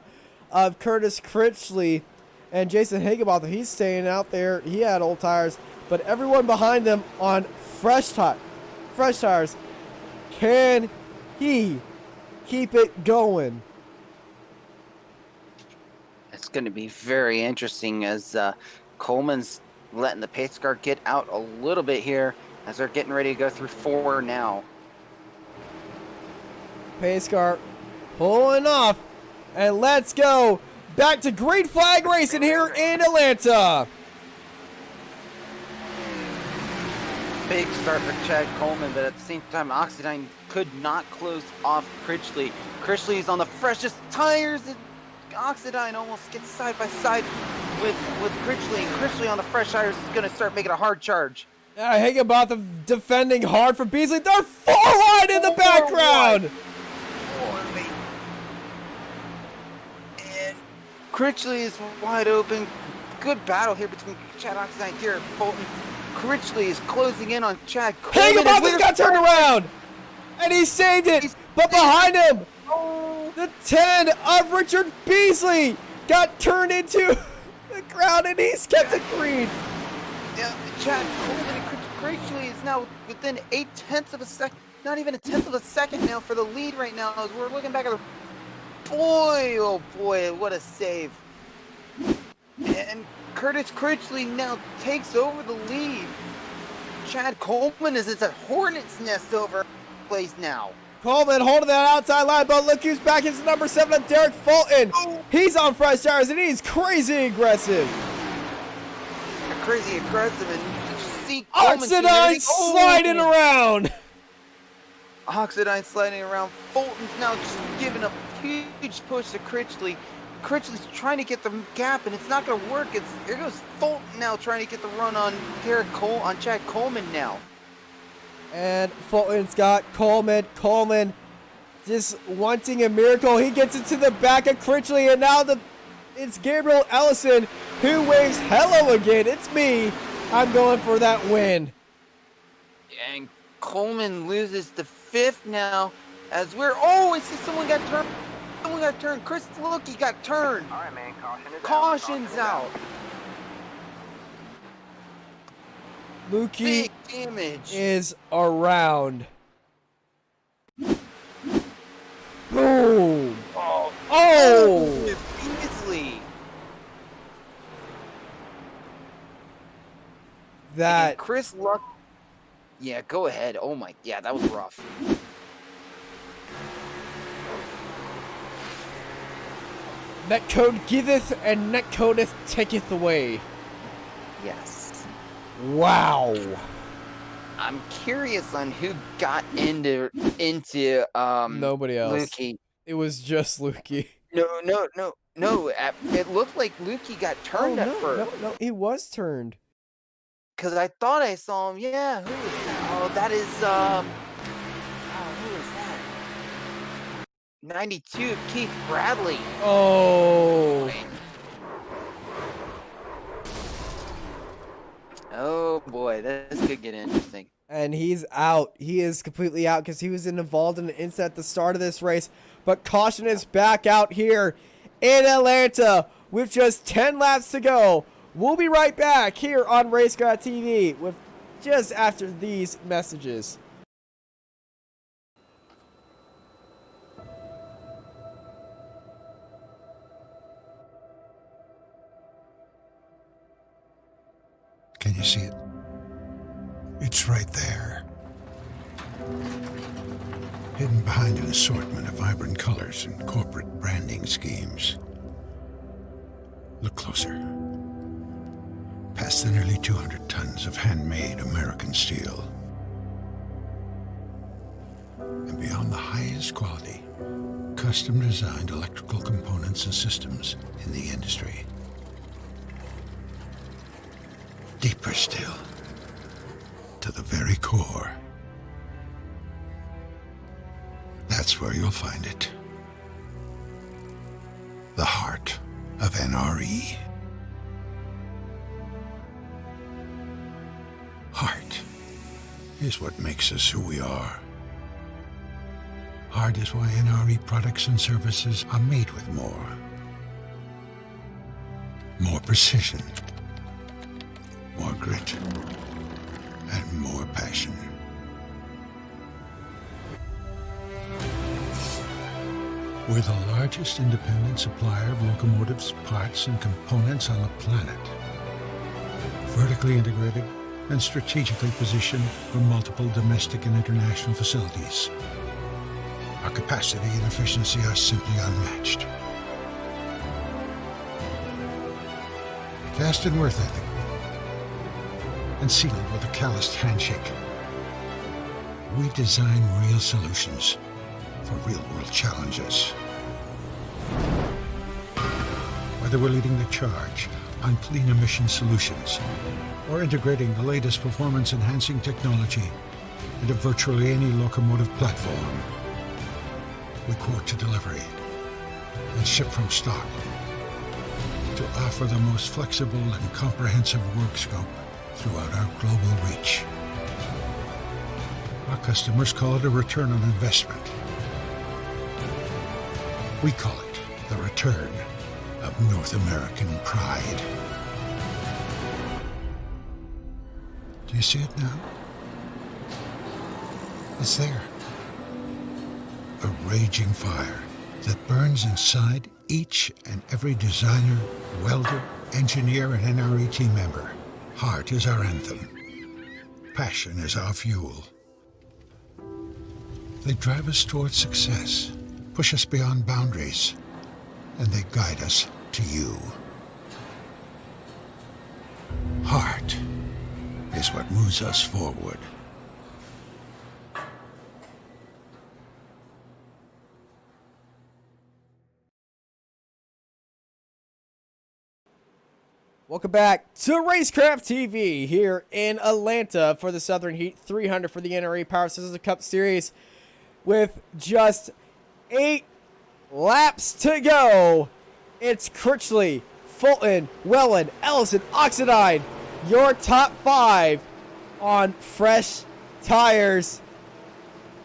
of Curtis Critchley. And Jason Higginbotham, he's staying out there. He had old tires, but everyone behind them on fresh tires. Can he keep it going? It's going to be very interesting as Coleman's letting the pace car get out a little bit here as they're getting ready to go through 4 now. Pace car pulling off, and let's go. Back to green flag racing here in Atlanta. Big start for Chad Coleman, but at the same time, Oxidine could not close off Critchley. Critchley is on the freshest tires, and Oxidine almost gets side by side with Critchley. And Critchley on the fresh tires is going to start making a hard charge. Higginbotham defending hard for Beasley. They're four wide in the background. And Critchley is wide open. Good battle here between Chad Oxidine and Garrett Fulton. Critchley is closing in on Chad Coleman. Higginbotham got turned around, and he saved it. But behind him, the 10 of Richard Beasley got turned into the ground, and he's kept it green. Yeah, Chad Coleman and Critchley is now within 0.8 of a second. Not even 1/10 of a second now for the lead right now as we're looking back at the... Boy, oh boy, what a save. And Curtis Critchley now takes over the lead. Chad Coleman is at hornet's nest over place now. Coleman holding that outside line, but look who's back. It's number 7, Derek Fulton. He's on fresh tires, and he's crazy aggressive. Crazy aggressive, and you just see Coleman Oxidine sliding around. Oxidine sliding around. Fulton's now just giving a huge push to Critchley. Critchley's trying to get the gap, and it's not going to work. Here goes Fulton now trying to get the run on Chad Coleman now. And Fulton's got Coleman. Coleman just wanting a miracle. He gets it to the back of Critchley, and now it's Gabriel Ellison who waves hello again. It's me. I'm going for that win. And Coleman loses the 5th now as we're... Oh, I see someone got turned. Someone got turned. Chris, look, he got turned. All right, man. Caution's out. Lukey Big damage. is around. Boom. Oh! Beasley. That... And Chris Luck. Yeah, go ahead. Oh my, yeah, that was rough. Netcode giveth and netcodeth taketh away. Yes. Wow. I'm curious on who got into Nobody else. Lukey. It was just Lukey. No. It looked like Lukey got turned at first. No, he was turned. Cause I thought I saw him. Yeah, who is that? Oh, that is who is that? 92, Keith Bradley. Oh. Oh boy, this could get interesting. And he's out. He is completely out because he was involved in an incident at the start of this race. But caution is back out here in Atlanta with just 10 laps to go. We'll be right back here on Racecraft TV with just after these messages. Can you see it? It's right there. Hidden behind an assortment of vibrant colors and corporate branding schemes. Look closer. Past the nearly 200 tons of handmade American steel. And beyond the highest quality, custom-designed electrical components and systems in the industry. Deeper still, to the very core. That's where you'll find it. The heart of NRE. Heart is what makes us who we are. Heart is why NRE products and services are made with more. More precision. More grit. And more passion. We're the largest independent supplier of locomotives, parts, and components on the planet. Vertically integrated and strategically positioned for multiple domestic and international facilities. Our capacity and efficiency are simply unmatched. Fast and worth ethic, and sealed with a calloused handshake. We design real solutions for real-world challenges. Whether we're leading the charge on clean emission solutions or integrating the latest performance-enhancing technology into virtually any locomotive platform, we quote to delivery and ship from stock to offer the most flexible and comprehensive work scope throughout our global reach. Our customers call it a return on investment. We call it the return of North American pride. Do you see it now? It's there. A raging fire that burns inside each and every designer, welder, engineer, and NRE team member. Heart is our anthem. Passion is our fuel. They drive us towards success, push us beyond boundaries, and they guide us to you. Heart is what moves us forward. Welcome back to Racecraft TV here in Atlanta for the Southern Heat 300 for the NRE Power Systems Cup Series. With just 8 laps to go, it's Critchley, Fulton, Welland, Ellison, Oxidine, your top 5 on fresh tires.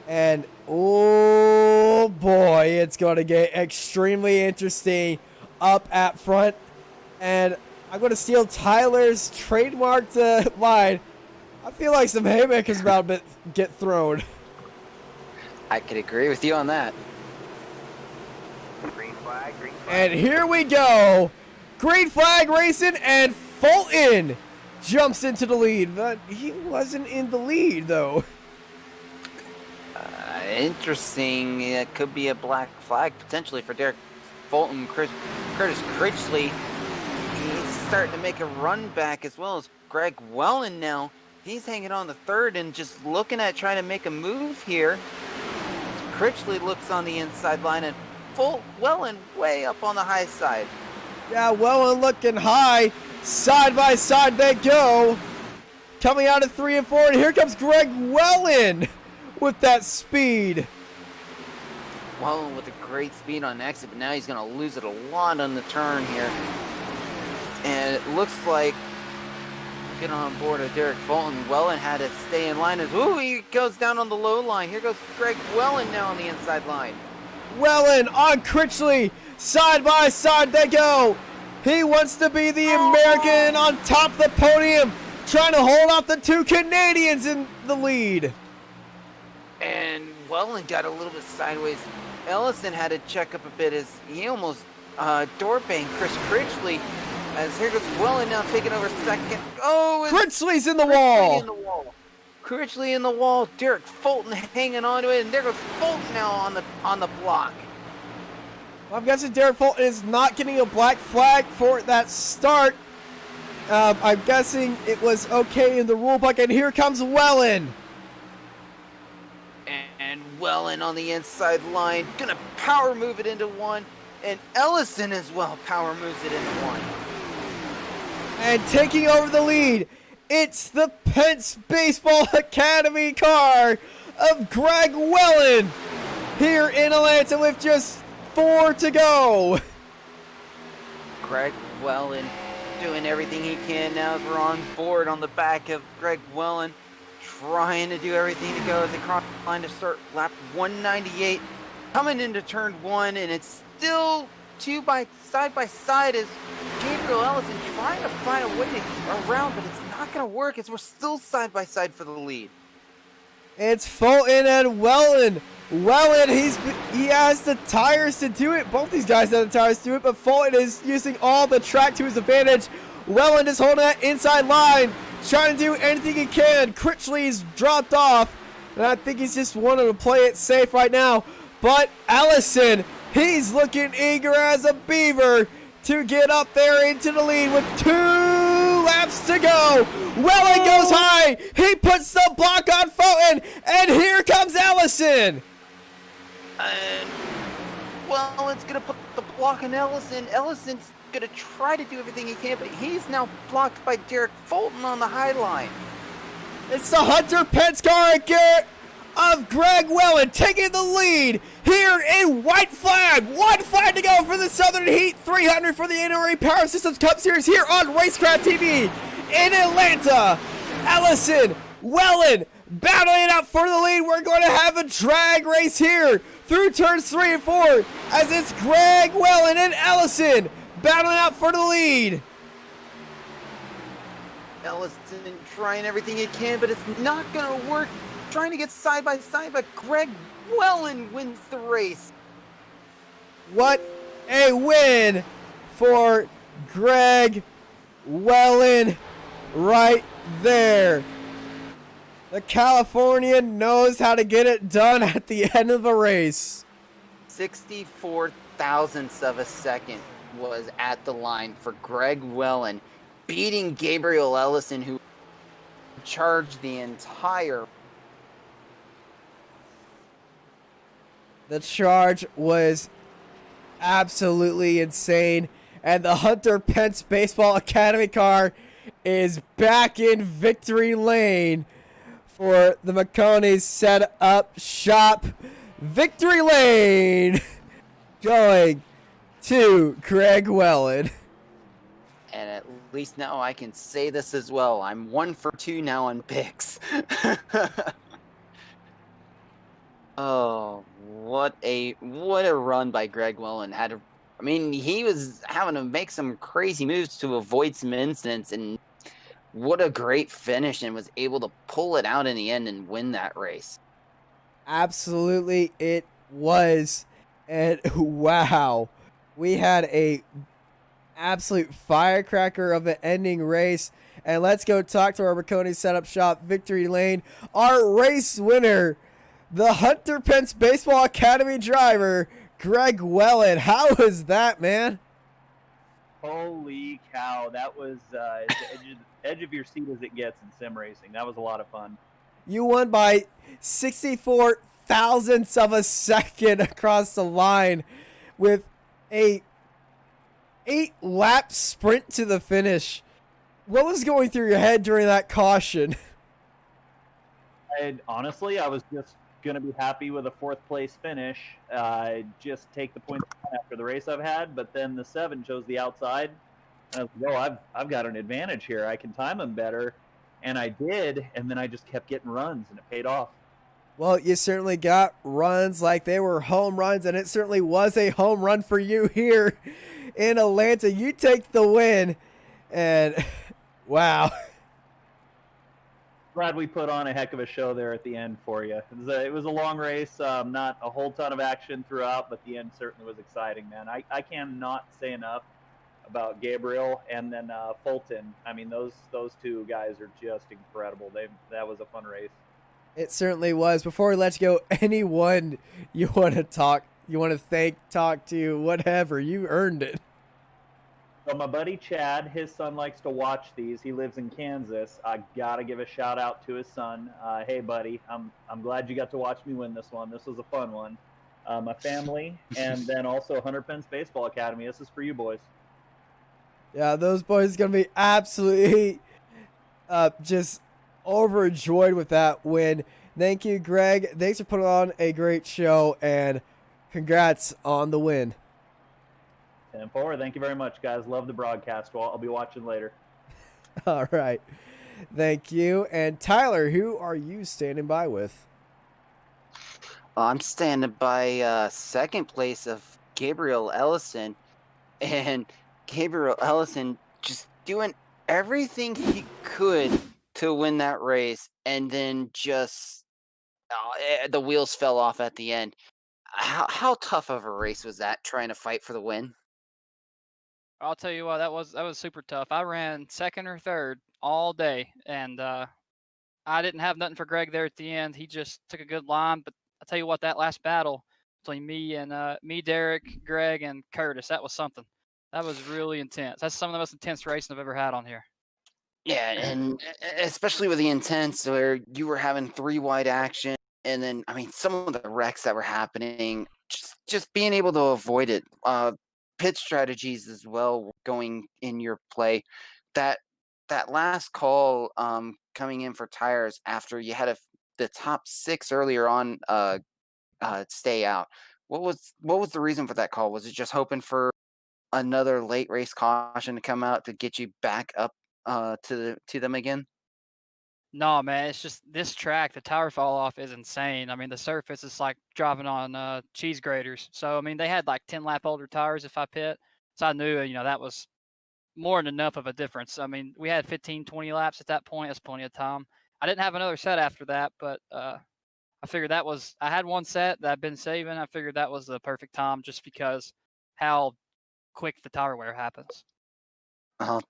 And oh boy, it's going to get extremely interesting up at front. And I'm going to steal Tyler's trademarked line. I feel like some haymakers about to get thrown. I could agree with you on that. Green flag, green flag. And here we go. Green flag racing, and Fulton jumps into the lead. But he wasn't in the lead, though. Interesting. It could be a black flag potentially for Derek Fulton. Curtis Critchley, he's starting to make a run back, as well as Greg Welland now. He's hanging on the third and just looking at trying to make a move here. Critchley looks on the inside line, and Welland way up on the high side. Yeah, Welland looking high. Side by side they go. Coming out of 3 and 4, and here comes Greg Welland with that speed. Welland with a great speed on exit, but now he's going to lose it a lot on the turn here. And it looks like, get on board of Derek Fulton. Welland had to stay in line as, ooh, he goes down on the low line. Here goes Greg Welland now on the inside line. Welland on Critchley. Side by side they go. He wants to be the American on top of the podium, trying to hold off the 2 Canadians in the lead. And Welland got a little bit sideways. Ellison had to check up a bit as he almost door banged Chris Critchley. As here goes Welland now taking over second. Oh, Critchley's in the wall. Critchley in the wall. Derek Fulton hanging on to it, and there goes Fulton now on the block. I'm guessing Derek Fulton is not getting a black flag for that start. I'm guessing it was okay in the rule book, and here comes Welland. And Welland on the inside line, gonna power move it into one, and Ellison as well power moves it into one. And taking over the lead, it's the Pence Baseball Academy car of Greg Welland here in Atlanta with just 4 to go. Greg Welland doing everything he can now as we're on board on the back of Greg Welland, trying to do everything to go as they cross the line to start lap 198. Coming into turn 1, and it's still side by side as Gabriel Ellison trying to find a way to around, but it's not going to work as we're still side by side for the lead. It's Fulton and Welland. Welland, he has the tires to do it. Both these guys have the tires to do it, but Fulton is using all the track to his advantage. Welland is holding that inside line, trying to do anything he can. Critchley's dropped off, and I think he's just wanting to play it safe right now. But Ellison, he's looking eager as a beaver to get up there into the lead with 2 laps to go. Welland goes high. He puts the block on Fulton, and here comes Ellison. And Welland's going to put the block on Ellison. Ellison's going to try to do everything he can, but he's now blocked by Derek Fulton on the high line. It's the Hunter Pence car again of Greg Welland taking the lead here in white flag. 1 flag to go for the Southern Heat 300 for the NRE Power Systems Cup Series here on Racecraft TV in Atlanta. Ellison, Welland battling it out for the lead. We're going to have a drag race here through turns 3 and 4 as it's Greg Welland and Ellison battling out for the lead. Ellison trying everything he can, but it's not going to work. Trying to get side by side, but Greg Welland wins the race. What a win for Greg Welland right there. The Californian knows how to get it done at the end of a race. 64 thousandths of a second was at the line for Greg Welland, beating Gabriel Ellison, who charged the entire. The charge was absolutely insane. And the Hunter Pence Baseball Academy car is back in victory lane for the McConaughey Setup Shop. Victory lane going to Greg Wellen. And at least now I can say this as well. I'm 1 for 2 now on picks. Oh, what a run by Greg Wellen. He was having to make some crazy moves to avoid some incidents, and what a great finish, and was able to pull it out in the end and win that race. Absolutely, it was. And wow, we had a absolute firecracker of an ending race. And let's go talk to our McConaughey Setup Shop victory lane. Our race winner, the Hunter Pence Baseball Academy driver, Greg Wellen. How was that, man? Holy cow, that was as edge of your seat as it gets in sim racing. That was a lot of fun. You won by 64 thousandths of a second across the line with a 8-lap sprint to the finish. What was going through your head during that caution? Honestly, I was just going to be happy with a 4th place finish. Just take the points after the race I've had, but then the 7 chose the outside. I was like, oh, I've got an advantage here. I can time them better. And I did, and then I just kept getting runs, and it paid off. Well, you certainly got runs like they were home runs, and it certainly was a home run for you here in Atlanta. You take the win, and wow. Glad we put on a heck of a show there at the end for you. It was a long race, not a whole ton of action throughout, but the end certainly was exciting, man. I cannot say enough about Gabriel and then Fulton. I mean, those two guys are just incredible. That was a fun race. It certainly was. Before we let you go, anyone you want to talk to, whatever, you earned it. So my buddy Chad, his son likes to watch these. He lives in Kansas. I gotta give a shout out to his son. Hey, buddy, I'm glad you got to watch me win this one. This was a fun one. My family, and then also Hunter Pence Baseball Academy. This is for you boys. Yeah, those boys are gonna be absolutely just overjoyed with that win. Thank you, Greg. Thanks for putting on a great show, and congrats on the win. 10-4. Thank you very much, guys. Love the broadcast. Well, I'll be watching later. All right. Thank you. And Tyler, who are you standing by with? I'm standing by second place of Gabriel Ellison, and Gabriel Ellison just doing everything he could to win that race, and then just the wheels fell off at the end. How tough of a race was that, trying to fight for the win? I'll tell you what, that was super tough. I ran second or third all day, and I didn't have nothing for Greg there at the end. He just took a good line, but I'll tell you what, that last battle between me, Derek, Greg, and Curtis, that was something. That was really intense. That's some of the most intense racing I've ever had on here. Yeah, and especially with the intense, where you were having 3 wide action, and then some of the wrecks that were happening, just being able to avoid it. Pit strategies as well going in your play. That last call coming in for tires after you had the top 6 earlier on stay out. What was the reason for that call? Was it just hoping for another late race caution to come out to get you back up to them again? No, man, it's just this track, the tire fall off is insane. The surface is like driving on cheese graters. So, they had like 10 lap older tires if I pit. So I knew, that was more than enough of a difference. We had 15, 20 laps at that point. That's plenty of time. I didn't have another set after that, but I figured I had one set that I've been saving. I figured that was the perfect time just because how quick the tire wear happens.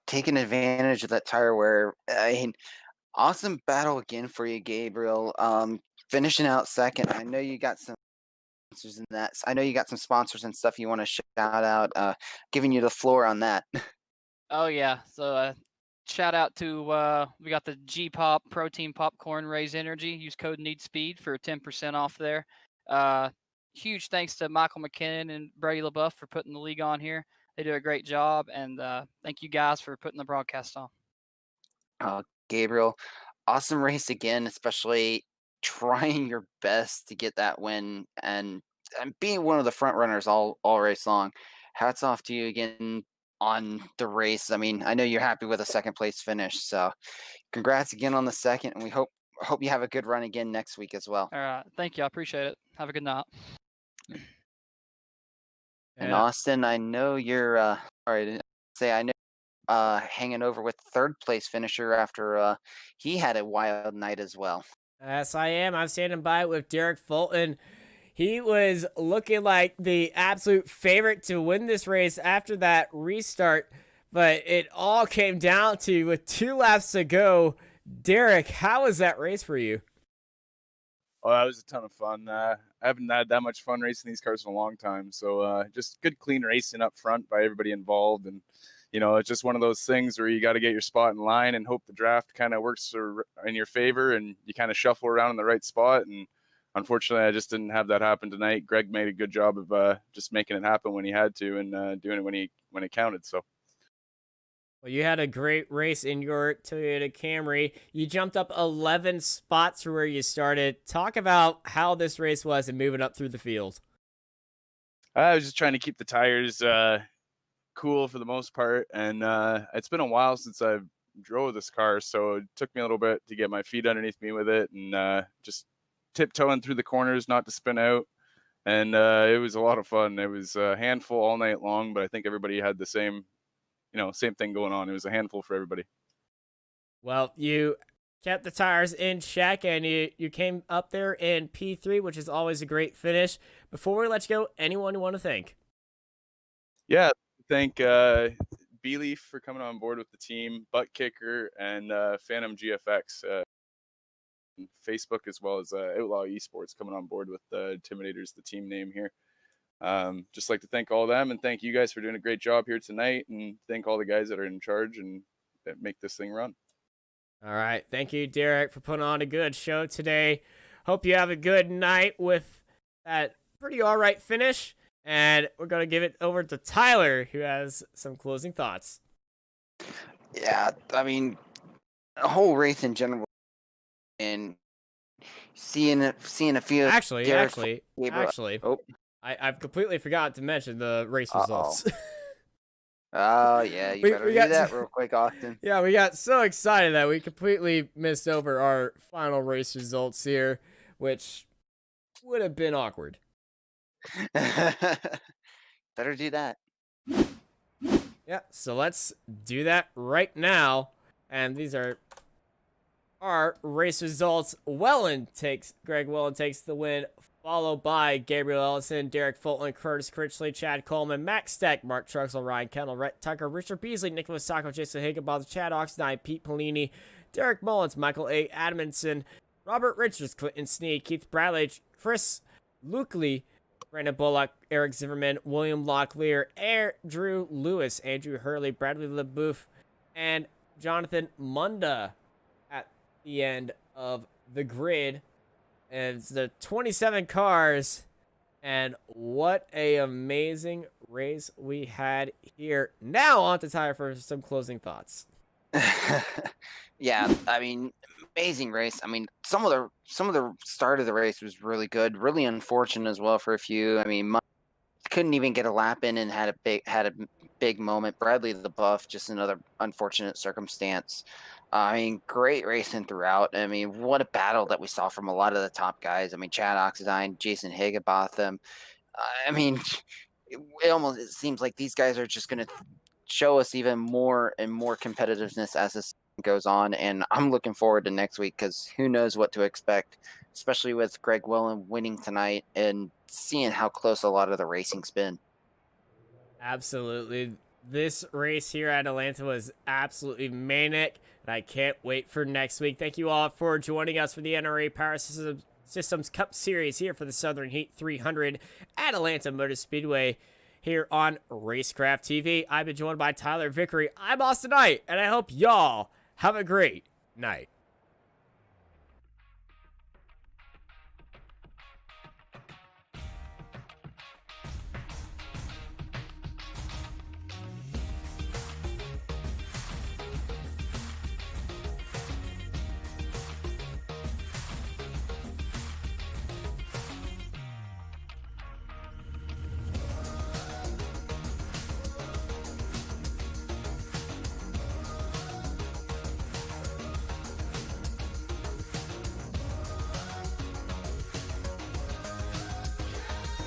Taking advantage of that tire wear. Awesome battle again for you, Gabriel. Finishing out second. I know you got some sponsors in that. I know you got some sponsors and stuff you want to shout out. Giving you the floor on that. Oh yeah. So shout out to we got the G-Pop protein popcorn Raise Energy. Use code NEEDSPEED for 10% off there. Huge thanks to Michael McKinnon and Brady LaBeouf for putting the league on here. They do a great job, and thank you guys for putting the broadcast on. Gabriel, awesome race again, especially trying your best to get that win and being one of the front runners all race long. Hats off to you again on the race. I mean, I know you're happy with a second place finish, so congrats again on the second, and we hope you have a good run again next week as well. All right. Thank you. I appreciate it. Have a good night. And Austin, I know you're I know hanging over with third place finisher after he had a wild night as well. Yes, I am. I'm standing by with Derek Fulton. He was looking like the absolute favorite to win this race after that restart, but it all came down to with 2 laps to go. Derek, how was that race for you? Oh, that was a ton of fun. I haven't had that much fun racing these cars in a long time. So just good, clean racing up front by everybody involved. And, you know, it's just one of those things where you got to get your spot in line and hope the draft kind of works in your favor and you kind of shuffle around in the right spot. And unfortunately, I just didn't have that happen tonight. Greg made a good job of just making it happen when he had to and doing it when it counted. So. Well, you had a great race in your Toyota Camry. You jumped up 11 spots from where you started. Talk about how this race was and moving up through the field. I was just trying to keep the tires cool for the most part. And it's been a while since I've drove this car, so it took me a little bit to get my feet underneath me with it and just tiptoeing through the corners, not to spin out. And it was a lot of fun. It was a handful all night long, but I think everybody had the same thing going on. It was a handful for everybody. Well, you kept the tires in check, and you came up there in P3, which is always a great finish. Before we let you go, anyone you want to thank? Yeah, thank B-Leaf for coming on board with the team, Butt Kicker, and Phantom GFX, Facebook, as well as Outlaw Esports coming on board with the Intimidators, the team name here. Just like to thank all of them and thank you guys for doing a great job here tonight and thank all the guys that are in charge and that make this thing run. All right. Thank you, Derek, for putting on a good show today. Hope you have a good night with that pretty all right finish. And we're going to give it over to Tyler, who has some closing thoughts. Yeah, I mean, the whole race in general and seeing a few. Actually. Oh. I've completely forgot to mention the race results. Oh, yeah, you better do that real quick, Austin. Yeah, we got so excited that we completely missed over our final race results here, which would have been awkward. Better do that. Yeah, so let's do that right now. And these are our race results. Greg Wellen takes the win, followed by Gabriel Ellison, Derek Fulton, Curtis Critchley, Chad Coleman, Max Steck, Mark Truxell, Ryan Kendall, Rhett Tucker, Richard Beasley, Nicholas Sacco, Jason Higginbotham, Chad Oxnine, Pete Polini, Derek Mullins, Michael A. Adamson, Robert Richards, Clinton Sneed, Keith Bradley, Chris Lukley, Brandon Bullock, Eric Zimmerman, William Locklear, Drew Lewis, Andrew Hurley, Bradley LeBouf, and Jonathan Munda at the end of the grid. And it's the 27 cars, and what a amazing race we had here. Now on to Tyler for some closing thoughts. Yeah, I mean, amazing race. I mean, some of the start of the race was really good, really unfortunate as well for a few. I mean, couldn't even get a lap in and had a big moment. Bradley the Buff, just another unfortunate circumstance. I mean, great racing throughout. I mean, what a battle that we saw from a lot of the top guys. I mean, Chad Oxidine, Jason Higginbotham. I mean, it seems like these guys are just going to show us even more and more competitiveness as this goes on. And I'm looking forward to next week because who knows what to expect, especially with Greg Wellen winning tonight and seeing how close a lot of the racing's been. Absolutely. This race here at Atlanta was absolutely manic, and I can't wait for next week. Thank you all for joining us for the NRE Power Systems Cup Series here for the Southern Heat 300 at Atlanta Motor Speedway here on Racecraft TV. I've been joined by Tyler Vickery. I'm Austin Knight, and I hope y'all have a great night.